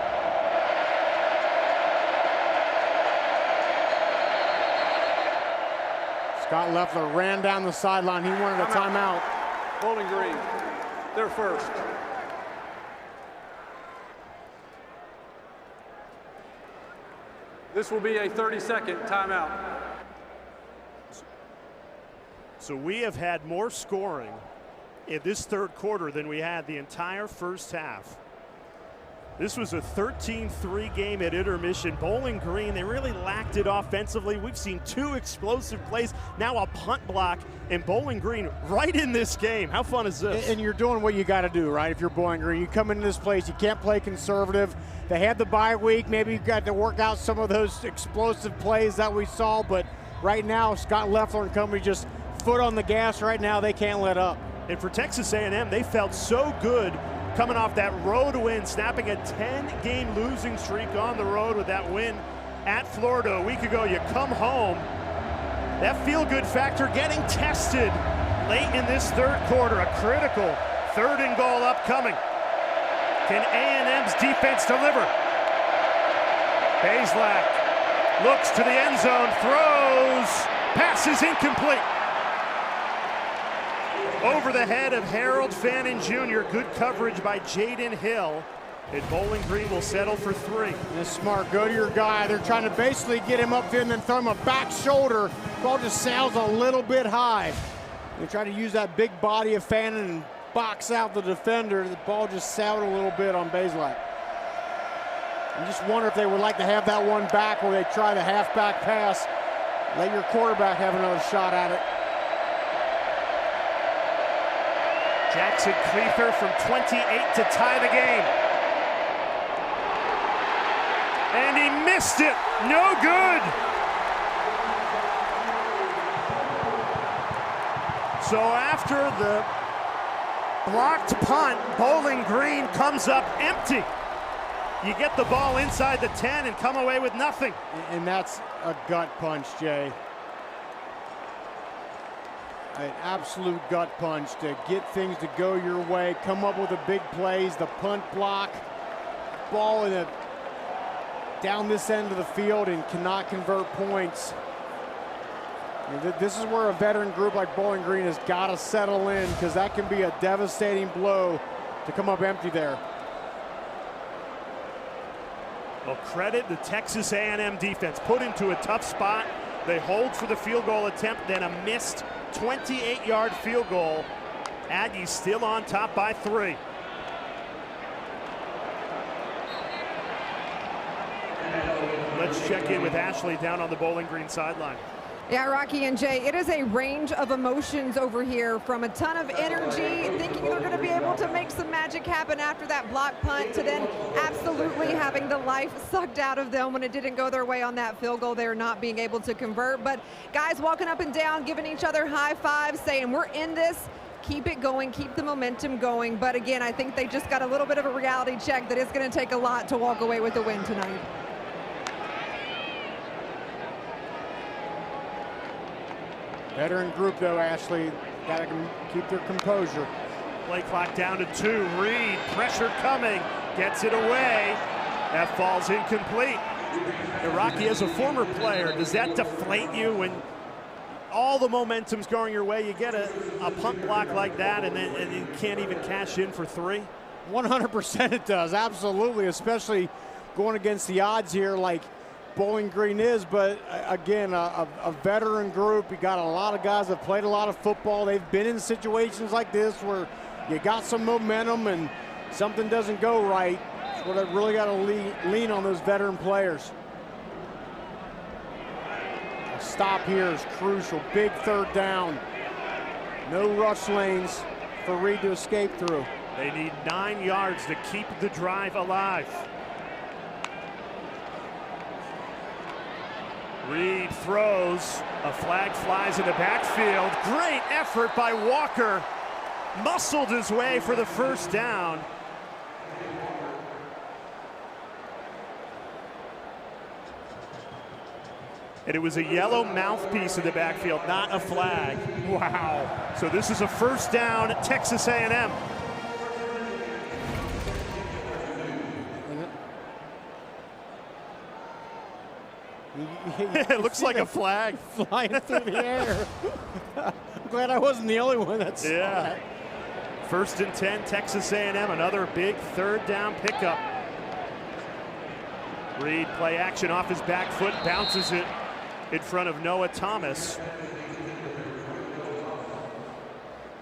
Scott Leffler ran down the sideline. He wanted a timeout. Bowling Green, they're first. This will be a 30-second timeout. So we have had more scoring in this third quarter than we had the entire first half. This was a 13-3 game at intermission. Bowling Green, they really lacked it offensively. We've seen 2 explosive plays, now a punt block, and Bowling Green right in this game. How fun is this? And you're doing what you got to do, right? If you're Bowling Green, you come into this place, you can't play conservative. They had the bye week. Maybe you got to work out some of those explosive plays that we saw, but right now, Scott Leffler and company just foot on the gas right now. They can't let up. And for Texas A&M, they felt so good coming off that road win, snapping a 10-game losing streak on the road with that win at Florida a week ago. You come home, that feel-good factor getting tested late in this third quarter. A critical 3rd and goal upcoming. Can A&M's defense deliver? Bazelak looks to the end zone, throws, pass is incomplete. over the head of Harold Fannin Jr. Good coverage by Jaden Hill. And Bowling Green will settle for 3. That's smart. Go to your guy. They're trying to basically get him up there and then throw him a back shoulder. Ball just sails a little bit high. They try to use that big body of Fannin and box out the defender. The ball just sailed a little bit on baseline. I just wonder if they would like to have that one back where they try the halfback pass. Let your quarterback have another shot at it. Jackson Cleather from 28 to tie the game. And he missed it. No good. So after the blocked punt, Bowling Green comes up empty. You get the ball inside the 10 and come away with nothing. And that's a gut punch, Jay. An absolute gut punch to get things to go your way, come up with the big plays, the punt block, ball in down this end of the field and cannot convert points. And this is where a veteran group like Bowling Green has got to settle in, because that can be a devastating blow to come up empty there. Well, credit the Texas A&M defense. Put into a tough spot. They hold for the field goal attempt, then a missed 28-yard field goal. Aggies still on top by 3. Let's check in with Ashley down on the Bowling Green sideline. Yeah, Rocky and Jay, it is a range of emotions over here, from a ton of energy, thinking they're going to be able to make some magic happen after that block punt, to then absolutely having the life sucked out of them when it didn't go their way on that field goal. They're not being able to convert. But guys walking up and down, giving each other high fives, saying, we're in this. Keep it going, keep the momentum going. But again, I think they just got a little bit of a reality check that it's going to take a lot to walk away with the win tonight. Veteran group, though, Ashley, got to keep their composure. Play clock down to 2. Reed, pressure coming, gets it away. That falls incomplete. Rocky, as a former player, does that deflate you when all the momentum's going your way? You get a punt block like that, and you can't even cash in for 3? 100% it does, absolutely, especially going against the odds here like Bowling Green is. But again, a veteran group. You got a lot of guys that played a lot of football. They've been in situations like this where you got some momentum and something doesn't go right. That's where they really got to lean on those veteran players. A stop here is crucial. Big 3rd down. No rush lanes for Reed to escape through. They need 9 yards to keep the drive alive. Reed throws, a flag flies in the backfield. Great effort by Walker. Muscled his way for the 1st down. And it was a yellow mouthpiece in the backfield, not a flag. Wow. So this is a 1st down, Texas A&M. It looks like a flag flying through the air. I'm glad I wasn't the only one that saw that. 1st and 10, Texas A&M, another big 3rd down pickup. Reed, play action off his back foot, bounces it in front of Noah Thomas.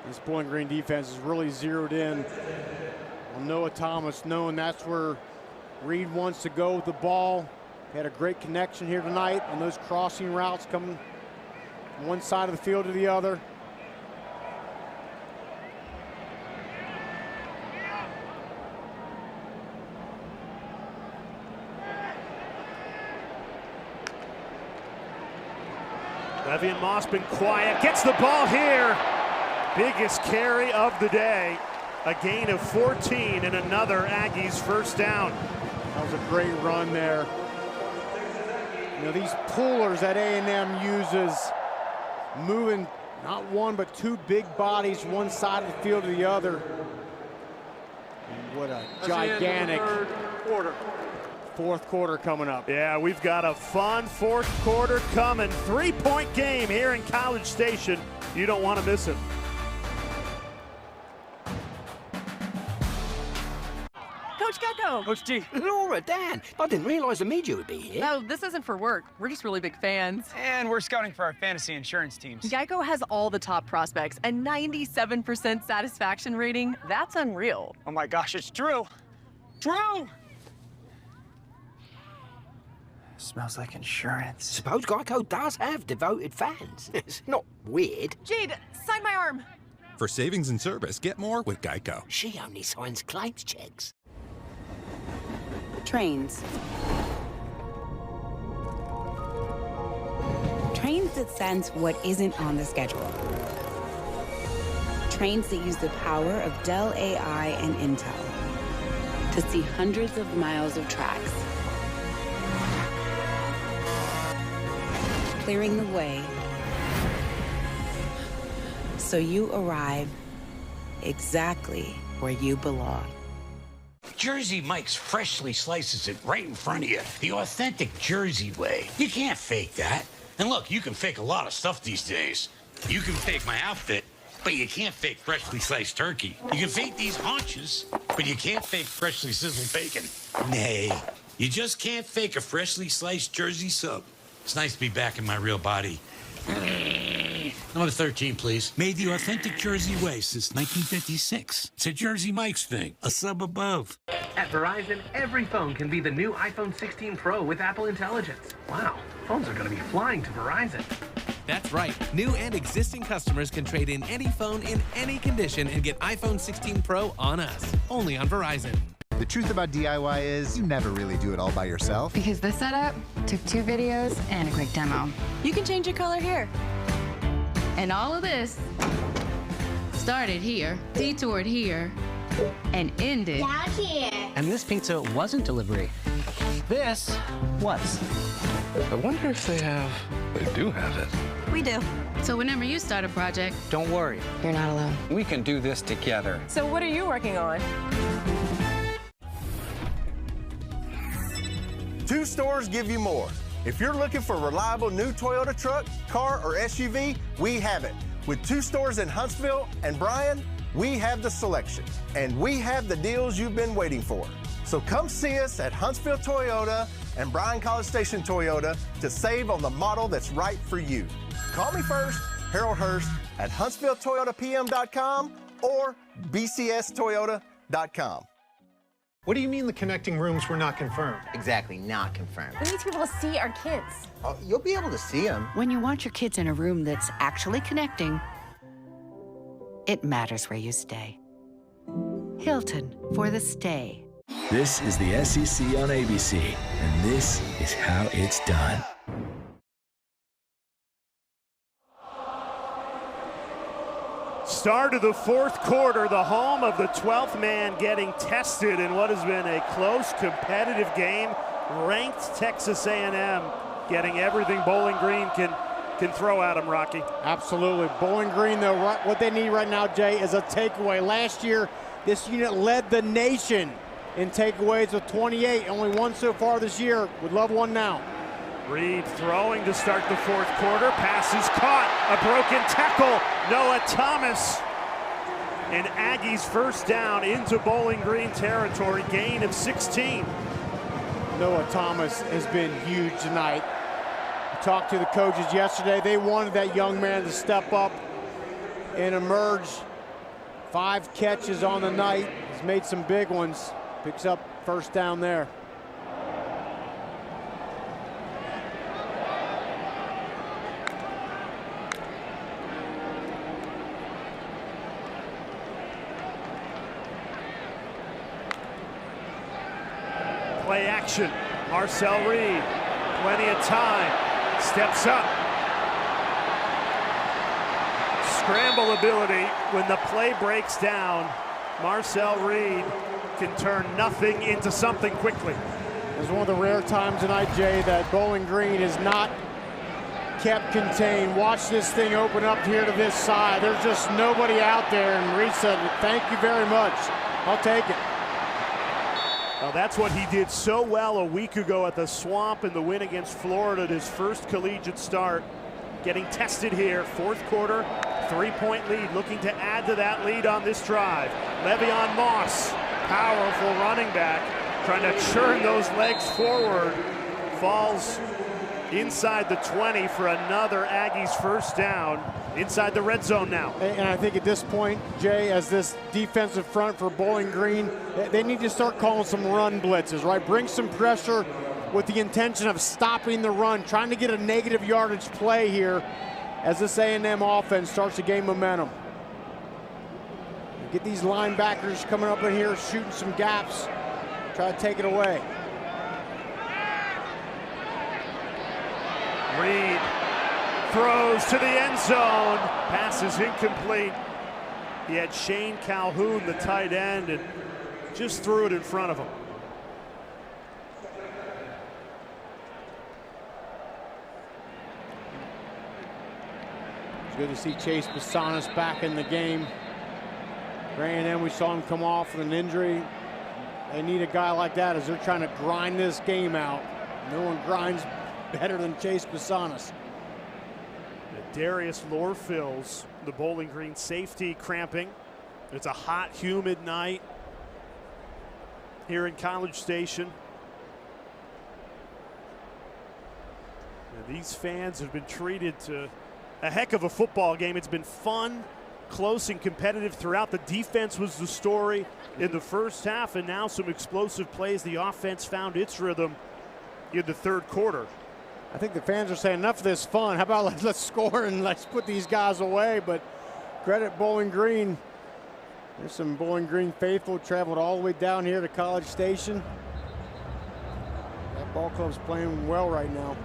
This Bowling Green defense is really zeroed in on Noah Thomas, knowing that's where Reed wants to go with the ball. Had a great connection here tonight on those crossing routes coming from one side of the field to the other. Le'Veon Moss been quiet, gets the ball here. Biggest carry of the day. A gain of 14 and another Aggies 1st down. That was a great run there. You know, these pullers that A&M uses, moving not one but 2 big bodies one side of the field to the other. And what a gigantic 4th quarter coming up. Yeah, we've got a fun 4th quarter coming. 3-point game here in College Station. You don't want to miss it. Welcome. Coach G. Laura, Dan, I didn't realize the media would be here. No, this isn't for work. We're just really big fans. And we're scouting for our fantasy insurance teams. Geico has all the top prospects, a 97% satisfaction rating. That's unreal. Oh my gosh, it's true. True! Smells like insurance. Suppose Geico does have devoted fans. It's not weird. Jade, sign my arm. For savings and service, get more with Geico. She only signs claims checks. Trains. Trains that sense what isn't on the schedule. Trains that use the power of Dell AI and Intel to see hundreds of miles of tracks, clearing the way so you arrive exactly where you belong. Jersey Mike's freshly slices it right in front of you, the authentic Jersey way. You can't fake that. And look, you can fake a lot of stuff these days. You can fake my outfit, but you can't fake freshly sliced turkey. You can fake these haunches, but you can't fake freshly sizzled bacon. Nay, you just can't fake a freshly sliced Jersey sub. It's nice to be back in my real body. Number 13, please. Made the authentic Jersey way since 1956. It's a Jersey Mike's thing, a sub above. At Verizon, every phone can be the new iPhone 16 Pro with Apple Intelligence. Wow, phones are going to be flying to Verizon. That's right. New and existing customers can trade in any phone in any condition and get iPhone 16 Pro on us. Only on Verizon. The truth about DIY is you never really do it all by yourself. Because this setup took 2 videos and a quick demo. You can change your color here. And all of this started here, detoured here, and ended down here. And this pizza wasn't delivery. This was. I wonder if they do have it. We do. So whenever you start a project, don't worry. You're not alone. We can do this together. So what are you working on? 2 stores give you more. If you're looking for a reliable new Toyota truck, car, or SUV, we have it. With 2 stores in Huntsville and Bryan, we have the selection. And we have the deals you've been waiting for. So come see us at Huntsville Toyota and Bryan College Station Toyota to save on the model that's right for you. Call me first, Harold Hurst, at HuntsvilleToyotaPM.com or BCSToyota.com. What do you mean the connecting rooms were not confirmed? Exactly, not confirmed. We need to be able to see our kids. Oh, you'll be able to see them. When you want your kids in a room that's actually connecting, it matters where you stay. Hilton for the stay. This is the SEC on ABC, and this is how it's done. Start of the 4th quarter, the home of the 12th man getting tested in what has been a close, competitive game. Ranked Texas A&M getting everything Bowling Green can throw at them, Rocky. Absolutely. Bowling Green, though, what they need right now, Jay, is a takeaway. Last year, this unit led the nation in takeaways with 28. Only one so far this year. Would love one now. Reed throwing to start the 4th quarter. Pass is caught. A broken tackle. Noah Thomas. And Aggies first down into Bowling Green territory. Gain of 16. Noah Thomas has been huge tonight. I talked to the coaches yesterday. They wanted that young man to step up and emerge. 5 catches on the night. He's made some big ones. Picks up first down there. Play action. Marcel Reed, plenty of time, steps up. Scramble ability when the play breaks down. Marcel Reed can turn nothing into something quickly. It's one of the rare times tonight, Jay, that Bowling Green is not kept contained. Watch this thing open up here to this side. There's just nobody out there, and Reed said, thank you very much. I'll take it. Well, that's what he did so well a week ago at the Swamp in the win against Florida, his first collegiate start. Getting tested here, 4th quarter, 3-point lead, looking to add to that lead on this drive. Le'Veon Moss, powerful running back, trying to churn those legs forward. Falls inside the 20 for another Aggies first down. Inside the red zone now. And I think at this point, Jay, as this defensive front for Bowling Green, they need to start calling some run blitzes, right? Bring some pressure with the intention of stopping the run, trying to get a negative yardage play here as this A&M offense starts to gain momentum. Get these linebackers coming up in here, shooting some gaps, try to take it away. Reed throws to the end zone. Pass is incomplete. He had Shane Calhoun, the tight end, and just threw it in front of him. It's good to see Chase Basanis back in the game. For A&M, we saw him come off with an injury. They need a guy like that as they're trying to grind this game out. No one grinds better than Chase Basanis. Darius Lorfills, the Bowling Green safety, cramping. It's a hot, humid night here in College Station. And these fans have been treated to a heck of a football game. It's been fun, close, and competitive throughout. The defense was the story in the first half, and now some explosive plays. The offense found its rhythm in the third quarter. I think the fans are saying enough of this fun. How about let's score and let's put these guys away? But credit Bowling Green. There's some Bowling Green faithful traveled all the way down here to College Station. That ball club's playing well right now.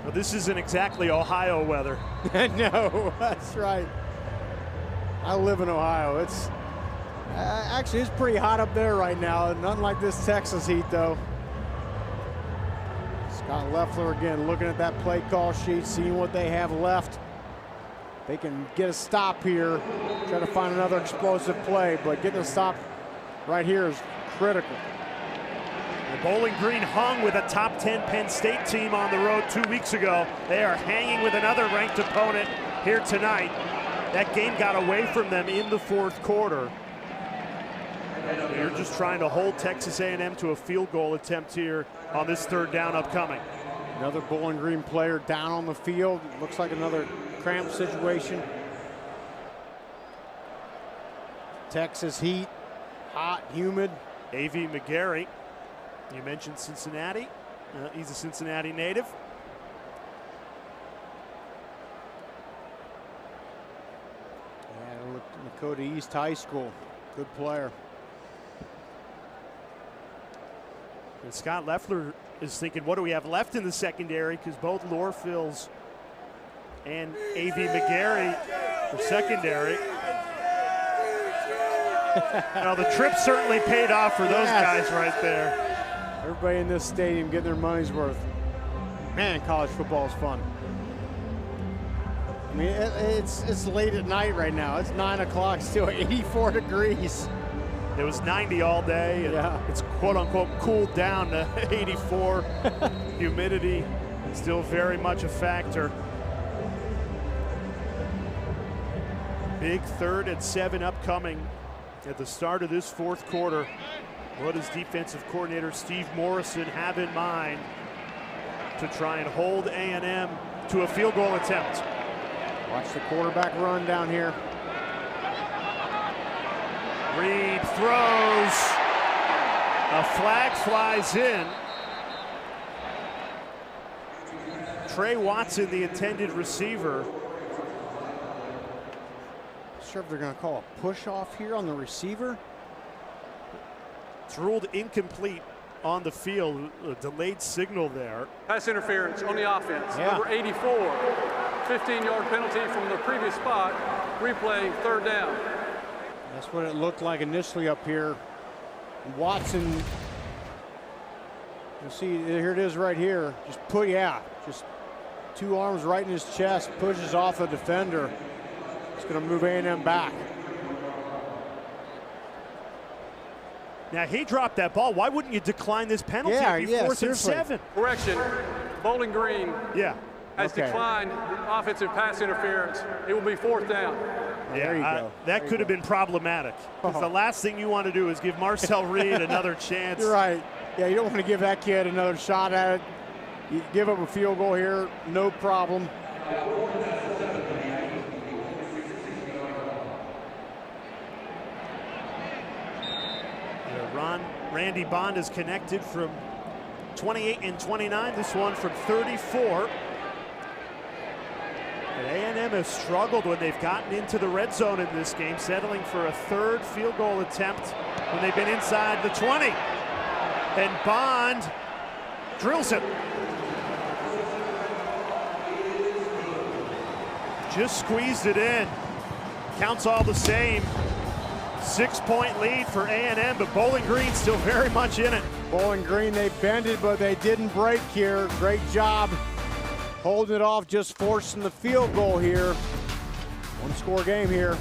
Well, this isn't exactly Ohio weather. No, that's right. I live in Ohio. It's actually it's pretty hot up there right now. Nothing like this Texas heat though. Scott Leffler again looking at that play call sheet, seeing what they have left. They can get a stop here, try to find another explosive play, but getting a stop right here is critical. The Bowling Green hung with a top 10 Penn State team on the road 2 weeks ago. They are hanging with another ranked opponent here tonight. That game got away from them in the fourth quarter. They're just trying to hold Texas A&M to a field goal attempt here on this third down upcoming. Another Bowling Green player down on the field. Looks like another cramp situation. Texas heat, hot, humid. A.V. McGarry, you mentioned Cincinnati. He's a Cincinnati native. Yeah, look, Lakota East High School, good player. And Scott Leffler is thinking, what do we have left in the secondary? Because both Lorfills and A.V. McGarry are secondary. Well, the trip certainly paid off for those guys right there. Everybody in this stadium getting their money's worth. Man, college football is fun. I mean, it's late at night right now. It's 9 o'clock, still 84 degrees. It was 90 all day, and it's quote-unquote cooled down to 84. Humidity still very much a factor. Big 3rd and 7 upcoming at the start of this fourth quarter. What does defensive coordinator Steve Morrison have in mind to try and hold A&M to a field goal attempt? Watch the quarterback run down here. Reed throws. A flag flies in. Trey Watson, the intended receiver. Not sure if they're going to call a push off here on the receiver. It's ruled incomplete on the field. A delayed signal there. Pass interference on the offense. Number 84. 15-yard penalty from the previous spot. Replay, third down. That's what it looked like initially up here. Watson, you'll see here it is right here. Just 2 arms right in his chest, pushes off the defender. It's going to move A&M back. Now he dropped that ball. Why wouldn't you decline this penalty if you force it 7? Correction, Bowling Green. Yeah. has declined offensive pass interference. It will be 4th down. There you go. That could have been problematic. Because the last thing you want to do is give Marcel Reed another chance. You're right. Yeah, you don't want to give that kid another shot at it. You give up a field goal here, no problem. Randy Bond is connected from 28 and 29. This one from 34. But A&M has struggled when they've gotten into the red zone in this game, settling for a 3rd field goal attempt when they've been inside the 20. And Bond drills it. Just squeezed it in. Counts all the same. 6-point lead for A&M, but Bowling Green still very much in it. Bowling Green, they bended, but they didn't break here. Great job holding it off, just forcing the field goal here. 1-score game here.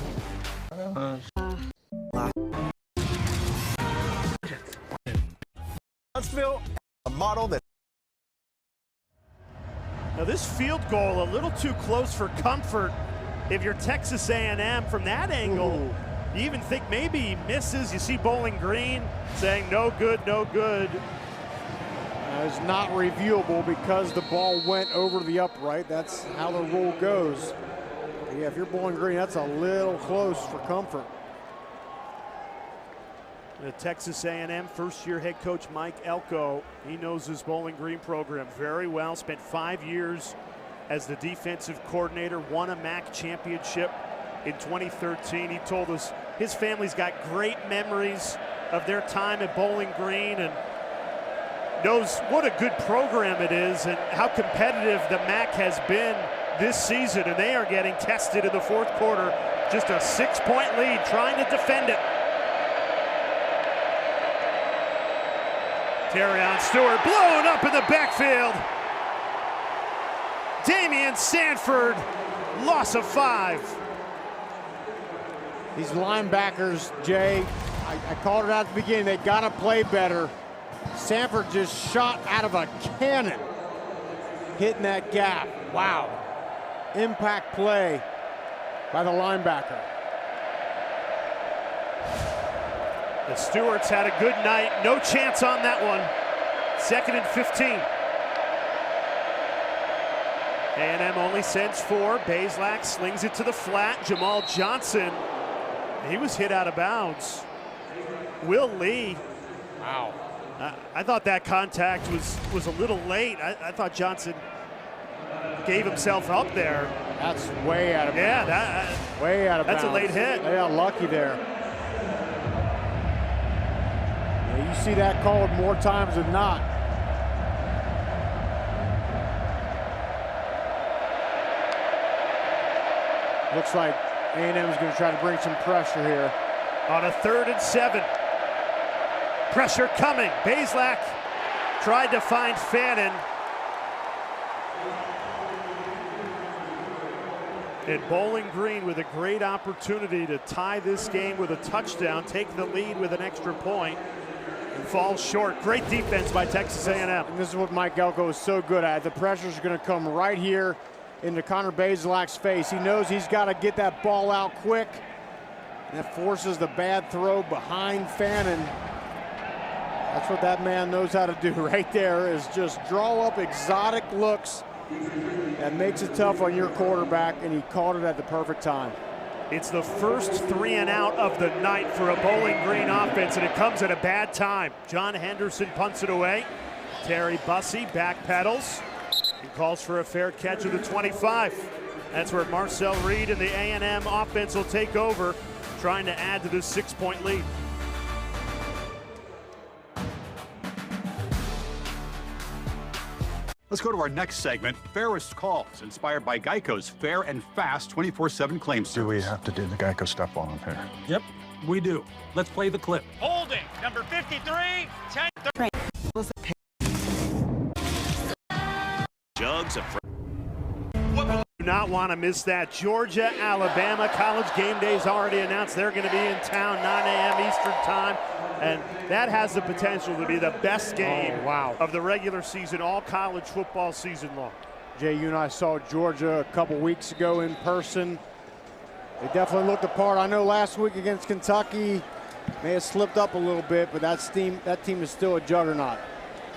Huntsville, a model that. Now this field goal a little too close for comfort. If you're Texas A&M from that angle, you even think maybe he misses. You see Bowling Green saying no good, no good. It's not reviewable because the ball went over the upright. That's how the rule goes. But yeah, if you're Bowling Green, that's a little close for comfort. The Texas A&M first-year head coach Mike Elko, he knows his Bowling Green program very well. Spent 5 years as the defensive coordinator, won a MAC championship in 2013. He told us his family's got great memories of their time at Bowling Green and knows what a good program it is and how competitive the MAC has been this season. And they are getting tested in the 4th quarter. Just a 6-point lead, trying to defend it. Terrion Stewart blown up in the backfield. Damian Sanford, loss of 5. These linebackers, Jay, I called it out at the beginning, they gotta play better. Sanford just shot out of a cannon, hitting that gap. Wow. Impact play by the linebacker. The Stewarts had a good night. No chance on that one. 2nd and 15. A&M only sends 4. Bazelak slings it to the flat. Jamal Johnson, he was hit out of bounds. Will Lee. Wow. I thought that contact was a little late. I thought Johnson gave himself up there. That's way out of bounds. Yeah, way out of bounds. That's a late hit. Yeah, lucky there. Yeah, you see that called more times than not. Looks like A&M is going to try to bring some pressure here. On a 3rd and 7. Pressure coming. Bazelak tried to find Fannin. And Bowling Green with a great opportunity to tie this game with a touchdown, take the lead with an extra point, and falls short. Great defense by Texas A&M. And this is what Mike Elko is so good at. The pressure's going to come right here into Connor Bazelak's face. He knows he's got to get that ball out quick. And that forces the bad throw behind Fannin. That's what that man knows how to do right there, is just draw up exotic looks. That makes it tough on your quarterback, and he caught it at the perfect time. It's the first 3 and out of the night for a Bowling Green offense, and it comes at a bad time. John Henderson punts it away. Terry Bussey backpedals. He calls for a fair catch of the 25. That's where Marcel Reed and the A&M offense will take over, trying to add to this 6-point lead. Let's go to our next segment, Fairest Calls, inspired by Geico's fair and fast 24/7 claim service. Do we have to do the Geico stuff on him here? Yep, we do. Let's play the clip. Holding, number 53, 10. Jugs of do not want to miss that. Georgia, Alabama, College Game Day's already announced they're going to be in town, 9 a.m. Eastern time. And that has the potential to be the best game of the regular season, all college football season long. Jay, you and I saw Georgia a couple weeks ago in person. They definitely looked apart. I know last week against Kentucky may have slipped up a little bit, but that team is still a juggernaut.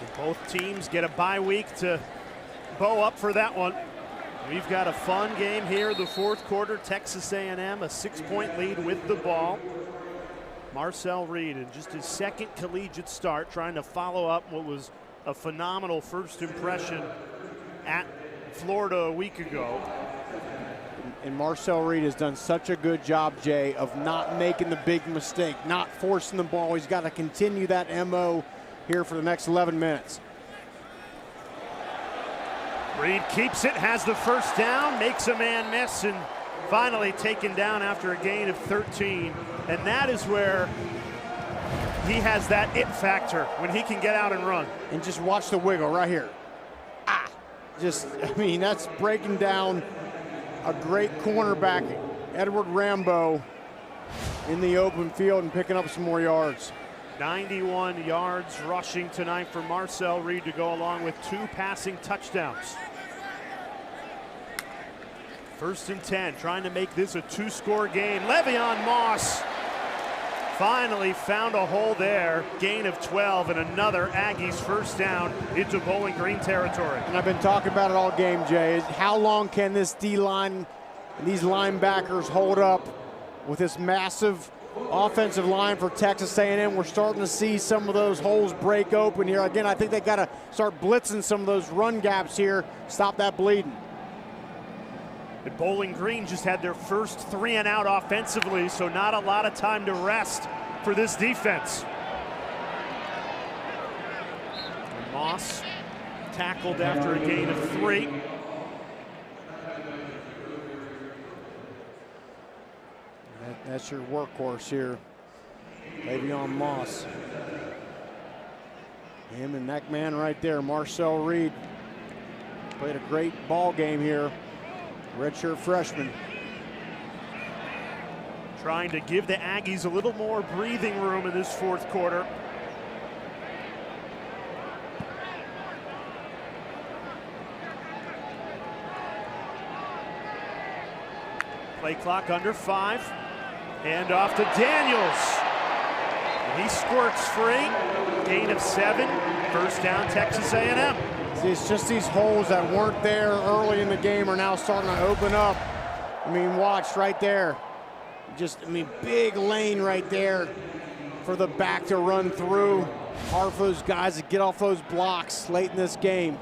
And both teams get a bye week to bow up for that one. We've got a fun game here, the fourth quarter. Texas A&M, a 6-point lead with the ball. Marcel Reed in just his second collegiate start, trying to follow up what was a phenomenal first impression at Florida a week ago. And Marcel Reed has done such a good job, Jay, of not making the big mistake, not forcing the ball. He's got to continue that MO here for the next 11 minutes. Reed keeps it, has the first down, makes a man miss, and finally taken down after a gain of 13. And that is where he has that it factor, when he can get out and run. And just watch the wiggle right here. I mean, that's breaking down a great cornerback, Edward Rambo, in the open field and picking up some more yards. 91 yards rushing tonight for Marcel Reed to go along with 2 passing touchdowns. First and 10, trying to make this a 2-score game. Le'Veon Moss finally found a hole there. Gain of 12 and another Aggies first down into Bowling Green territory. And I've been talking about it all game, Jay. How long can this D-line and these linebackers hold up with this massive offensive line for Texas A&M? We're starting to see some of those holes break open here. Again, I think they got to start blitzing some of those run gaps here, stop that bleeding. And Bowling Green just had their first 3-and-out offensively, so not a lot of time to rest for this defense. And Moss tackled after a gain of 3. That's your workhorse here, Le'Veon Moss. Him and that man right there, Marcel Reed, played a great ball game here. Redshirt freshman. Trying to give the Aggies a little more breathing room in this fourth quarter. Play clock under 5. Hand off to Daniels. And he squirts free. Gain of 7. First down, Texas A&M. It's just these holes that weren't there early in the game are now starting to open up. I mean, watch right there. Big lane right there for the back to run through. Hard for those guys to get off those blocks late in this game.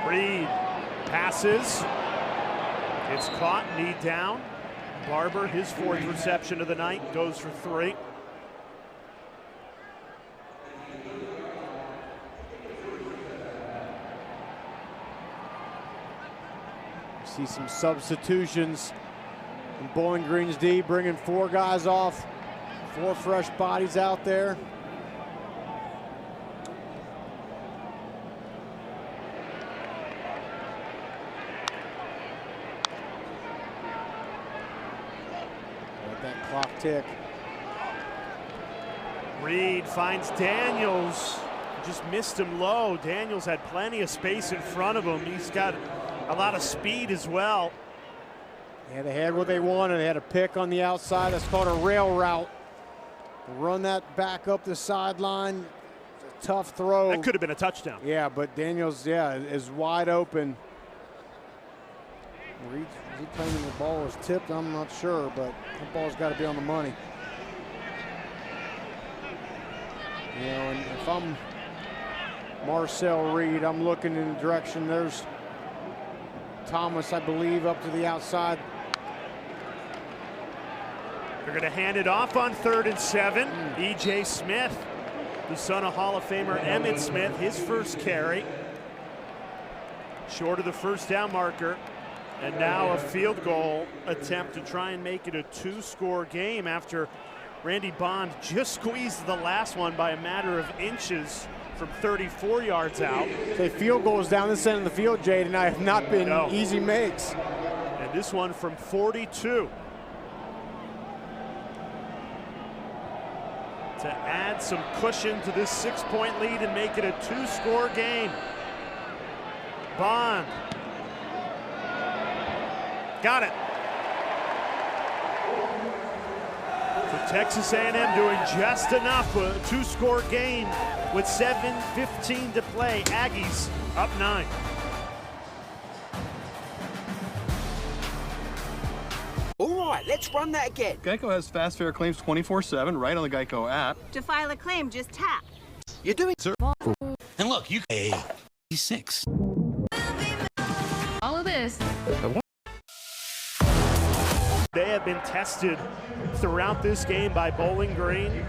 Reed passes. It's caught, knee down. Barber, his 4th reception of the night, goes for 3. See some substitutions in Bowling Green's D, bringing 4 guys off, 4 fresh bodies out there. Clock tick. Reed finds Daniels. Just missed him low. Daniels had plenty of space in front of him. He's got a lot of speed as well. Yeah, they had what they wanted. They had a pick on the outside. That's called a rail route. Run that back up the sideline. It's a tough throw. That could have been a touchdown. Yeah, but Daniels, is wide open. Reed claiming the ball was tipped, I'm not sure, but the ball's got to be on the money. You know, and if I'm Marcel Reed, I'm looking in the direction. There's Thomas, I believe, up to the outside. They're going to hand it off on 3rd and 7. E.J. Smith, the son of Hall of Famer Emmitt Smith, his first carry. Short of the first down marker. And now a field goal attempt to try and make it a 2-score game after Randy Bond just squeezed the last one by a matter of inches from 34 yards out. The field goals down this end of the field, Jay, tonight have not been easy makes. And this one from 42. To add some cushion to this 6-point lead and make it a 2-score game. Bond. Got it. So Texas A&M doing just enough for a 2-score game with 7:15 to play. Aggies up 9. All right, let's run that again. Geico has fast fare claims 24/7 right on the Geico app. To file a claim, just tap. You're doing Sir. And look, you pay 6. All of this. They have been tested throughout this game by Bowling Green.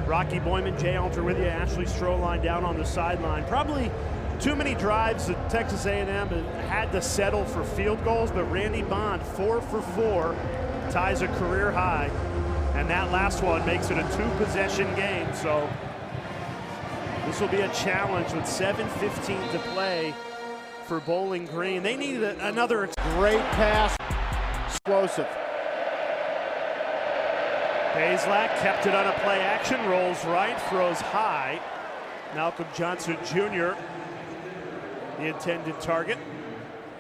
Rocky Boyman, Jay Alter with you, Ashley Stroline down on the sideline. Probably too many drives that Texas A&M had to settle for field goals, but Randy Bond, 4 for 4, ties a career high. And that last one makes it a 2-possession game. So this will be a challenge with 7:15 to play for Bowling Green. They need another great pass, explosive. Bazelak kept it on a play action, rolls right, throws high. Malcolm Johnson Jr., the intended target.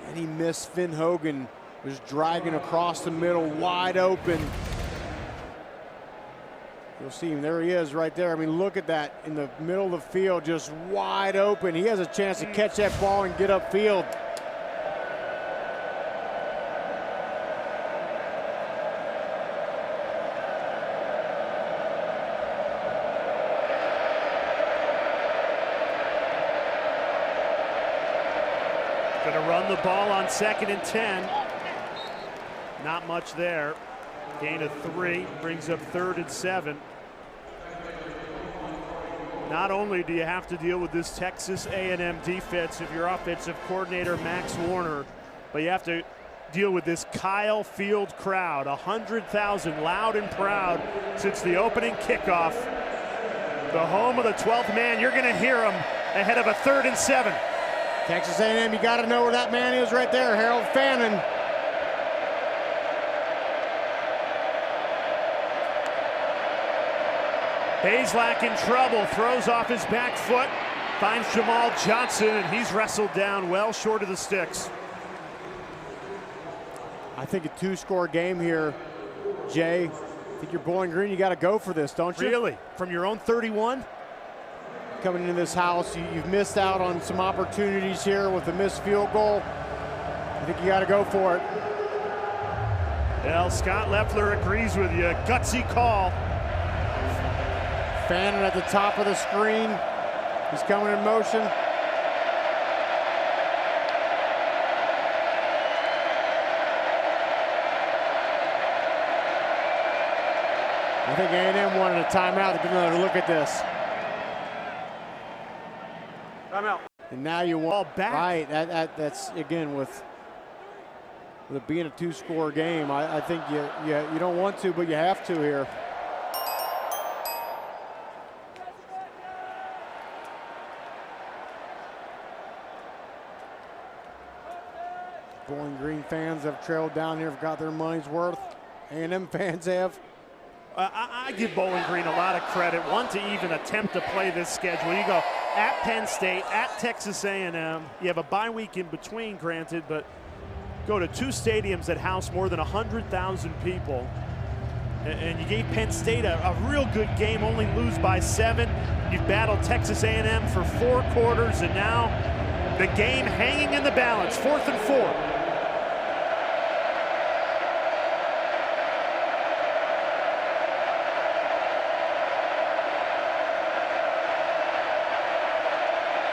And he missed. Finn Hogan was dragging across the middle, wide open. You'll see him, there he is right there. I mean, look at that, in the middle of the field, just wide open. He has a chance to catch that ball and get upfield. Gonna run the ball on 2nd and 10. Not much there. Gain of 3, brings up 3rd and 7. Not only do you have to deal with this Texas A&M defense if you're offensive coordinator Max Warner, but you have to deal with this Kyle Field crowd, 100,000 loud and proud since the opening kickoff. The home of the 12th man, you're gonna hear them ahead of a 3rd and 7. Texas A&M, you gotta know where that man is right there, Harold Fannin. Bazelak in trouble, throws off his back foot, finds Jamal Johnson, and he's wrestled down well short of the sticks. I think a 2-score game here, Jay. I think you're Bowling Green, you got to go for this, don't you? Really? From your own 31? Coming into this house, you've missed out on some opportunities here with the missed field goal. I think you got to go for it. Well, Scott Leffler agrees with you. Gutsy call. Fannin at the top of the screen. He's coming in motion. I think A&M wanted a timeout to get another look at this. Timeout. And now you want back. Right, that's again with it being a 2-score game. I think you don't want to, but you have to here. Bowling Green fans have trailed down here, have got their money's worth. A&M fans have. I give Bowling Green a lot of credit. One, to even attempt to play this schedule. You go at Penn State, at Texas A&M. You have a bye week in between, granted, but go to 2 stadiums that house more than 100,000 people. And you gave Penn State a real good game, only lose by 7. You've battled Texas A&M for 4 quarters, and now the game hanging in the balance, 4th and 4.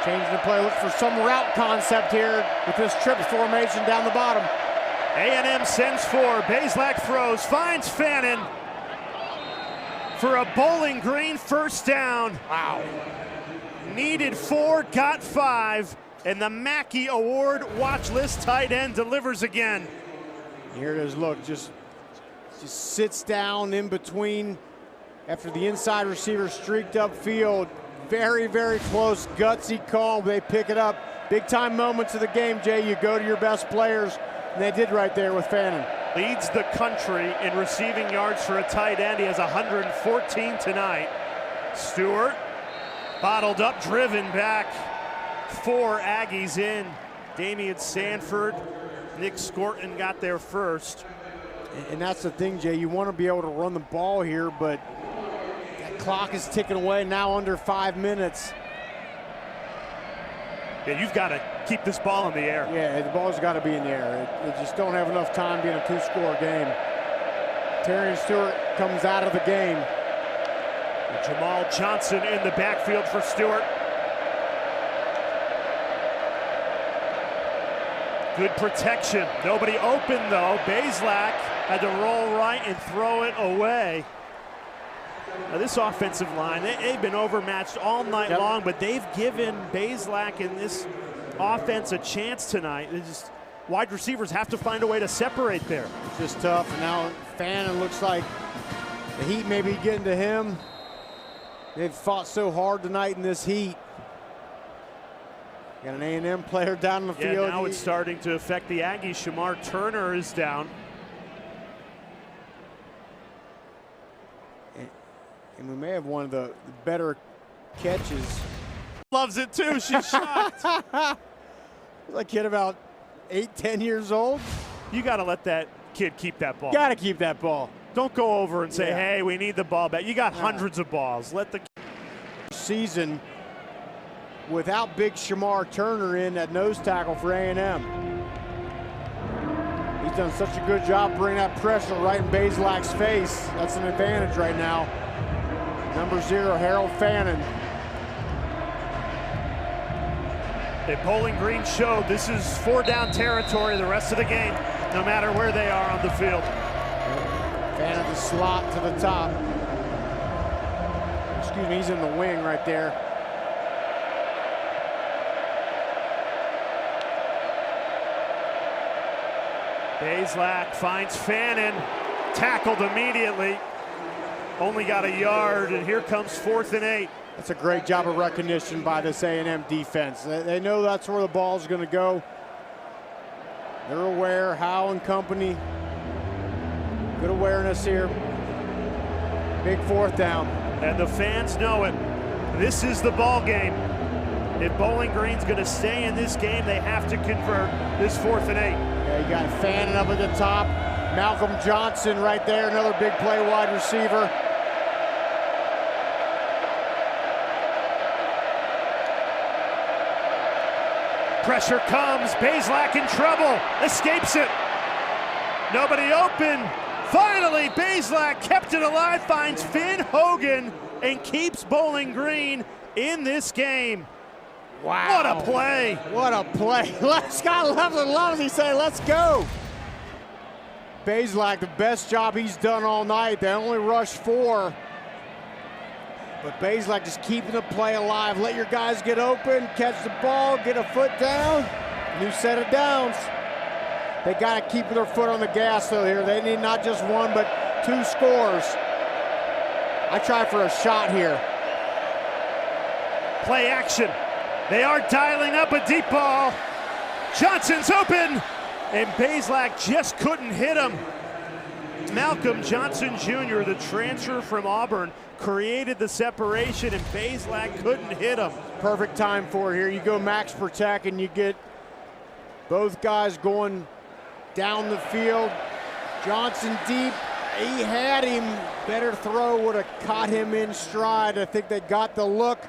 Changing the play, look for some route concept here with this trips formation down the bottom. A&M sends 4, Bazelak throws, finds Fannin for a Bowling Green first down. Wow. Needed 4, got 5, and the Mackey Award watch list tight end delivers again. Here it is, look, just sits down in between after the inside receiver streaked upfield. Very, very close, gutsy call. They pick it up. Big-time moments of the game, Jay, you go to your best players, and they did right there with Fannin. Leads the country in receiving yards for a tight end. He has 114 tonight. Stewart, bottled up, driven back. 4 Aggies in. Damian Sanford, Nick Scorton got there first. And that's the thing, Jay, you want to be able to run the ball here, but that clock is ticking away now, under 5 minutes. Yeah, you've got to keep this ball in the air. Yeah, the ball's got to be in the air. It just don't have enough time being a 2-score game. Terrion Stewart comes out of the game. And Jamal Johnson in the backfield for Stewart. Good protection. Nobody open, though. Bazelak had to roll right and throw it away. Now, this offensive line, they've been overmatched all night long, but they've given Bazelak and this offense a chance tonight. Wide receivers have to find a way to separate there. It's just tough. And now Fannin looks like the heat may be getting to him. They've fought so hard tonight in this heat. Got an A&M player down in the field. Now it's starting to affect the Aggies. Shamar Turner is down. And we may have one of the better catches. Loves it too, she's shocked. A kid about 8, 10 years old. You gotta let that kid keep that ball. Gotta keep that ball. Don't go over and say, hey, we need the ball back. You got hundreds of balls. Let the season without big Shamar Turner in at nose tackle for A&M. He's done such a good job bringing that pressure right in Bazelak's face. That's an advantage right now. Number 0, Harold Fannin. Bowling Green showed this is 4-down territory the rest of the game, no matter where they are on the field. Fannin the slot to the top. Excuse me, he's in the wing right there. Bazelak finds Fannin, tackled immediately. Only got a yard, and here comes 4th and 8. That's a great job of recognition by this A&M defense. They know that's where the ball's going to go. They're aware, Howe and company. Good awareness here. Big 4th down. And the fans know it. This is the ball game. If Bowling Green's going to stay in this game, they have to convert this 4th and 8. Yeah, you got Fannin up at the top. Malcolm Johnson right there, another big play wide receiver. Pressure comes, Bazelak in trouble, escapes it. Nobody open. Finally, Bazelak kept it alive, finds Finn Hogan, and keeps Bowling Green in this game. Wow. What a play. What a play. Scott loves he say, let's go. Bazelak, the best job he's done all night. They only rushed 4. But Bazelak just keeping the play alive. Let your guys get open, catch the ball, get a foot down. New set of downs. They got to keep their foot on the gas though here. They need not just 1, but 2 scores. I try for a shot here. Play action. They are dialing up a deep ball. Johnson's open, and Bazelak just couldn't hit him. Malcolm Johnson Jr., the transfer from Auburn, created the separation, and Bazelak couldn't hit him. Perfect time for it here. You go max protect, and you get both guys going down the field. Johnson deep. He had him. Better throw would have caught him in stride. I think they got the look.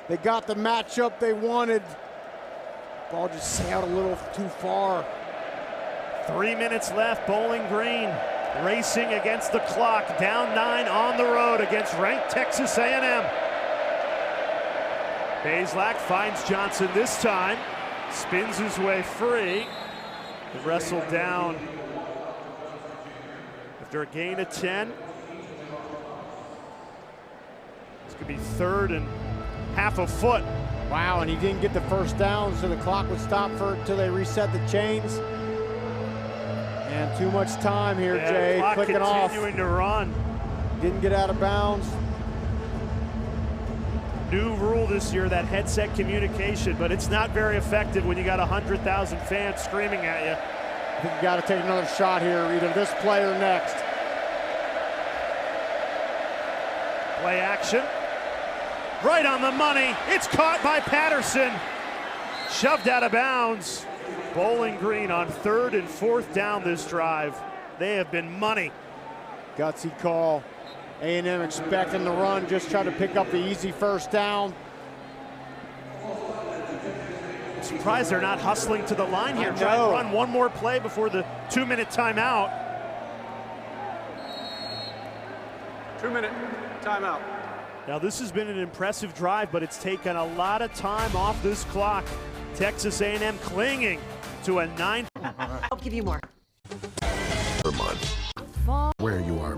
They got the matchup they wanted. Ball just sailed a little too far. 3 minutes left. Bowling Green racing against the clock. Down 9 on the road against ranked Texas A&M. Bazelak finds Johnson this time. Spins his way free. Wrestled down after a gain of 10. This could be 3rd and half a foot. Wow, and he didn't get the first down, so the clock would stop until they reset the chains. And too much time here, Jay. Clock clicking off. Continuing to run. Didn't get out of bounds. New rule this year, that headset communication, but it's not very effective when you got 100,000 fans screaming at you. I think you got to take another shot here, either this play or next. Play action. Right on the money. It's caught by Patterson. Shoved out of bounds. Bowling Green on 3rd and 4th down this drive. They have been money. Gutsy call. A&M expecting the run, just try to pick up the easy first down. I'm surprised they're not hustling to the line here. Try to run one more play before the 2-minute timeout. 2-minute timeout. Now this has been an impressive drive, but it's taken a lot of time off this clock. Texas A&M clinging to a 9. I'll give you more. Per month. Where you are.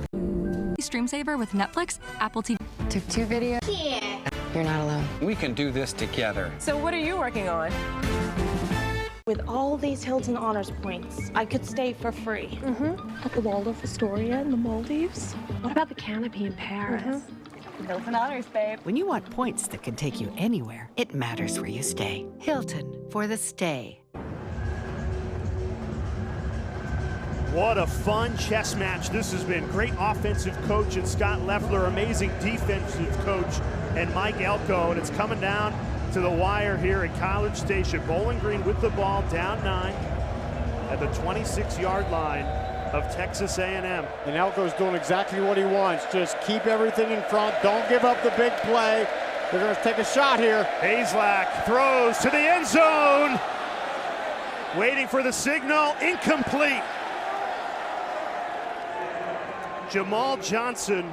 Stream Saver with Netflix, Apple TV. Took 2 videos. Yeah. You're not alone. We can do this together. So what are you working on? With all these Hilton Honors points, I could stay for free. At the Waldorf Astoria in the Maldives. What about the Canopy in Paris? Hilton Honors, babe. When you want points that can take you anywhere, it matters where you stay. Hilton for the stay. What a fun chess match this has been. Great offensive coach and Scott Leffler, amazing defensive coach and Mike Elko, and it's coming down to the wire here at College Station. Bowling Green with the ball, down 9 at the 26-yard line of Texas A&M. And Elko's doing exactly what he wants. Just keep everything in front. Don't give up the big play. They're going to take a shot here. Hazlak throws to the end zone. Waiting for the signal, incomplete. Jamal Johnson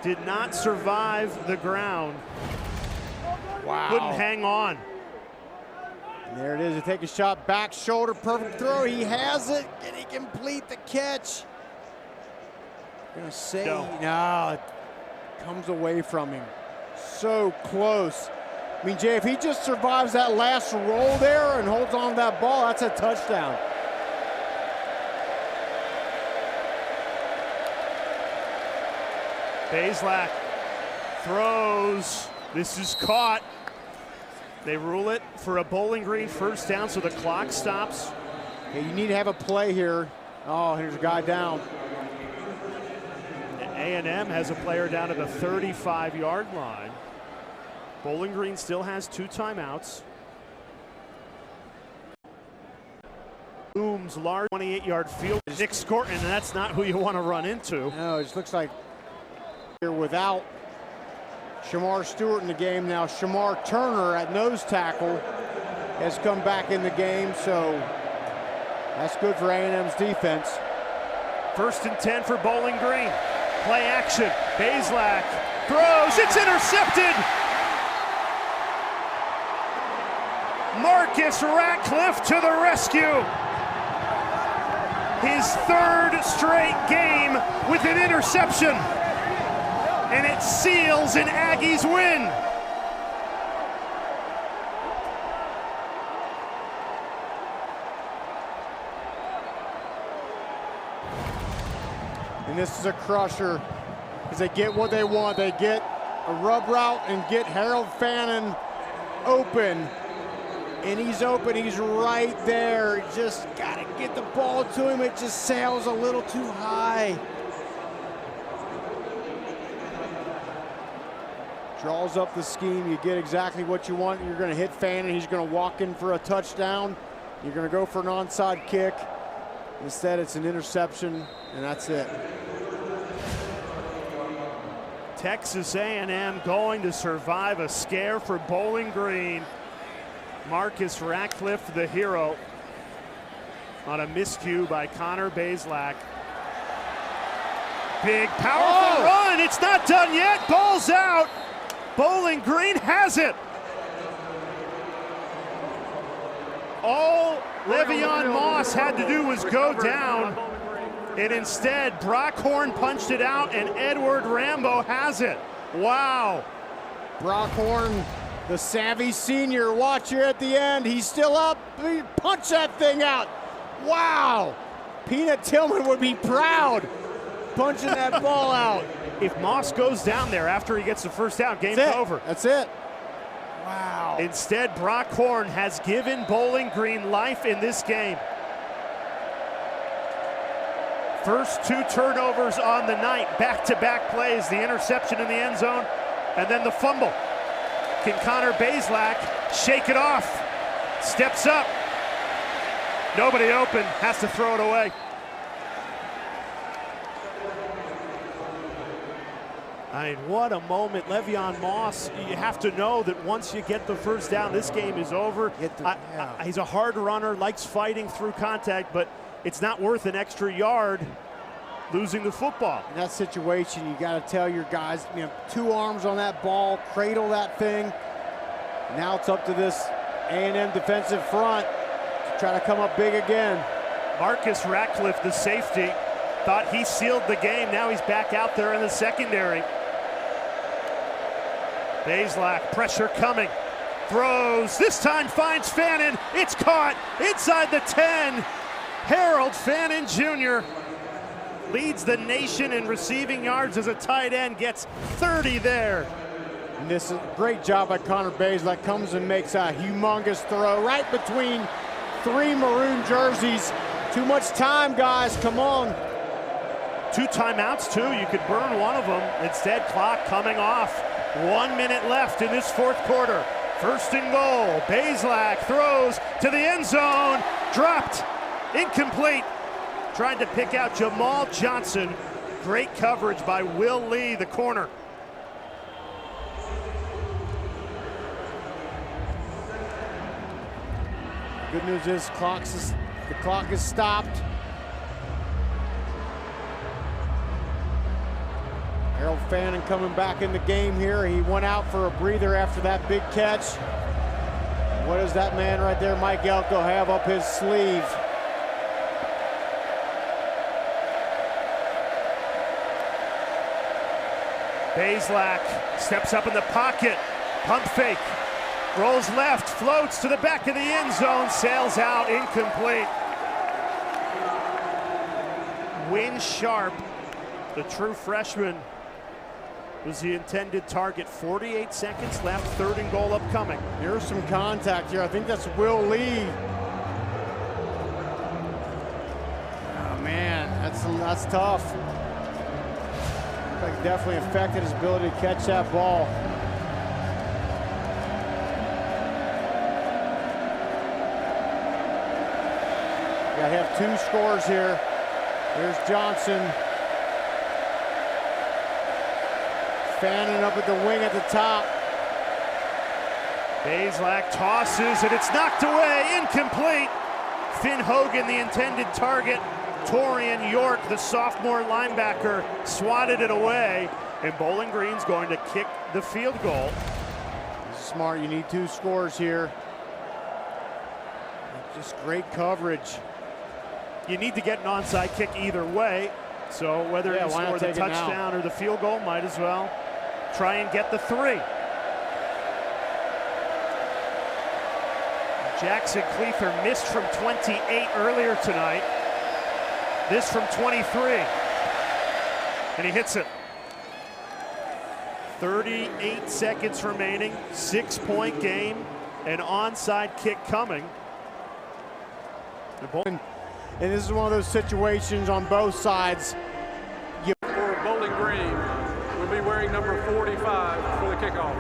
did not survive the ground. Wow. Couldn't hang on. And there it is. They take a shot, back shoulder, perfect throw. He has it. Can he complete the catch? Gonna say no. It comes away from him. So close. I mean, Jay, if he just survives that last roll there and holds on to that ball, that's a touchdown. Hazlak throws. This is caught. They rule it for a Bowling Green first down, so the clock stops. Yeah, you need to have a play here. Oh, here's a guy down. A&M has a player down at the 35-yard line. Bowling Green still has 2 timeouts. Booms large 28-yard field. Nick Scorton, and that's not who you want to run into. No, it just looks like here without Shamar Stewart in the game. Now Shamar Turner at nose tackle has come back in the game, so that's good for A&M's defense. 1st and 10 for Bowling Green. Play action. Hazlak throws. It's intercepted. Marcus Ratcliffe to the rescue. His 3rd straight game with an interception. And it seals an Aggies win. And this is a crusher because they get what they want. They get a rub route and get Harold Fannin open. And he's open, he's right there. Just gotta get the ball to him. It just sails a little too high. Draws up the scheme, you get exactly what you want. You're gonna hit Fannin, he's gonna walk in for a touchdown. You're gonna go for an onside kick. Instead, it's an interception, and that's it. Texas A&M going to survive a scare for Bowling Green. Marcus Ratcliffe, the hero, on a miscue by Connor Hazlak. Big, powerful run. It's not done yet. Ball's out. Bowling Green has it. All Le'Veon Moss had to do was go down. And instead, Brock Horn punched it out, and Edward Rambo has it. Wow. Brock Horn, the savvy senior, watch here at the end. He's still up. Punch that thing out. Wow. Peanut Tillman would be proud. punching that ball out. If Moss goes down there after he gets the first down, game's over. That's it. Wow. Instead, Brock Horn has given Bowling Green life in this game. First 2 turnovers on the night, back-to-back plays, the interception in the end zone, and then the fumble. Can Connor Bazelak shake it off? Steps up. Nobody open, has to throw it away. I mean, what a moment. Le'Veon Moss, you have to know that once you get the first down, this game is over. He's a hard runner, likes fighting through contact, but it's not worth an extra yard losing the football. In that situation, you got to tell your guys, 2 arms on that ball, cradle that thing. Now it's up to this A&M defensive front to try to come up big again. Marcus Ratcliffe, the safety, thought he sealed the game. Now he's back out there in the secondary. Bazelak, pressure coming, throws, this time finds Fannin, it's caught inside the 10. Harold Fannin Jr. leads the nation in receiving yards as a tight end, gets 30 there. And this is a great job by Connor Bazelak, comes and makes a humongous throw right between 3 maroon jerseys. Too much time, guys, come on. 2 timeouts too, you could burn one of them. Instead, clock coming off. 1 minute left in this 4th quarter. First and goal, Bazelak throws to the end zone, dropped, incomplete. Tried to pick out Jamal Johnson. Great coverage by Will Lee, the corner. Good news is the clock is stopped. Harold Fannin coming back in the game here. He went out for a breather after that big catch. What does that man right there, Mike Elko, have up his sleeve? Bazelak steps up in the pocket, pump fake, rolls left, floats to the back of the end zone, sails out, incomplete. Win Sharp, the true freshman, was the intended target. 48 seconds left, 3rd and goal upcoming. Here's some contact here. I think that's Will Lee. Oh man, that's tough. Like definitely affected his ability to catch that ball. Got to have 2 scores here. There's Johnson. Fannin up at the wing at the top. Bazelak tosses and it's knocked away, incomplete. Finn Hogan, the intended target. Torian York, the sophomore linebacker, swatted it away. And Bowling Green's going to kick the field goal. Smart, you need 2 scores here. Just great coverage. You need to get an onside kick either way. So whether you score the touchdown or the field goal, might as well try and get the 3. Jackson Cleather missed from 28 earlier tonight. This from 23. And he hits it. 38 seconds remaining, 6-point game, an onside kick coming. And this is one of those situations on both sides. For Bowling Green, will be wearing number 45 for the kickoff.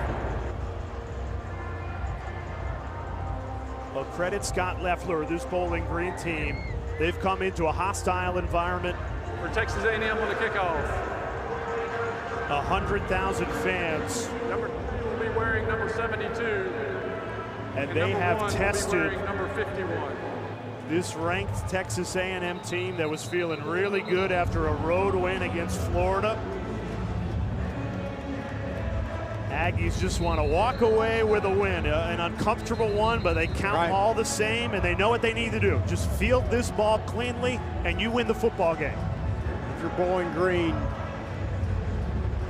Well, credit Scott Leffler, this Bowling Green team. They've come into a hostile environment. For Texas A&M on the kickoff. 100,000 fans. Will be wearing number 72. And they have tested number 51. This ranked Texas A&M team that was feeling really good after a road win against Florida. Aggies just want to walk away with a win, an uncomfortable one, but they count all the same, and they know what they need to do. Just field this ball cleanly, and you win the football game. If you're Bowling Green,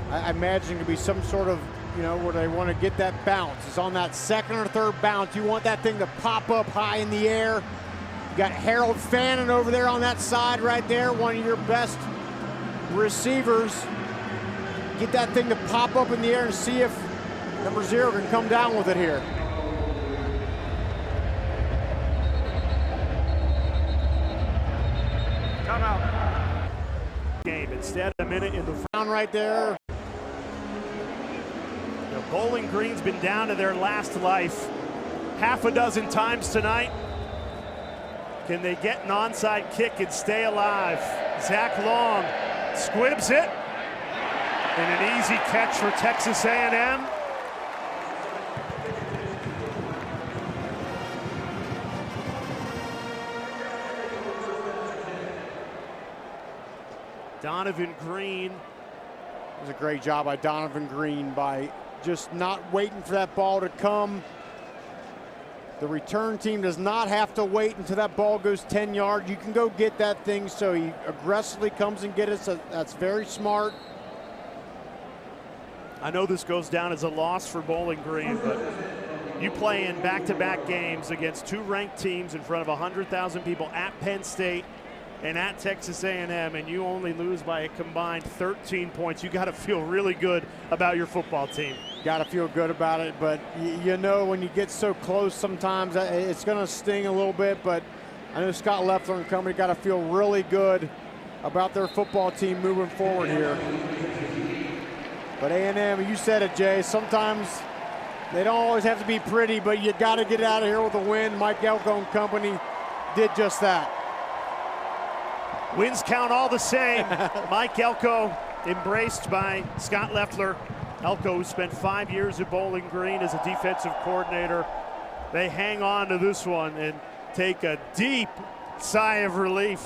I imagine it could be some sort of, where they want to get that bounce. It's on that 2nd or 3rd bounce. You want that thing to pop up high in the air. You got Harold Fannin over there on that side right there, one of your best receivers get that thing to pop up in the air and see if number 0 can come down with it here. Come out. Game instead, a minute in the round right there. The Bowling Green's been down to their last life half a dozen times tonight. Can they get an onside kick and stay alive? Zach Long squibs it. And an easy catch for Texas A&M. Donovan Green. It was a great job by Donovan Green by just not waiting for that ball to come. The return team does not have to wait until that ball goes 10 yards. You can go get that thing, so he aggressively comes and gets it. So that's very smart. I know this goes down as a loss for Bowling Green, but you play in back-to-back games against 2 ranked teams in front of 100,000 people at Penn State and at Texas A&M, and you only lose by a combined 13 points. You got to feel really good about your football team. Got to feel good about it, but you know when you get so close sometimes it's going to sting a little bit, but I know Scott Leffler and company got to feel really good about their football team moving forward here. But A&M, you said it, Jay, sometimes they don't always have to be pretty, but you got to get out of here with a win. Mike Elko and company did just that. Wins count all the same. Mike Elko embraced by Scott Leffler. Elko, who spent 5 years at Bowling Green as a defensive coordinator. They hang on to this one and take a deep sigh of relief.